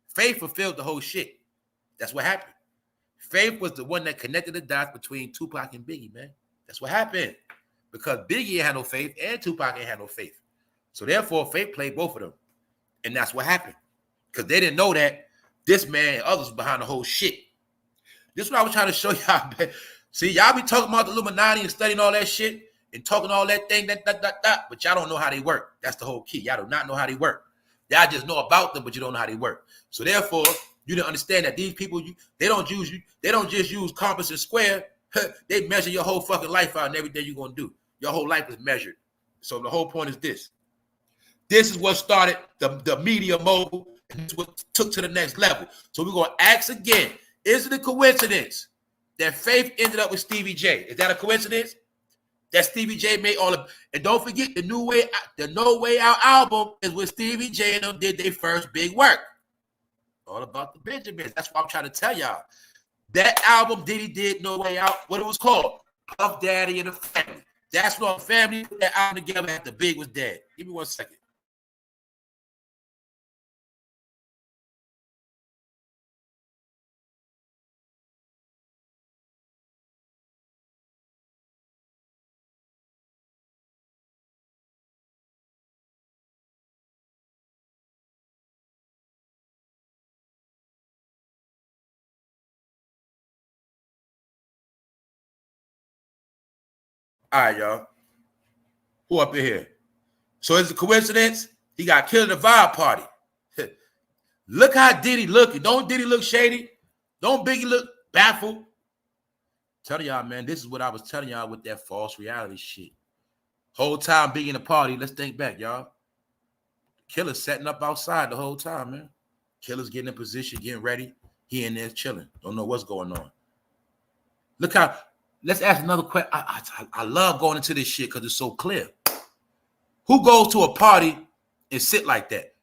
[SPEAKER 1] Faith fulfilled the whole shit. That's what happened. Faith was the one that connected the dots between Tupac and Biggie, man. That's what happened. Because Biggie ain't had no faith and Tupac ain't had no faith. So therefore, Faith played both of them. And that's what happened. Because they didn't know that this man and others behind the whole shit. This is what I was trying to show y'all. See, y'all be talking about the Illuminati and studying all that shit and talking all that thing, but y'all don't know how they work. That's the whole key. Y'all do not know how they work. Y'all just know about them, but you don't know how they work. So therefore, you didn't understand that these people, they don't just use compass and square. They measure your whole fucking life out and everything you're gonna do. Your whole life is measured. So the whole point is this. This is what started the media mogul, and it's what took to the next level. So we're gonna ask again: is it a coincidence that Faith ended up with Stevie J? Is that a coincidence? That Stevie J made all of, and don't forget the No Way Out album is when Stevie J and them did their first big work. All about the Benjamins. That's what I'm trying to tell y'all. That album Diddy did No Way Out, what it was called, Puff Daddy and the Family. That's what Family put that album together after Big was dead. Give me 1 second. All right, y'all. Who up in here? So it's a coincidence? He got killed at a vibe party. Look how Diddy looking. Don't Diddy look shady? Don't Biggie look baffled? Telling y'all, man, this is what I was telling y'all with that false reality shit. Whole time Biggie in the party, let's think back, y'all. Killer's setting up outside the whole time, man. Killer's getting in position, getting ready. He in there chilling. Don't know what's going on. Look how, let's ask another question. I love going into this shit because it's so clear. Who goes to a party and sit like that?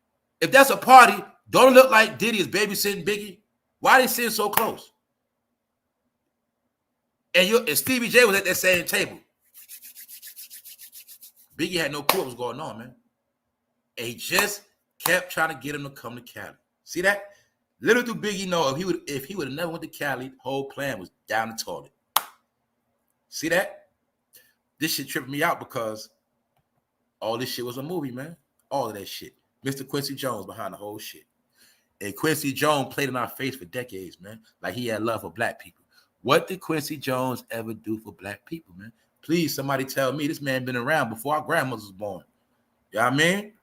[SPEAKER 1] If that's a party, don't it look like Diddy is babysitting Biggie? Why they sitting so close? And Stevie J was at that same table. Biggie had no clue what was going on, man. And he just kept trying to get him to come to Cali. See that? Little do Biggie know if he would have never went to Cali, the whole plan was down the toilet. See that? This shit tripped me out because all this shit was a movie, man. All of that shit. Mr. Quincy Jones behind the whole shit. And Quincy Jones played in our face for decades, man. Like he had love for black people. What did Quincy Jones ever do for black people, man? Please, somebody tell me. This man been around before our grandmothers was born. You know what I mean?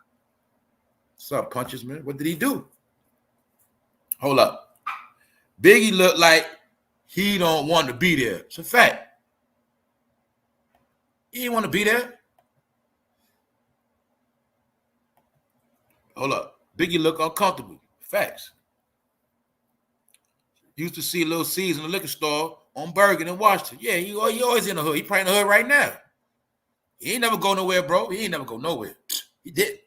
[SPEAKER 1] What's up, punches, man? What did he do? Hold up. Biggie looked like he don't want to be there. It's a fact. He didn't want to be there. Hold up. Biggie look uncomfortable. Facts. Used to see Little C's in the liquor store on Bergen in Washington. Yeah, he always in the hood. He probably in the hood right now. He ain't never go nowhere, bro. He ain't never go nowhere. He did.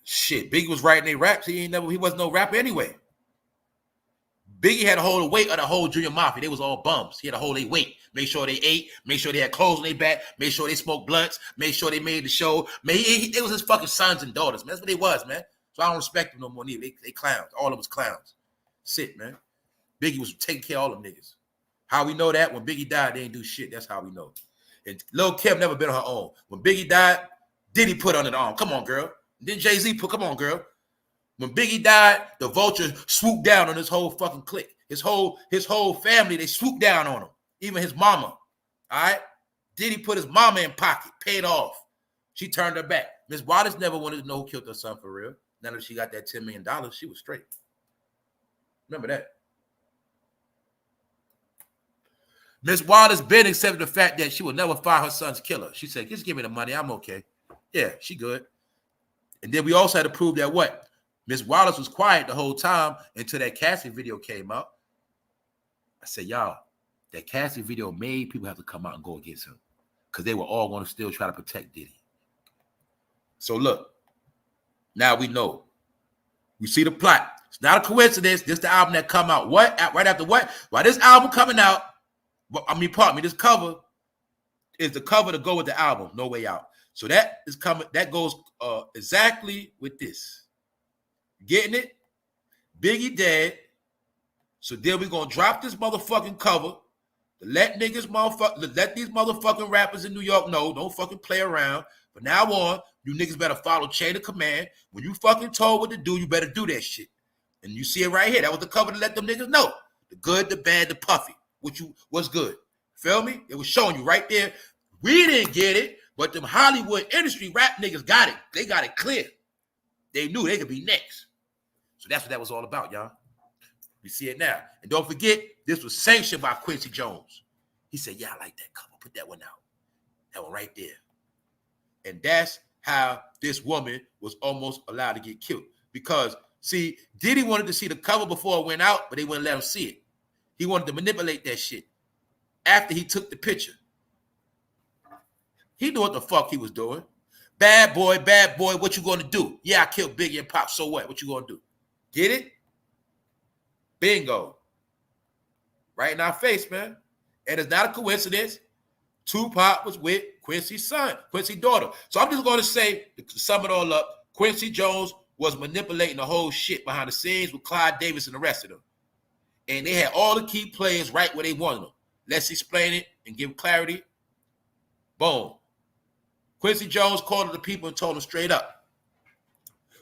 [SPEAKER 1] Shit, Biggie was writing their raps. He wasn't no rapper anyway. Biggie had to hold the weight of the whole Junior Mafia. They was all bums. He had to hold their weight. Make sure they ate. Make sure they had clothes on their back. Make sure they smoked blunts. Make sure they made the show. They was his fucking sons and daughters, man. That's what they was, man. So I don't respect them no more neither. They clowns. All of them was clowns. Shit, man. Biggie was taking care of all them niggas. How we know that? When Biggie died, they ain't do shit. That's how we know. And Lil' Kim never been on her own. When Biggie died, Diddy put under the arm. Come on, girl. Then Jay-Z put, come on, girl. When Biggie died, the vulture swooped down on his whole fucking clique. His whole family, they swooped down on him. Even his mama. All right? Diddy put his mama in pocket, paid off. She turned her back. Miss Waters never wanted to know who killed her son for real. Now that she got that $10 million, she was straight. Remember that. Miss Waters been accepted the fact that she would never fire her son's killer. She said, just give me the money. I'm okay. Yeah, she good. And then we also had to prove that what? Miss Wallace was quiet the whole time until that casting video came out. I said, y'all, that casting video made people have to come out and go against him because they were all going to still try to protect Diddy. So look, now we know. We see the plot. It's not a coincidence. This is the album that come out. What? Right after what? While this album coming out, Pardon me, this cover is the cover to go with the album, No Way Out. So that is coming, that goes exactly with this. Getting it? Biggie dead. So then we're gonna drop this motherfucking cover to let these motherfucking rappers in New York know, don't fucking play around. From now on, you niggas better follow chain of command. When you fucking told what to do, you better do that shit. And you see it right here. That was the cover to let them niggas know. The good, the bad, the puffy. What's good. Feel me? It was showing you right there. We didn't get it, but them Hollywood industry rap niggas got it. They got it clear. They knew they could be next. So that's what that was all about, y'all. We see it now. And don't forget, this was sanctioned by Quincy Jones. He said, yeah, I like that cover. Put that one out. That one right there. And that's how this woman was almost allowed to get killed. Because, see, Diddy wanted to see the cover before it went out, but they wouldn't let him see it. He wanted to manipulate that shit after he took the picture. He knew what the fuck he was doing. Bad boy, what you gonna do? Yeah, I killed Biggie and Pop, so what? What you gonna do? Get it? Bingo. Right in our face, man. And it's not a coincidence. Tupac was with Quincy's son, Quincy's daughter. So I'm just gonna say, to sum it all up, Quincy Jones was manipulating the whole shit behind the scenes with Clyde Davis and the rest of them. And they had all the key players right where they wanted them. Let's explain it and give clarity. Boom. Quincy Jones called to the people and told them straight up,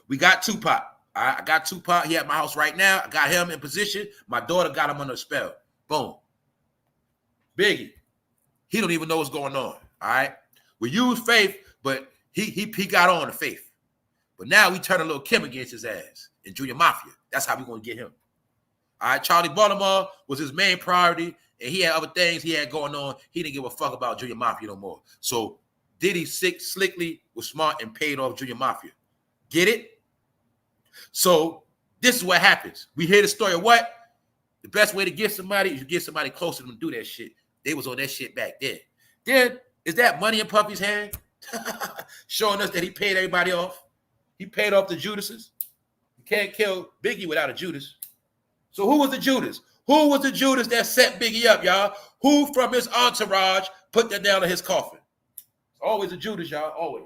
[SPEAKER 1] we got Tupac. All right, I got Tupac. He at my house right now. I got him in position. My daughter got him under a spell. Boom. Biggie. He don't even know what's going on. All right. We use faith, but he got on the faith. But now we turn a little Kim against his ass in Junior Mafia. That's how we're going to get him. All right. Charlie Baltimore was his main priority, and he had other things he had going on. He didn't give a fuck about Junior Mafia no more. So Diddy slickly was smart and paid off Junior Mafia. Get it? So this is what happens. We hear the story of what? The best way to get somebody is you get somebody close to them to do that shit. They was on that shit back then. Then, is that money in Puffy's hand? Showing us that he paid everybody off. He paid off the Judases. You can't kill Biggie without a Judas. So who was the Judas? Who was the Judas that set Biggie up, y'all? Who from his entourage put that down in his coffin? It's always a Judas, y'all, always.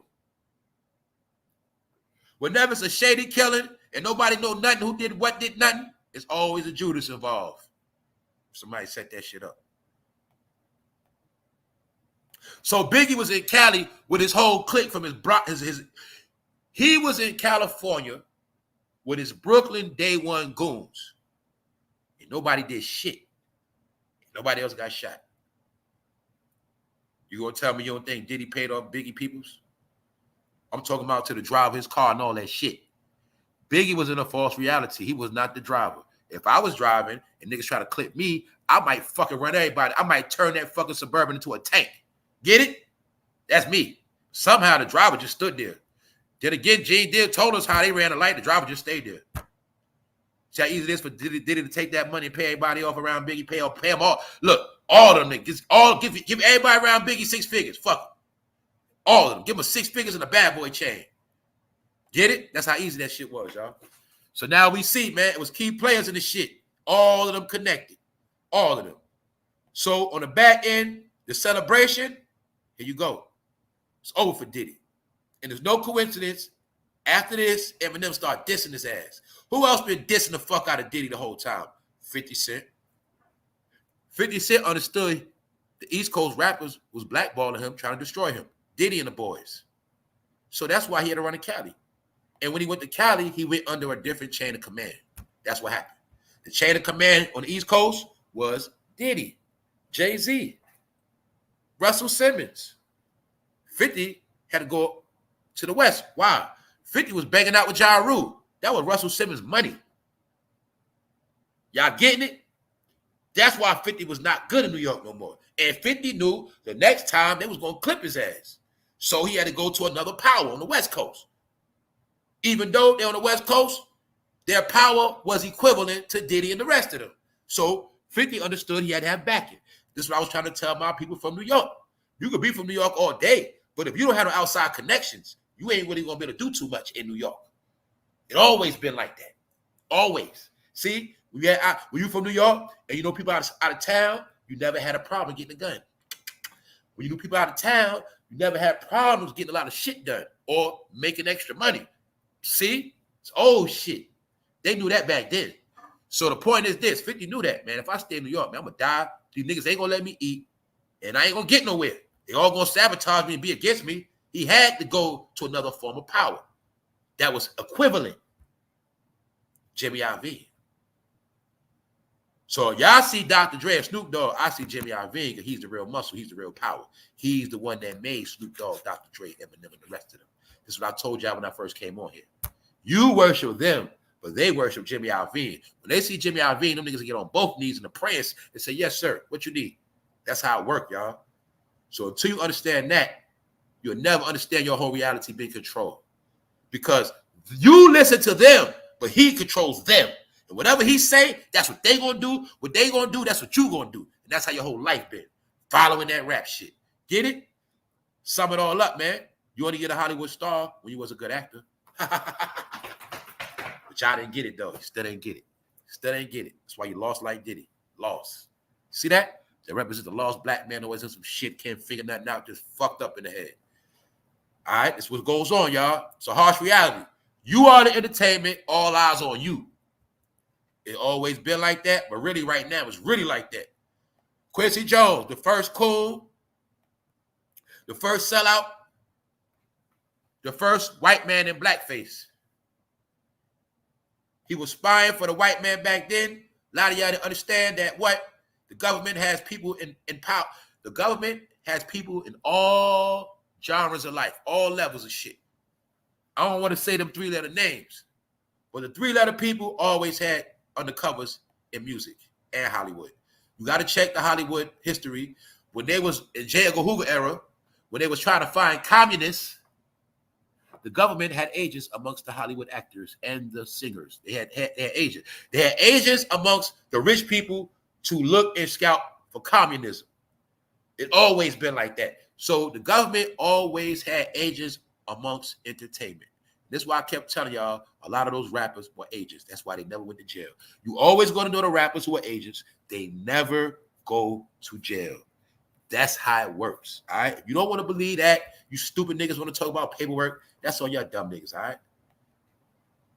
[SPEAKER 1] Whenever it's a shady killing and nobody know nothing who did what did nothing, it's always a Judas involved. Somebody set that shit up. So Biggie was in Cali with his whole clique from he was in California with his Brooklyn Day One goons. And nobody did shit. Nobody else got shot. You gonna tell me you don't think Diddy paid off Biggie Peoples? I'm talking about to the driver of his car and all that shit. Biggie was in a false reality. He was not the driver. If I was driving and niggas try to clip me, I might fucking run everybody. I might turn that fucking Suburban into a tank. Get it? That's me. Somehow the driver just stood there. Then again, Gene did told us how they ran the light. The driver just stayed there. See how easy it is for Diddy to take that money and pay everybody off around Biggie, pay them all. Look, all of them niggas, give everybody around Biggie 6 figures. Fuck them. All of them. Give them 6 figures and a bad boy chain. Get it? That's how easy that shit was, y'all. So now we see, man, it was key players in the shit. All of them connected. All of them. So on the back end, the celebration, here you go. It's over for Diddy. And there's no coincidence. After this, Eminem started dissing his ass. Who else been dissing the fuck out of Diddy the whole time? 50 Cent. 50 Cent understood the East Coast rappers was blackballing him, trying to destroy him. Diddy and the boys. So that's why he had to run to Cali. And when he went to Cali, he went under a different chain of command. That's what happened. The chain of command on the East Coast was Diddy, Jay-Z, Russell Simmons. 50 had to go to the West. Why? 50 was banging out with Ja Rule. That was Russell Simmons' money. Y'all getting it? That's why 50 was not good in New York no more. And 50 knew the next time they was going to clip his ass. So he had to go to another power on the West Coast. Even though they're on the West Coast, their power was equivalent to Diddy and the rest of them. So 50 understood he had to have backing. This is what I was trying to tell my people from New York. You could be from New York all day, but if you don't have no outside connections, you ain't really going to be able to do too much in New York. It always been like that. Always. See, when you from New York and you know people out of town, you never had a problem getting a gun. When you knew people out of town, you never had problems getting a lot of shit done or making extra money. See? It's old shit. They knew that back then. So the point is this, 50 knew that, man. If I stay in New York, man, I'm going to die. These niggas ain't going to let me eat, and I ain't going to get nowhere. They all going to sabotage me and be against me. He had to go to another form of power that was equivalent. Jimmy Iovine. So y'all see Dr. Dre and Snoop Dogg, I see Jimmy Iovine because he's the real muscle. He's the real power. He's the one that made Snoop Dogg, Dr. Dre, Eminem, and the rest of them. This is what I told y'all when I first came on here. You worship them, but they worship Jimmy Iovine. When they see Jimmy Iovine, them niggas get on both knees in the prayers and say, yes, sir, what you need? That's how it works, y'all. So until you understand that, you'll never understand your whole reality being controlled. Because you listen to them, but he controls them. And whatever he say, that's what they gonna do. What they gonna do, that's what you gonna do. And that's how your whole life been, following that rap shit. Get it? Sum it all up, man. You only get a Hollywood star when you was a good actor. But y'all didn't get it, though. You still ain't get it. Still ain't get it. That's why you lost like Diddy. Lost. See that? They represent the lost black man always in some shit, can't figure nothing out, just fucked up in the head. All right? That's what goes on, y'all. It's a harsh reality. You are the entertainment. All eyes on you. It always been like that, but really right now, it's really like that. Quincy Jones, the first coon, the first sellout, the first white man in blackface. He was spying for the white man back then. A lot of y'all didn't understand that what? The government has people in power. The government has people in all genres of life, all levels of shit. I don't want to say them three-letter names, but the three-letter people always had undercovers in music and Hollywood. You got to check the Hollywood history. When they was in J. Edgar Hoover era, when they was trying to find communists, the government had agents amongst the Hollywood actors and the singers. They had agents. They had agents amongst the rich people to look and scout for communism. It always been like that. So the government always had agents amongst entertainment. That's why I kept telling y'all a lot of those rappers were agents. That's why they never went to jail. You always going to know the rappers who are agents. They never go to jail. That's how it works. All right. If you don't want to believe that, you stupid niggas want to talk about paperwork. That's on y'all dumb niggas. All right.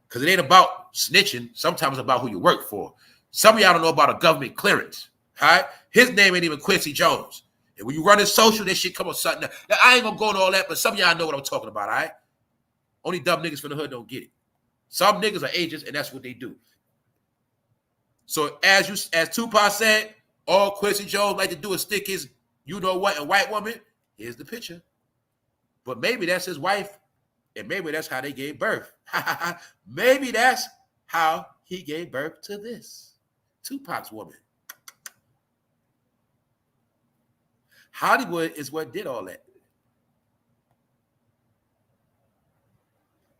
[SPEAKER 1] Because it ain't about snitching. Sometimes it's about who you work for. Some of y'all don't know about a government clearance. All right. His name ain't even Quincy Jones. And when you run his social, that shit come on something. Now, I ain't going to go into all that, but some of y'all know what I'm talking about. All right. Only dumb niggas from the hood don't get it. Some niggas are agents, and that's what they do. So as Tupac said, all Quincy Jones like to do is stick his you-know-what and white woman. Here's the picture. But maybe that's his wife, and maybe that's how they gave birth. Maybe that's how he gave birth to this. Tupac's woman. Hollywood is what did all that.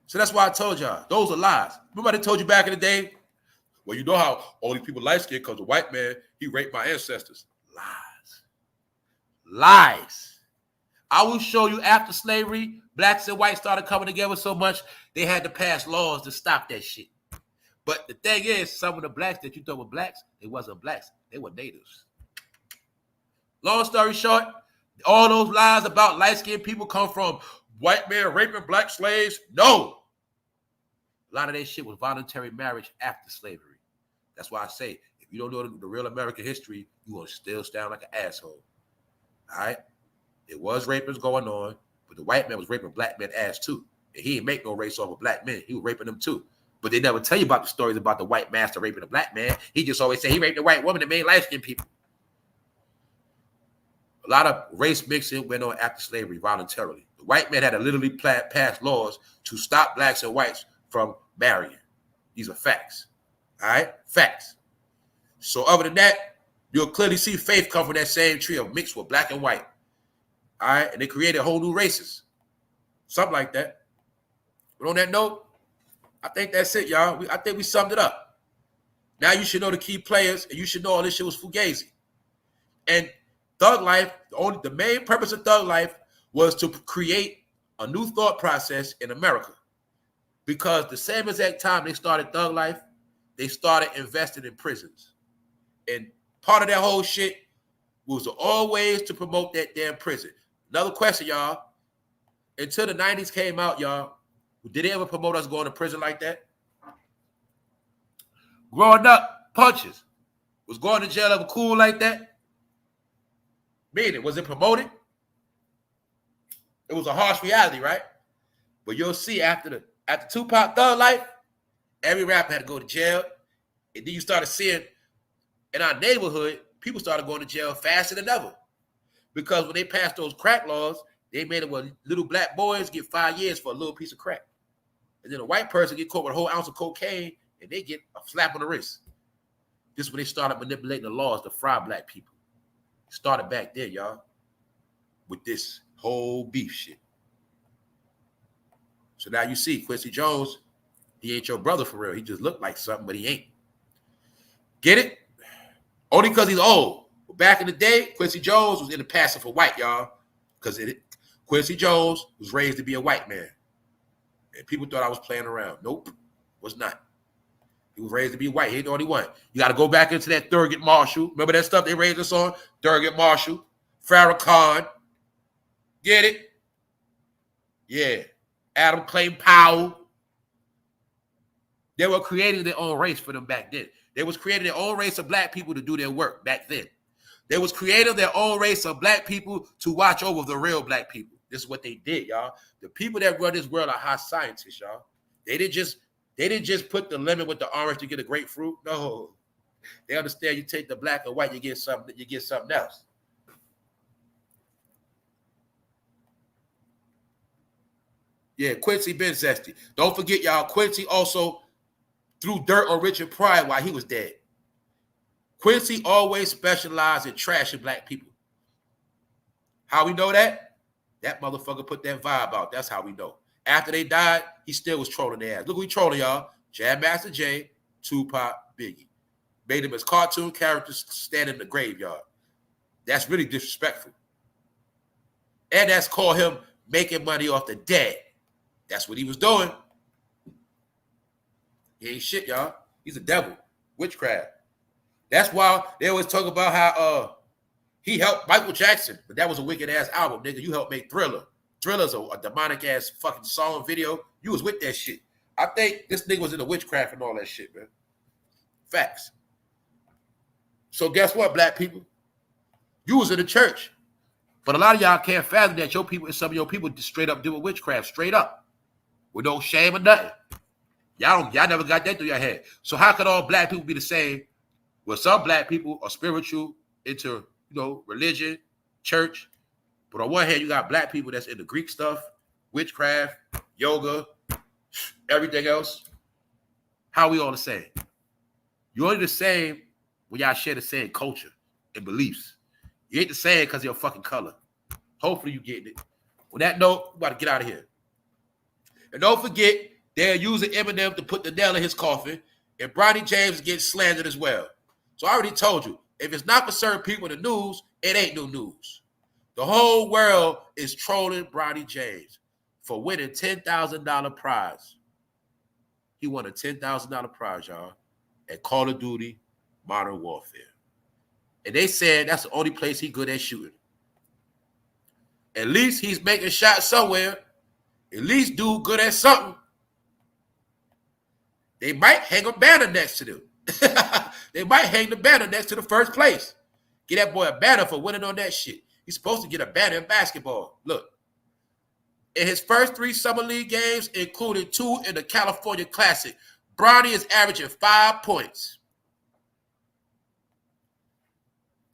[SPEAKER 1] So that's why I told y'all, those are lies. Remember I told you back in the day, well, you know how all these people light-skinned because the white man, he raped my ancestors. Lies. Lies. I will show you after slavery, blacks and whites started coming together so much, they had to pass laws to stop that shit. But the thing is, some of the blacks that you thought were blacks, they wasn't blacks. They were natives. Long story short, all those lies about light-skinned people come from white men raping black slaves. No. A lot of that shit was voluntary marriage after slavery. That's why I say, if you don't know the real American history, you're going to still stand like an asshole. All right? There was raping going on, but the white man was raping black men ass too. And he didn't make no race off of black men. He was raping them too. But they never tell you about the stories about the white master raping a black man. He just always say he raped a white woman that made light-skinned people. A lot of race mixing went on after slavery voluntarily. The white man had to literally pass laws to stop blacks and whites from marrying. These are facts. All right? Facts. So other than that, you'll clearly see faith come from that same tree of mixed with black and white. All right? And they created whole new races. Something like that. But on that note, I think that's it, y'all. I think we summed it up. Now you should know the key players, and you should know all this shit was fugazi. And Thug Life, the main purpose of Thug Life was to create a new thought process in America. Because the same exact time they started Thug Life, they started investing in prisons. And part of that whole shit was always to promote that damn prison. Another question, y'all. Until the 90s came out, y'all, did they ever promote us going to prison like that? Growing up, punches. Was going to jail ever cool like that? Meaning, was it promoted? It was a harsh reality, right? But you'll see after Tupac Thug Life, every rapper had to go to jail. And then you started seeing in our neighborhood, people started going to jail faster than ever. Because when they passed those crack laws, they made it where little black boys get 5 years for a little piece of crack. And then a white person get caught with a whole ounce of cocaine and they get a slap on the wrist. This is when they started manipulating the laws to fry black people. It started back there, y'all, with this whole beef shit. So now you see Quincy Jones, he ain't your brother for real. He just looked like something, but he ain't. Get it? Only because he's old. But back in the day, Quincy Jones was in the passing for white, y'all. Because Quincy Jones was raised to be a white man. And people thought I was playing around. Nope, was not. He was raised to be white. He ain't the only one. You got to go back into that Thurgood Marshall. Remember that stuff they raised us on? Thurgood Marshall, Farrakhan. Get it? Yeah. Adam Clayton Powell. They were creating their own race for them back then. They was creating their own race of black people to do their work back then. They was creating their own race of black people to watch over the real black people. This is what they did, y'all. The people that run this world are high scientists, y'all. They didn't just put the lemon with the orange to get a grapefruit. No. They understand you take the black and white, you get something else. Yeah, Quincy been zesty. Don't forget, y'all, Quincy also threw dirt on Richard Pryor while he was dead. Quincy always specialized in trashing black people. How we know that? That motherfucker put that vibe out. That's how we know. After they died, he still was trolling their ass. Look who he trolling, y'all. Jam Master Jay, Tupac, Biggie. Made them as cartoon characters standing in the graveyard. That's really disrespectful. And that's called him making money off the dead. That's what he was doing. He ain't shit, y'all. He's a devil. Witchcraft. That's why they always talk about how he helped Michael Jackson, but that was a wicked-ass album, nigga. You helped make Thriller. Thriller's a demonic-ass fucking song video. You was with that shit. I think this nigga was into witchcraft and all that shit, man. Facts. So guess what, black people? You was in the church. But a lot of y'all can't fathom that your people and some of your people just straight up doing witchcraft, straight up. With no shame or nothing. Y'all never got that through your head. So how could all black people be the same? Well, some black people are spiritual, into, religion, church. But on one hand, you got black people that's into Greek stuff, witchcraft, yoga, everything else. How are we all the same? You're only the same when y'all share the same culture and beliefs. You ain't the same because of your fucking color. Hopefully you getting it. On that note, we're about to get out of here. And don't forget, they're using Eminem to put the nail in his coffin, and Bronny James gets slandered as well. So I already told you, if it's not for certain people in the news, it ain't no news. The whole world is trolling Bronny James for winning $10,000 prize. He won a $10,000 prize, y'all, at Call of Duty Modern Warfare. And they said that's the only place he's good at shooting. At least he's making shots somewhere. At least dude good at something. They might hang a banner next to them. They might hang the banner next to the first place. Get that boy a banner for winning on that shit. He's supposed to get a banner in basketball. Look. In his first 3 Summer League games, including 2 in the California Classic, Bronny is averaging 5 points.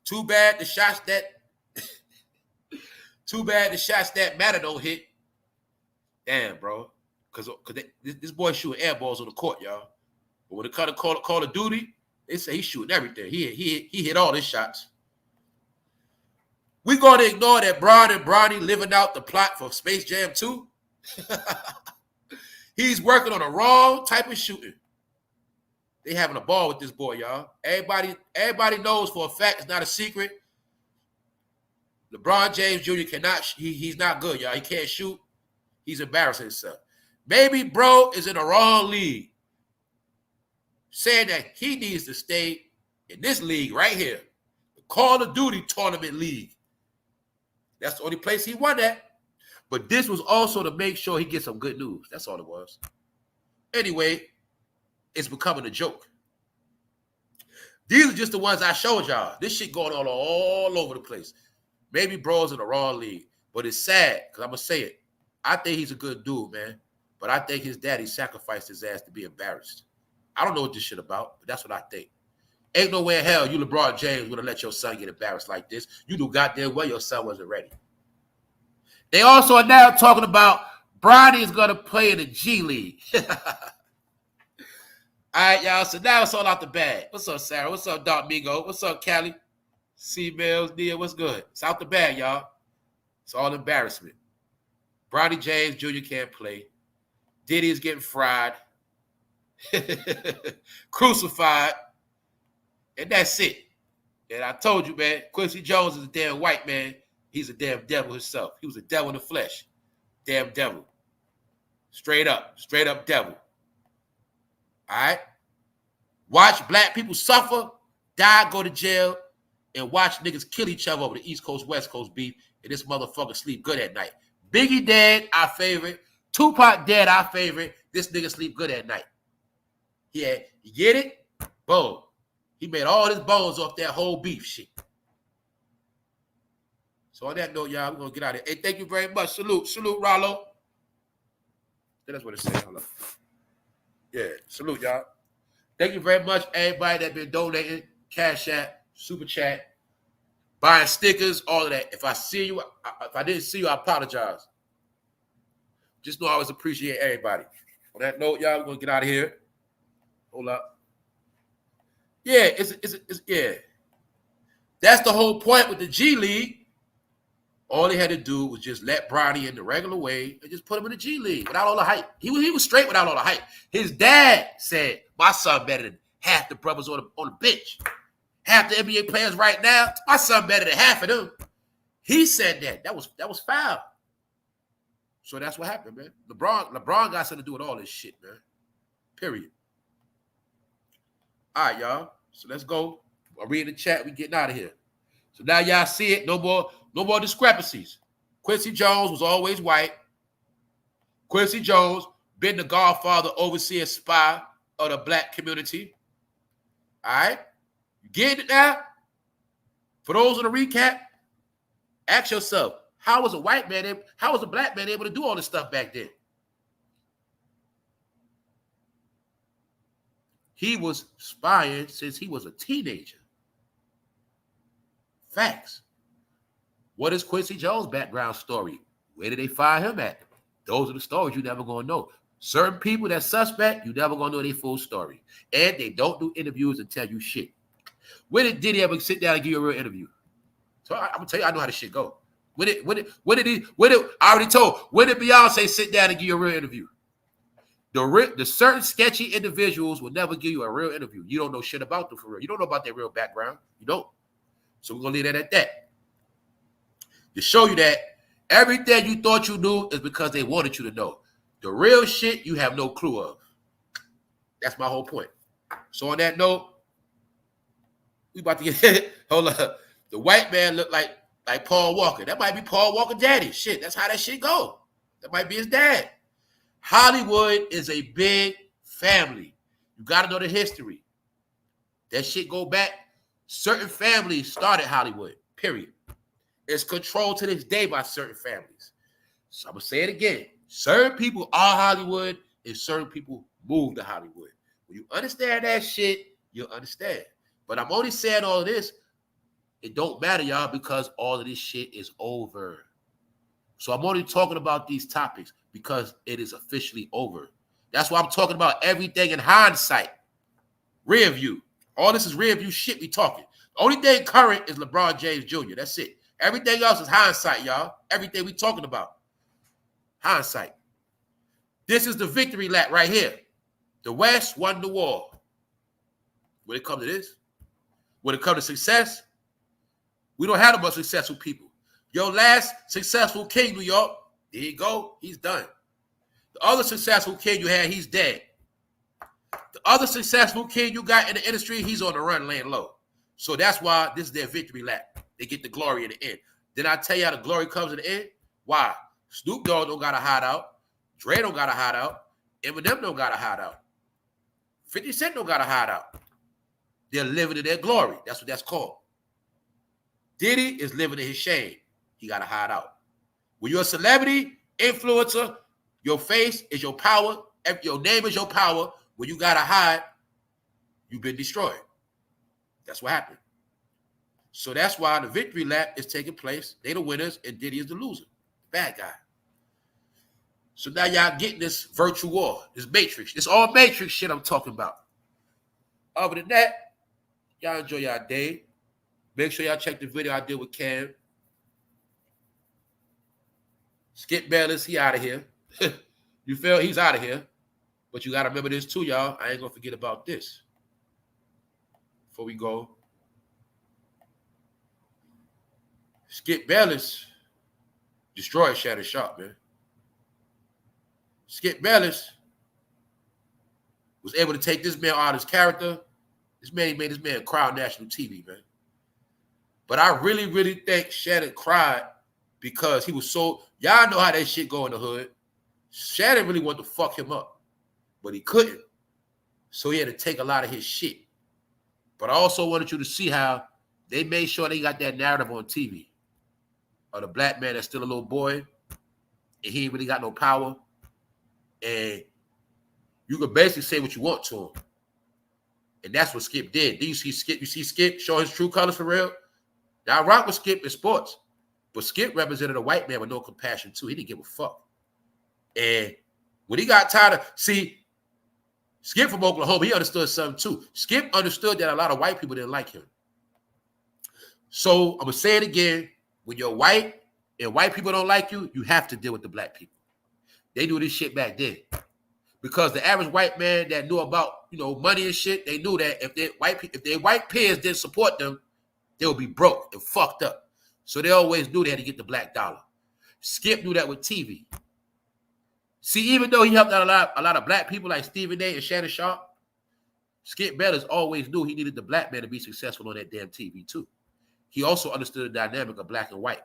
[SPEAKER 1] Too bad the shots that matter don't hit. Damn, bro. Because this boy shooting air balls on the court, y'all. But when it comes to Call of Duty, they say he's shooting everything. He hit all his shots. We going to ignore that Bronny living out the plot for Space Jam 2? He's working on the wrong type of shooting. They having a ball with this boy, y'all. Everybody knows for a fact, it's not a secret. LeBron James Jr. cannot, he's not good, y'all. He can't shoot. He's embarrassing himself. Maybe bro is in the wrong league, saying that he needs to stay in this league right here, the Call of Duty Tournament League. That's the only place he won at. But this was also to make sure he gets some good news. That's all it was. Anyway, it's becoming a joke. These are just the ones I showed y'all. This shit going on all over the place. Maybe bro's in the wrong league. But it's sad, because I'm going to say it. I think he's a good dude, man. But I think his daddy sacrificed his ass to be embarrassed. I don't know what this shit about, but that's what I think. Ain't no way in hell you, LeBron James, would have let your son get embarrassed like this. You knew goddamn well your son wasn't ready. They also are now talking about Bronny is going to play in the G League. All right, y'all. So now it's all out the bag. What's up, Sarah? What's up, Doc Migo? What's up, Callie? C-Mills, Nia, what's good? It's out the bag, y'all. It's all embarrassment. Bronny James Jr. can't play. Diddy is getting fried. Crucified. And that's it. And I told you, man, Quincy Jones is a damn white man. He's a damn devil himself. He was a devil in the flesh. Damn devil. Straight up devil. All right? Watch black people suffer, die, go to jail, and watch niggas kill each other over the East Coast, West Coast beef, and this motherfucker sleep good at night. Biggie dead, our favorite. Tupac dead, our favorite. This nigga sleep good at night. Yeah, you get it? Boom. He made all his bones off that whole beef shit. So on that note, y'all, we're going to get out of here. Hey, thank you very much. Salute, Rollo. That's what it says. Hold up. Yeah, salute, y'all. Thank you very much, everybody that been donating, Cash App, Super Chat, buying stickers, all of that. If I see you, if I didn't see you, I apologize. Just know I always appreciate everybody. On that note, y'all, we're going to get out of here. Hold up. Yeah, it's yeah. That's the whole point with the G League. All they had to do was just let Bronny in the regular way and just put him in the G League without all the hype. He was straight without all the hype. His dad said, my son better than half the brothers on the bench. Half the NBA players right now, my son better than half of them. He said that. That was foul. So that's what happened, man. LeBron got something to do with all this shit, man. Period. All right, y'all. So let's go. I'll read the chat. We getting out of here. So now y'all see it. No more discrepancies. Quincy Jones was always white. Quincy Jones been the godfather, overseer, spy of the black community. All right? You get it now? For those on the recap, ask yourself, how was a black man able to do all this stuff back then? He was spying since he was a teenager. Facts. What is Quincy Jones' background story? Where did they find him at? Those are the stories you never gonna know. Certain people that suspect, you never gonna know their full story. And they don't do interviews and tell you shit. When did Diddy ever sit down and give you a real interview? So I'm gonna tell you, I know how this shit go. When did Beyonce sit down and give you a real interview? The certain sketchy individuals will never give you a real interview. You don't know shit about them for real. You don't know about their real background. You don't. So we're going to leave that at that. To show you that everything you thought you knew is because they wanted you to know. The real shit you have no clue of. That's my whole point. So on that note, we about to get hold up. The white man looked like Paul Walker. That might be Paul Walker daddy. Shit, that's how that shit go. That might be his dad. Hollywood is a big family. You got to know the history. That shit go back. Certain families started Hollywood, period. It's controlled to this day by certain families. So I'm going to say it again. Certain people are Hollywood and certain people move to Hollywood. When you understand that shit, you'll understand. But I'm only saying all of this. It don't matter, y'all, because all of this shit is over. So I'm only talking about these topics because it is officially over. That's why I'm talking about everything in hindsight. Rear view. All this is rear view shit we talking. The only thing current is LeBron James Jr. That's it. Everything else is hindsight, y'all. Everything we talking about. Hindsight. This is the victory lap right here. The West won the war. When it comes to this, when it comes to success, we don't have no much successful people. Your last successful king, New York, there you go. He's done. The other successful king you had, he's dead. The other successful king you got in the industry, he's on the run laying low. So that's why this is their victory lap. They get the glory in the end. Then I tell you how the glory comes in the end. Why? Snoop Dogg don't got to hide out. Dre don't got to hide out. Eminem don't got to hide out. 50 Cent don't got to hide out. They're living in their glory. That's what that's called. Diddy is living in his shame. He got to hide out. When you're a celebrity, influencer, your face is your power. Your name is your power. When you got to hide, you've been destroyed. That's what happened. So that's why the victory lap is taking place. They the winners and Diddy is the loser. Bad guy. So now y'all getting this virtual war, this matrix. This all matrix shit I'm talking about. Other than that, y'all enjoy y'all day. Make sure y'all check the video I did with Cam. Skip Bayless, he out of here. You feel? He's out of here. But you got to remember this too, y'all. I ain't going to forget about this. Before we go. Skip Bayless destroyed Shannon Sharp, man. Skip Bayless was able to take this man out of his character. This man made this man cry on national TV, man. But I really, really think Shannon cried because he was so... Y'all know how that shit go in the hood. Shannon really wanted to fuck him up, but he couldn't. So he had to take a lot of his shit. But I also wanted you to see how they made sure they got that narrative on TV of the black man that's still a little boy and he ain't really got no power. And you can basically say what you want to him. And that's what Skip did. Did you see Skip? You see Skip show his true colors for real? Now, I rock with Skip in sports. But Skip represented a white man with no compassion, too. He didn't give a fuck. And when he got tired of... See, Skip from Oklahoma, he understood something, too. Skip understood that a lot of white people didn't like him. So, I'm going to say it again. When you're white and white people don't like you, you have to deal with the black people. They knew this shit back then. Because the average white man that knew about, money and shit, they knew that if their white peers didn't support them, they would be broke and fucked up. So they always knew they had to get the black dollar. Skip knew that with TV. See, even though he helped out a lot of black people like Stephen A. and Shannon Sharp, Skip Bayless always knew he needed the black man to be successful on that damn TV too. He also understood the dynamic of black and white.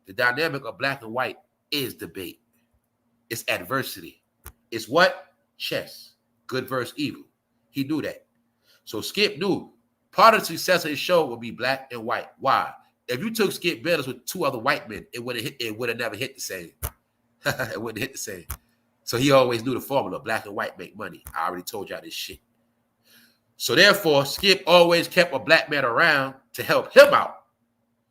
[SPEAKER 1] The dynamic of black and white is debate. It's adversity. It's what? Chess. Good versus evil. He knew that. So Skip knew part of the success of his show would be black and white. Why? If you took Skip Bayless with two other white men, it would have never hit the same. It wouldn't hit the same. So he always knew the formula. Black and white make money. I already told y'all this shit. So therefore, Skip always kept a black man around to help him out.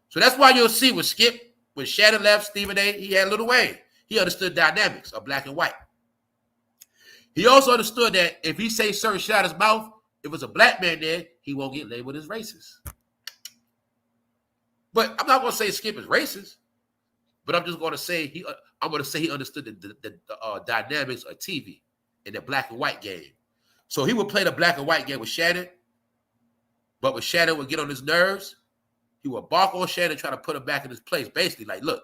[SPEAKER 1] So that's why you'll see when Shannon left Stephen A., he had Lil Wayne. He understood dynamics of black and white. He also understood that if he say certain shit out of his mouth, if it's a black man there, he won't get labeled as racist. But I'm not going to say Skip is racist, but I'm just going to say he understood the dynamics of TV in the black and white game. So he would play the black and white game with Shannon, but when Shannon would get on his nerves, he would bark on Shannon, try to put him back in his place. Basically, like, look,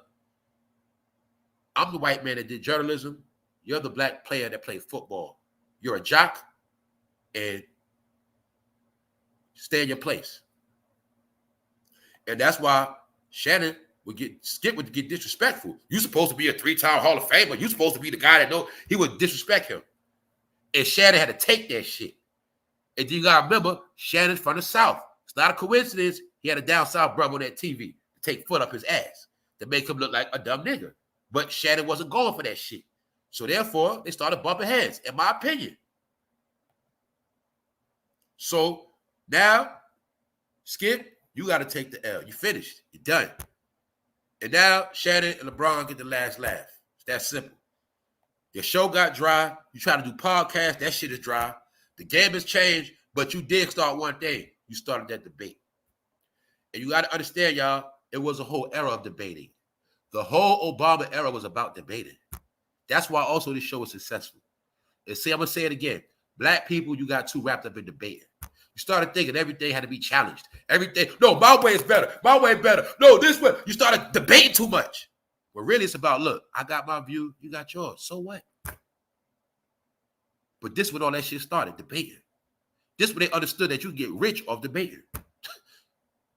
[SPEAKER 1] I'm the white man that did journalism. You're the black player that played football. You're a jock, and stay in your place. And that's why Skip would get disrespectful. You're supposed to be a 3-time Hall of Famer. You're supposed to be the guy that know. He would disrespect him. And Shannon had to take that shit. And you got to remember, Shannon's from the South. It's not a coincidence he had a down South brother on that TV to take foot up his ass to make him look like a dumb nigga. But Shannon wasn't going for that shit. So therefore, they started bumping heads, in my opinion. So now, Skip, you got to take the L. You finished. You're done. And now Shannon and LeBron get the last laugh. It's that simple. Your show got dry. You try to do podcasts. That shit is dry. The game has changed, but you did start one thing. You started that debate. And you got to understand, y'all, it was a whole era of debating. The whole Obama era was about debating. That's why also this show was successful. And see, I'm going to say it again. Black people, you got too wrapped up in debating. You started thinking everything had to be challenged. Everything, no, my way is better. My way better. No, this way. You started debating too much. Well, really, it's about, look, I got my view, you got yours. So what? But this is when all that shit started, debating. This is when they understood that you get rich off debating.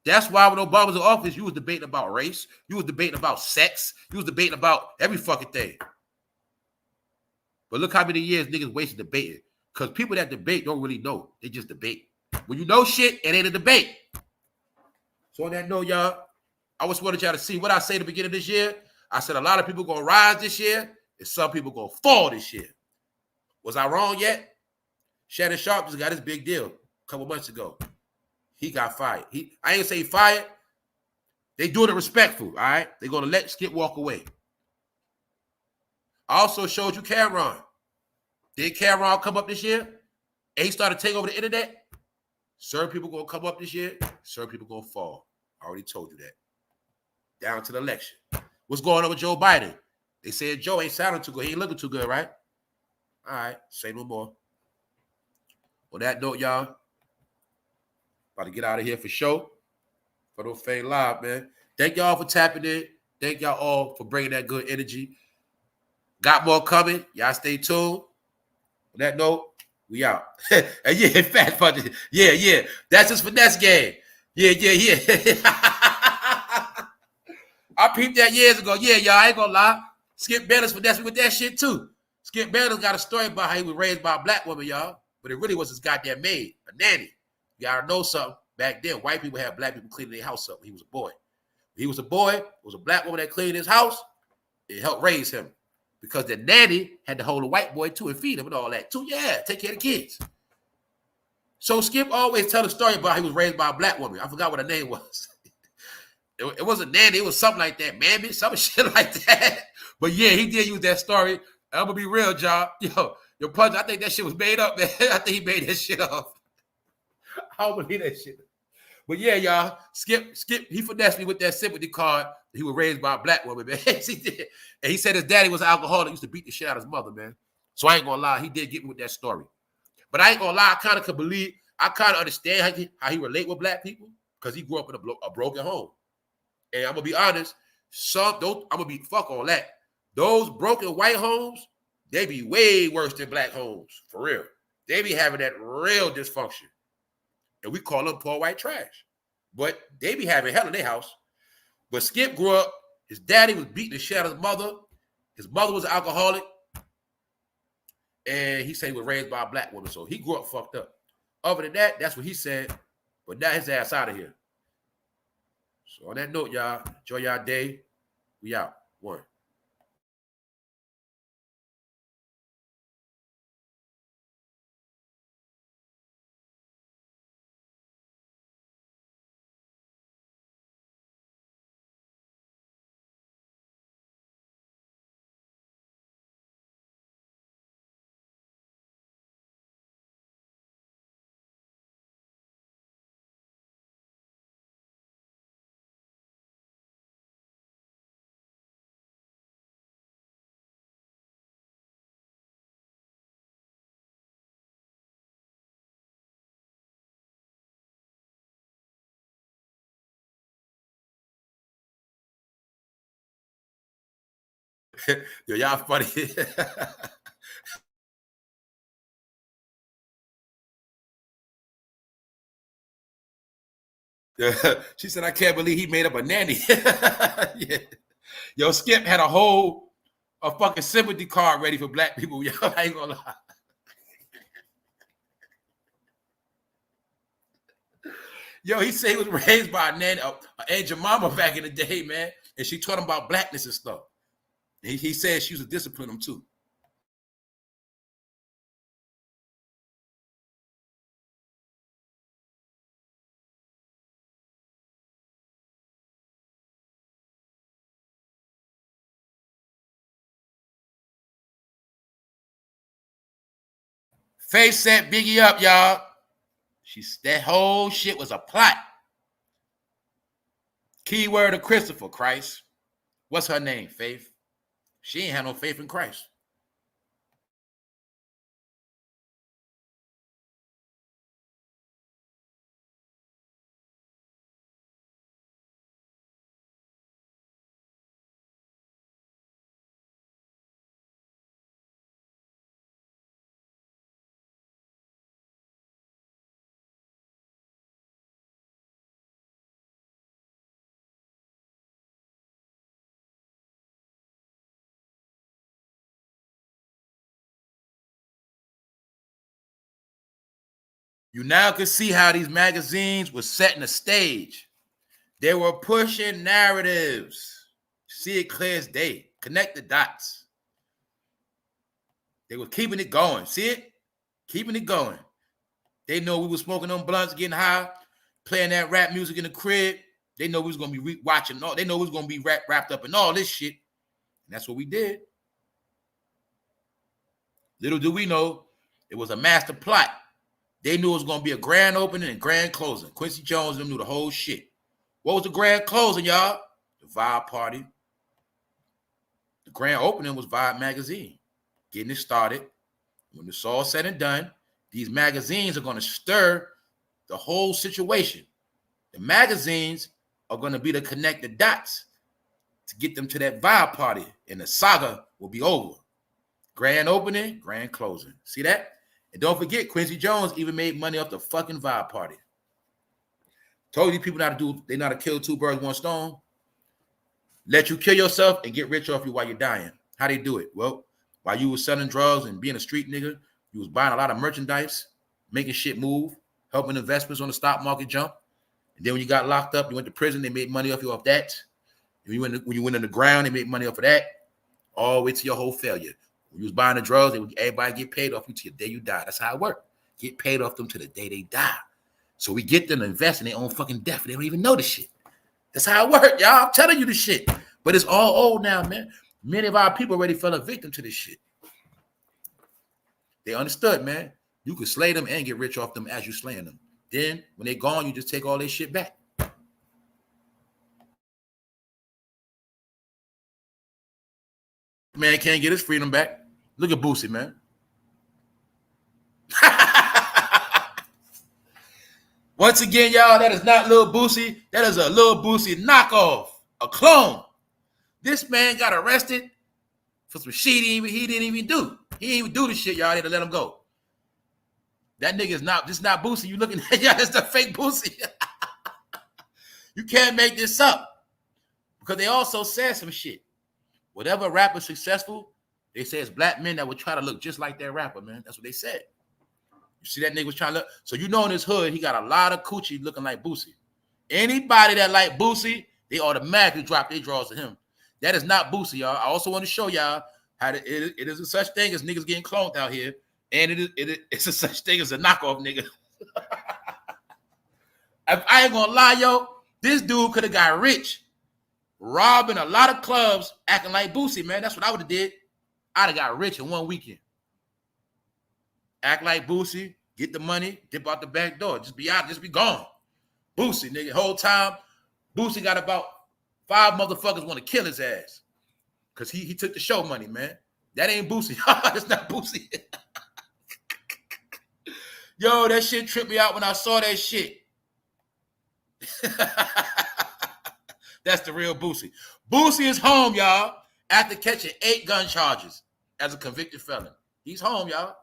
[SPEAKER 1] That's why when Obama was in office, you was debating about race, you was debating about sex, you was debating about every fucking thing. But look how many years niggas wasted debating. Because people that debate don't really know. They just debate. When you know shit, it ain't a debate. So on that note, y'all, I just wanted y'all to see what I say at the beginning of this year. I said a lot of people gonna rise this year, and some people gonna fall this year. Was I wrong yet? Shannon Sharp just got his big deal a couple months ago. He got fired. I ain't say fired. They doing it respectful, all right? They're gonna let Skip walk away. I also showed you Cameron. Did Cameron come up this year? And he started taking over the internet. Certain people gonna come up this year. Certain people gonna fall. I already told you that. Down to the election. What's going on with Joe Biden? They said Joe ain't sounding too good. He ain't looking too good, right? All right, say no more. On that note, y'all, about to get out of here for show. For those Fame Live, man. Thank y'all for tapping in. Thank y'all all for bringing that good energy. Got more coming. Y'all stay tuned. On that note, we out. And yeah, fat punch. Yeah. That's his finesse game. Yeah. I peeped that years ago. Yeah, y'all, I ain't gonna lie. Skip Bayless finesse me with that shit too. Skip Bayless got a story about how he was raised by a black woman, y'all. But it really was his goddamn maid, a nanny. You gotta know something. Back then, white people had black people cleaning their house up when he was a boy. When he was a boy, it was a black woman that cleaned his house. It helped raise him. Because the nanny had to hold a white boy too and feed him and all that too. Yeah, take care of the kids. So Skip always tell a story about how he was raised by a black woman. I forgot what her name was. It wasn't nanny. It was something like that. Mammy, some shit like that. But yeah, he did use that story. I'm going to be real, John. Yo, Punch, I think that shit was made up, man. I think he made that shit up. I don't believe that shit. But yeah, y'all, Skip, he finessed me with that sympathy card. He was raised by a black woman, man. He did. And he said his daddy was an alcoholic. He used to beat the shit out of his mother, man. So I ain't gonna lie, he did get me with that story. But I ain't gonna lie, I kind of could believe, I kind of understand how he relate with black people because he grew up in a broken home. And I'm gonna be honest, I'm gonna be fuck all that. Those broken white homes, they be way worse than black homes, for real. They be having that real dysfunction. And we call them poor white trash. But they be having hell in their house. But Skip grew up, his daddy was beating the shit out of his mother. His mother was an alcoholic. And he said he was raised by a black woman. So he grew up fucked up. Other than that, that's what he said. But now his ass out of here. So on that note, y'all, enjoy y'all day. We out. One. Yo, y'all funny. She said, I can't believe he made up a nanny. Yeah. Yo, Skip had a fucking sympathy card ready for black people. Yo, I ain't gonna lie. Yo, he said he was raised by a nanny, Aunt Jemima back in the day, man. And she taught him about blackness and stuff. He said she was to discipline him too. Faith set Biggie up, y'all. That whole shit was a plot. Keyword of Christopher Christ. What's her name? Faith. She ain't had no faith in Christ. You now can see how these magazines were setting the stage. They were pushing narratives. See it clear as day. Connect the dots. They were keeping it going. See it? Keeping it going. They know we were smoking them blunts, getting high, playing that rap music in the crib. They know we was going to be watching all. They know we was going to be wrapped up in all this shit. And that's what we did. Little do we know, it was a master plot. They knew it was going to be a grand opening and grand closing. Quincy Jones and them knew the whole shit. What was the grand closing, y'all? The Vibe party. The grand opening was Vibe magazine. Getting it started. When it's all said and done, these magazines are going to stir the whole situation. The magazines are going to be the connect the dots to get them to that Vibe party, and the saga will be over. Grand opening, grand closing. See that? And don't forget, Quincy Jones even made money off the fucking Vibe party. Told you people they know how to kill two birds with one stone. Let you kill yourself and get rich off you while you're dying. How they do it? Well, while you was selling drugs and being a street nigga, you was buying a lot of merchandise, making shit move, helping investments on the stock market jump. And then when you got locked up, you went to prison, they made money off you off that. And when you went in the ground, they made money off of that. All the way to your whole failure. When you was buying the drugs, everybody get paid off you till the day you die. That's how it worked. Get paid off them to the day they die. So we get them to invest in their own fucking death. They don't even know this shit. That's how it worked, y'all. I'm telling you this shit. But it's all old now, man. Many of our people already fell a victim to this shit. They understood, man. You could slay them and get rich off them as you slaying them. Then, when they're gone, you just take all their shit back. Man can't get his freedom back. Look at Boosie, man. Once again, y'all, that is not Lil Boosie. That is a Lil Boosie knockoff, a clone. This man got arrested for some shit he didn't even do. He didn't even do the shit, y'all. They had to let him go. That nigga is not, this is not Boosie. You looking at y'all, that's the fake Boosie. You can't make this up. Because they also said some shit. Whatever rapper's successful, they say it's black men that would try to look just like that rapper, man. That's what they said. You see that nigga was trying to look. So you know in his hood, he got a lot of coochie looking like Boosie. Anybody that like Boosie, they automatically drop their draws to him. That is not Boosie, y'all. I also want to show y'all how it is a such thing as niggas getting cloned out here. And it's a such thing as a knockoff nigga. If I ain't gonna lie, yo, this dude could have got rich robbing a lot of clubs acting like Boosie, man. That's what I would have did. I'd have got rich in one weekend. Act like Boosie, get the money, dip out the back door. Just be out, just be gone. Boosie, nigga, whole time, Boosie got about 5 motherfuckers want to kill his ass. Because he took the show money, man. That ain't Boosie. That's not Boosie. Yo, that shit tripped me out when I saw that shit. That's the real Boosie. Boosie is home, y'all, after catching 8 gun charges as a convicted felon. He's home, y'all.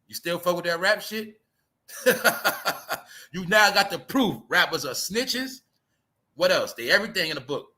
[SPEAKER 1] You still fuck with that rap shit? You now got the proof. Rappers are snitches. What else? They everything in the book.